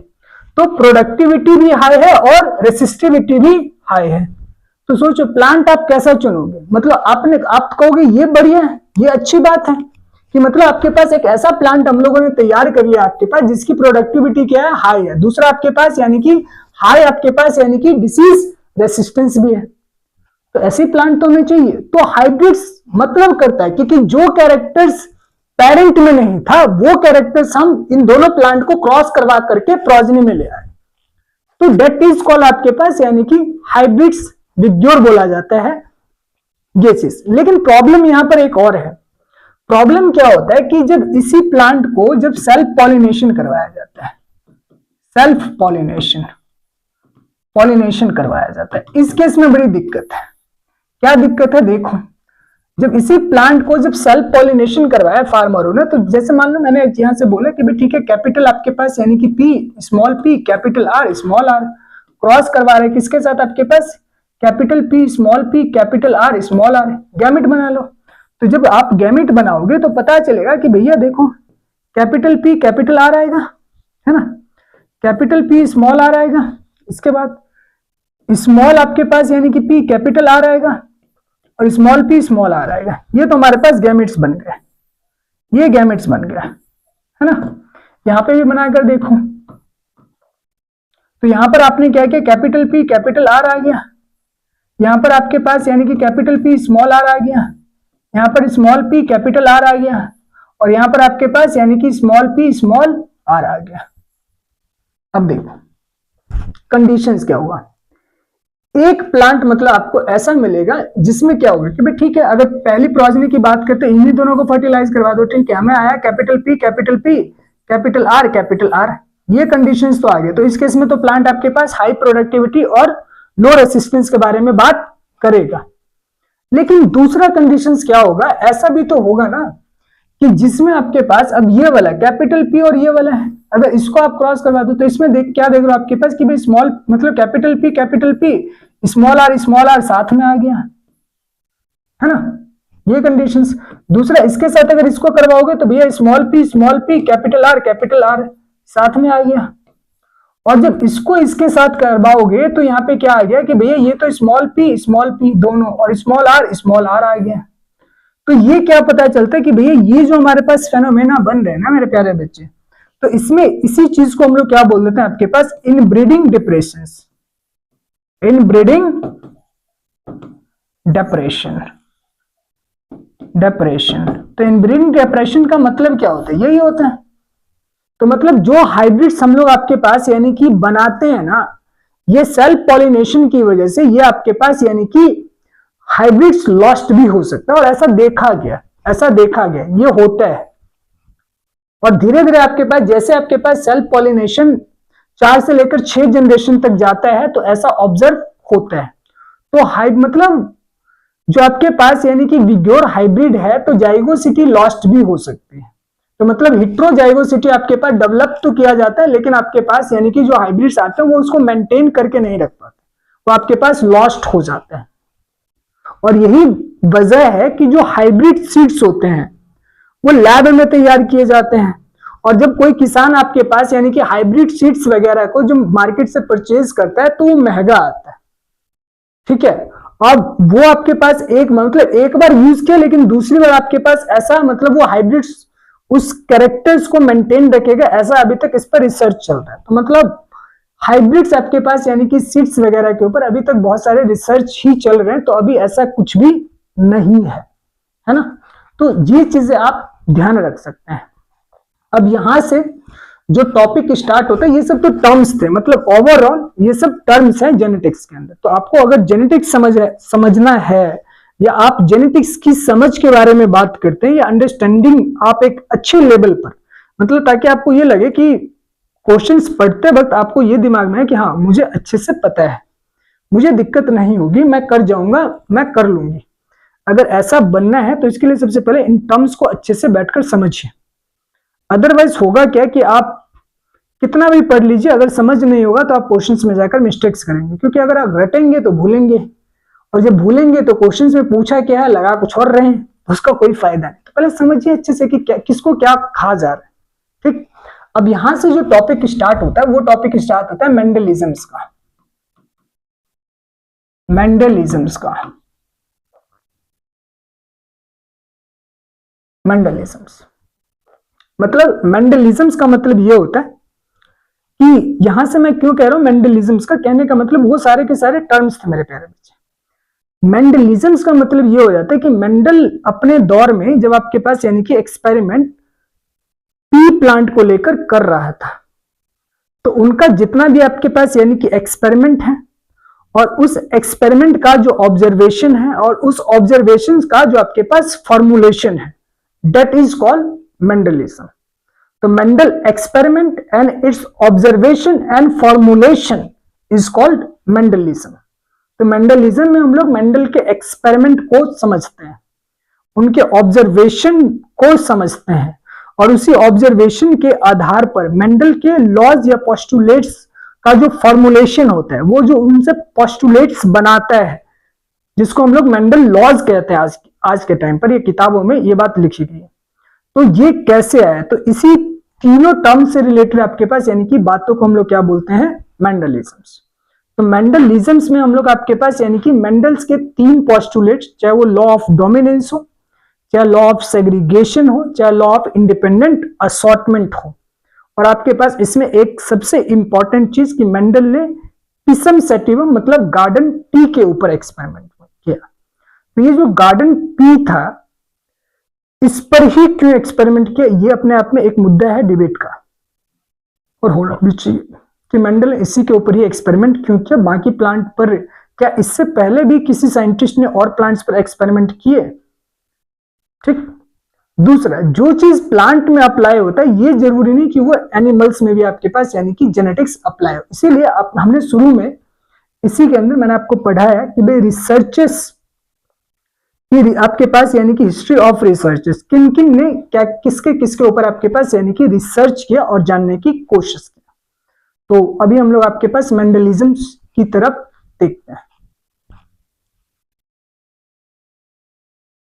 तो प्रोडक्टिविटी भी हाई है और रेसिस्टिविटी भी हाई है। तो सोचो प्लांट आप कैसा चुनोगे, मतलब आप कहोगे ये बढ़िया है, ये अच्छी बात है कि मतलब आपके पास एक ऐसा प्लांट हम लोगों ने तैयार कर लिया आपके पास जिसकी प्रोडक्टिविटी क्या है, हाई है। दूसरा आपके पास यानी कि हाई, आपके पास यानी कि डिसीज रेसिस्टेंस भी है, तो ऐसी प्लांट तो होने चाहिए। तो हाइब्रिड्स मतलब करता है क्योंकि जो कैरेक्टर्स पेरेंट में नहीं था वो कैरेक्टर्स हम इन दोनों प्लांट को क्रॉस करवा करके प्रोजेनी में ले आए, तो दैट इज कॉल्ड आपके पास यानी कि हाइब्रिड्स विग्योर बोला जाता है ये चीज। लेकिन प्रॉब्लम यहां पर एक और है। प्रॉब्लम क्या होता है कि जब इसी प्लांट को जब सेल्फ पॉलिनेशन करवाया जाता है, सेल्फ पॉलिनेशन, पॉलिनेशन करवाया जाता है, इस केस में बड़ी दिक्कत है। क्या दिक्कत है, देखो जब इसी प्लांट को जब सेल्फ पॉलिनेशन करवाया फार्मरों ने, तो जैसे मान लो मैंने यहां से बोला कि भाई ठीक है, कैपिटल आपके पास यानी कि P small P, capital R small R, cross करवा रहे किसके साथ, आपके पास capital P small P capital R small R, gamete बना लो। तो जब आप गैमेट बनाओगे तो पता चलेगा कि भैया देखो कैपिटल पी कैपिटल आर आएगा, है ना, कैपिटल पी स्मॉल आर आएगा, इसके बाद स्मॉल आपके पास यानी कि पी कैपिटल आर आएगा और स्मॉल पी स्मॉल आर आएगा। ये तो हमारे पास गैमेट्स बन गए, ये गैमेट्स बन गया, है ना। यहां पे भी बनाकर देखो, तो यहां पर आपने क्या किया, कैपिटल पी कैपिटल आर आ गया, यहां पर आपके पास यानी कि कैपिटल पी स्मॉल आर आ गया, यहां पर स्मॉल पी कैपिटल आर आ गया, और यहां पर आपके पास यानी कि स्मॉल पी स्मॉल आर आ गया। अब देखो कंडीशंस क्या हुआ, एक प्लांट मतलब आपको ऐसा मिलेगा जिसमें क्या होगा कि भाई ठीक है, अगर पहली प्रोजेनी की बात करते हैं इन्हीं दोनों को फर्टिलाइज करवा दो, ठीक है, हमें आया कैपिटल पी कैपिटल आर, ये कंडीशंस तो आ गए। तो इस केस में तो प्लांट आपके पास हाई प्रोडक्टिविटी और लो रेसिस्टेंस के बारे में बात करेगा। लेकिन दूसरा कंडीशंस क्या होगा, ऐसा भी तो होगा ना कि जिसमें आपके पास अब ये वाला कैपिटल पी और ये वाला है, अगर इसको आप क्रॉस करवा दो तो इसमें क्या देख रहे हो आपके पास कि भाई स्मॉल मतलब कैपिटल पी स्मॉल आर साथ में आ गया, है ना, ये कंडीशंस। दूसरा इसके साथ अगर इसको करवाओगे तो भैया स्मॉल पी कैपिटल आर साथ में आ गया, और जब इसको इसके साथ करवाओगे तो यहाँ पे क्या आ गया कि भैया ये तो स्मॉल पी दोनों और स्मॉल आर आ गया। तो ये क्या पता चलता है कि भैया ये जो हमारे पास फेनोमेना बन रहे हैं ना मेरे प्यारे बच्चे, तो इसमें इसी चीज को हम लोग क्या बोल देते हैं आपके पास, इनब्रीडिंग डिप्रेशंस, इनब्रीडिंग डिप्रेशन। तो इनब्रीडिंग डिप्रेशन का मतलब क्या होता है, यही होता है। तो मतलब जो हाइब्रिड्स हम लोग आपके पास यानी कि बनाते हैं ना, ये सेल्फ पॉलिनेशन की वजह से ये आपके पास यानी कि हाइब्रिड्स लॉस्ट भी हो सकता है, और ऐसा देखा गया ये होता है। और धीरे धीरे आपके पास जैसे आपके पास सेल्फ पॉलिनेशन 4 से लेकर 6 जनरेशन तक जाता है तो ऐसा ऑब्जर्व होता है। तो मतलब जो आपके पास यानी कि विग्योर हाइब्रिड है तो जाइगोसिटी लॉस्ट भी हो सकती है। तो मतलब हिट्रोजाइगोसिटी आपके पास डेवलप तो किया जाता है, लेकिन आपके पास यानी कि जो हाइब्रिड्स आते हैं वो उसको मेंटेन करके नहीं रख पाते, वो आपके पास लॉस्ट हो जाता है। और यही वजह है कि जो हाइब्रिड सीड्स होते हैं वो लैब में तैयार किए जाते हैं, और जब कोई किसान आपके पास यानी कि हाइब्रिड सीड्स वगैरह को जो मार्केट से परचेज करता है तो वो महंगा आता है, ठीक है। अब वो आपके पास एक बार यूज किया, लेकिन दूसरी बार आपके पास ऐसा मतलब वो हाइब्रिड्स उस कैरेक्टर्स को मेंटेन रखेगा, ऐसा अभी तक इस पर रिसर्च चल रहा है। तो मतलब हाइब्रिड्स आपके पास यानी कि सीड्स वगैरह के ऊपर अभी तक बहुत सारे रिसर्च ही चल रहे हैं, तो अभी ऐसा कुछ भी नहीं है ना। तो ये चीजें आप ध्यान रख सकते हैं। अब यहां से जो टॉपिक स्टार्ट होता है, ये सब तो टर्म्स थे, मतलब ओवरऑल ये सब टर्म्स हैं जेनेटिक्स के अंदर। तो आपको अगर जेनेटिक्स समझना है या आप जेनेटिक्स की समझ के बारे में बात करते हैं या अंडरस्टैंडिंग आप एक अच्छे लेवल पर मतलब ताकि आपको ये लगे कि क्वेश्चंस पढ़ते वक्त आपको ये दिमाग में है कि हाँ मुझे अच्छे से पता है, मुझे दिक्कत नहीं होगी, मैं कर जाऊंगा, मैं कर लूंगी। अगर ऐसा बनना है तो इसके लिए सबसे पहले इन टर्म्स को अच्छे से बैठकर समझिए। अदरवाइज होगा क्या कि आप कितना भी पढ़ लीजिए, अगर समझ नहीं होगा तो आप क्वेश्चंस में जाकर मिस्टेक्स करेंगे, क्योंकि अगर आप रटेंगे तो भूलेंगे, और जब भूलेंगे तो क्वेश्चंस में पूछा क्या है लगा कुछ और रहे हैं, तो उसका कोई फायदा नहीं। तो पहले समझिए अच्छे से कि क्या, किसको क्या कहा जा रहा है। ठीक, अब यहां से जो टॉपिक स्टार्ट होता है वो टॉपिक स्टार्ट होता है मेंडलिज्म्स का। मेंडलिज्म्स का, मेंडलिज्म्स मतलब, मेंडलिज्म्स का मतलब ये होता है कि यहां से मैं क्यों कह रहा हूं मेंडलिज्म्स का, कहने का मतलब वो सारे के सारे टर्म्स थे मेरे प्यारे बच्चे। मेंडलिज्म्स का मतलब ये हो जाता है कि मेंडल अपने दौर में जब आपके पास यानी कि एक्सपेरिमेंट पी प्लांट को लेकर कर रहा था, तो उनका जितना भी आपके पास यानी कि एक्सपेरिमेंट है और उस एक्सपेरिमेंट का जो ऑब्जर्वेशन है और उस ऑब्जर्वेशन का जो आपके पास फॉर्मुलेशन है, दैट इज कॉल्ड मेंडलिज्म। तो Mendel experiment and it's observation and formulation is called Mendelism. तो मेंडलिज्म में हम लोग मेंडल के एक्सपेरिमेंट को समझते हैं, उनके ऑब्जर्वेशन को समझते हैं, और उसी ऑब्जर्वेशन के आधार पर मेंडल के लॉज या पोस्टुलेट्स का जो फॉर्मुलेशन होता है, वो जो उनसे पोस्टुलेट्स बनाता है, जिसको हम लोग मेंडल लॉज कहते हैं। आज के टाइम पर ये किताबों में ये बात लिखी गई है। तो ये कैसे आया, तो इसी तीनों टर्म से रिलेटेड आपके पास यानी कि बातों को हम लोग क्या बोलते हैं, मेंडलिज्म्स। तो मेंडलिज्म्स में हम लोग आपके पास यानी कि मेंडल्स के 3 पोस्टुलेट्स, चाहे वो लॉ ऑफ डोमिनेंस हो, चाहे लॉ ऑफ सेग्रीगेशन हो, चाहे लॉ ऑफ इंडिपेंडेंट असॉर्टमेंट हो, और आपके पास इसमें एक सबसे इंपॉर्टेंट चीज कि मेंडल ने पिसम सेटिवम मतलब गार्डन टी के ऊपर एक्सपेरिमेंट किया। तो ये जो गार्डन टी था, इस पर ही क्यों एक्सपेरिमेंट किया, ये अपने आप में एक मुद्दा है डिबेट का, और होना भी चाहिए कि मेंडल ने इसी के ऊपर ही एक्सपेरिमेंट क्यों किया, बाकी प्लांट पर क्या इससे पहले भी किसी साइंटिस्ट ने और प्लांट्स पर एक्सपेरिमेंट किए। ठीक, दूसरा, जो चीज प्लांट में अप्लाई होता है ये जरूरी नहीं कि वो एनिमल्स में भी आपके पास यानी कि जेनेटिक्स अप्लाई हो। इसीलिए हमने शुरू में इसी के अंदर मैंने आपको पढ़ाया कि भाई रिसर्चेस आपके पास यानी कि हिस्ट्री ऑफ रिसर्चेस, किन किन ने क्या किसके किसके ऊपर आपके पास यानी कि रिसर्च किया और जानने की कोशिश किया। तो अभी हम लोग आपके पास मेंडलिज्म की तरफ देखते हैं।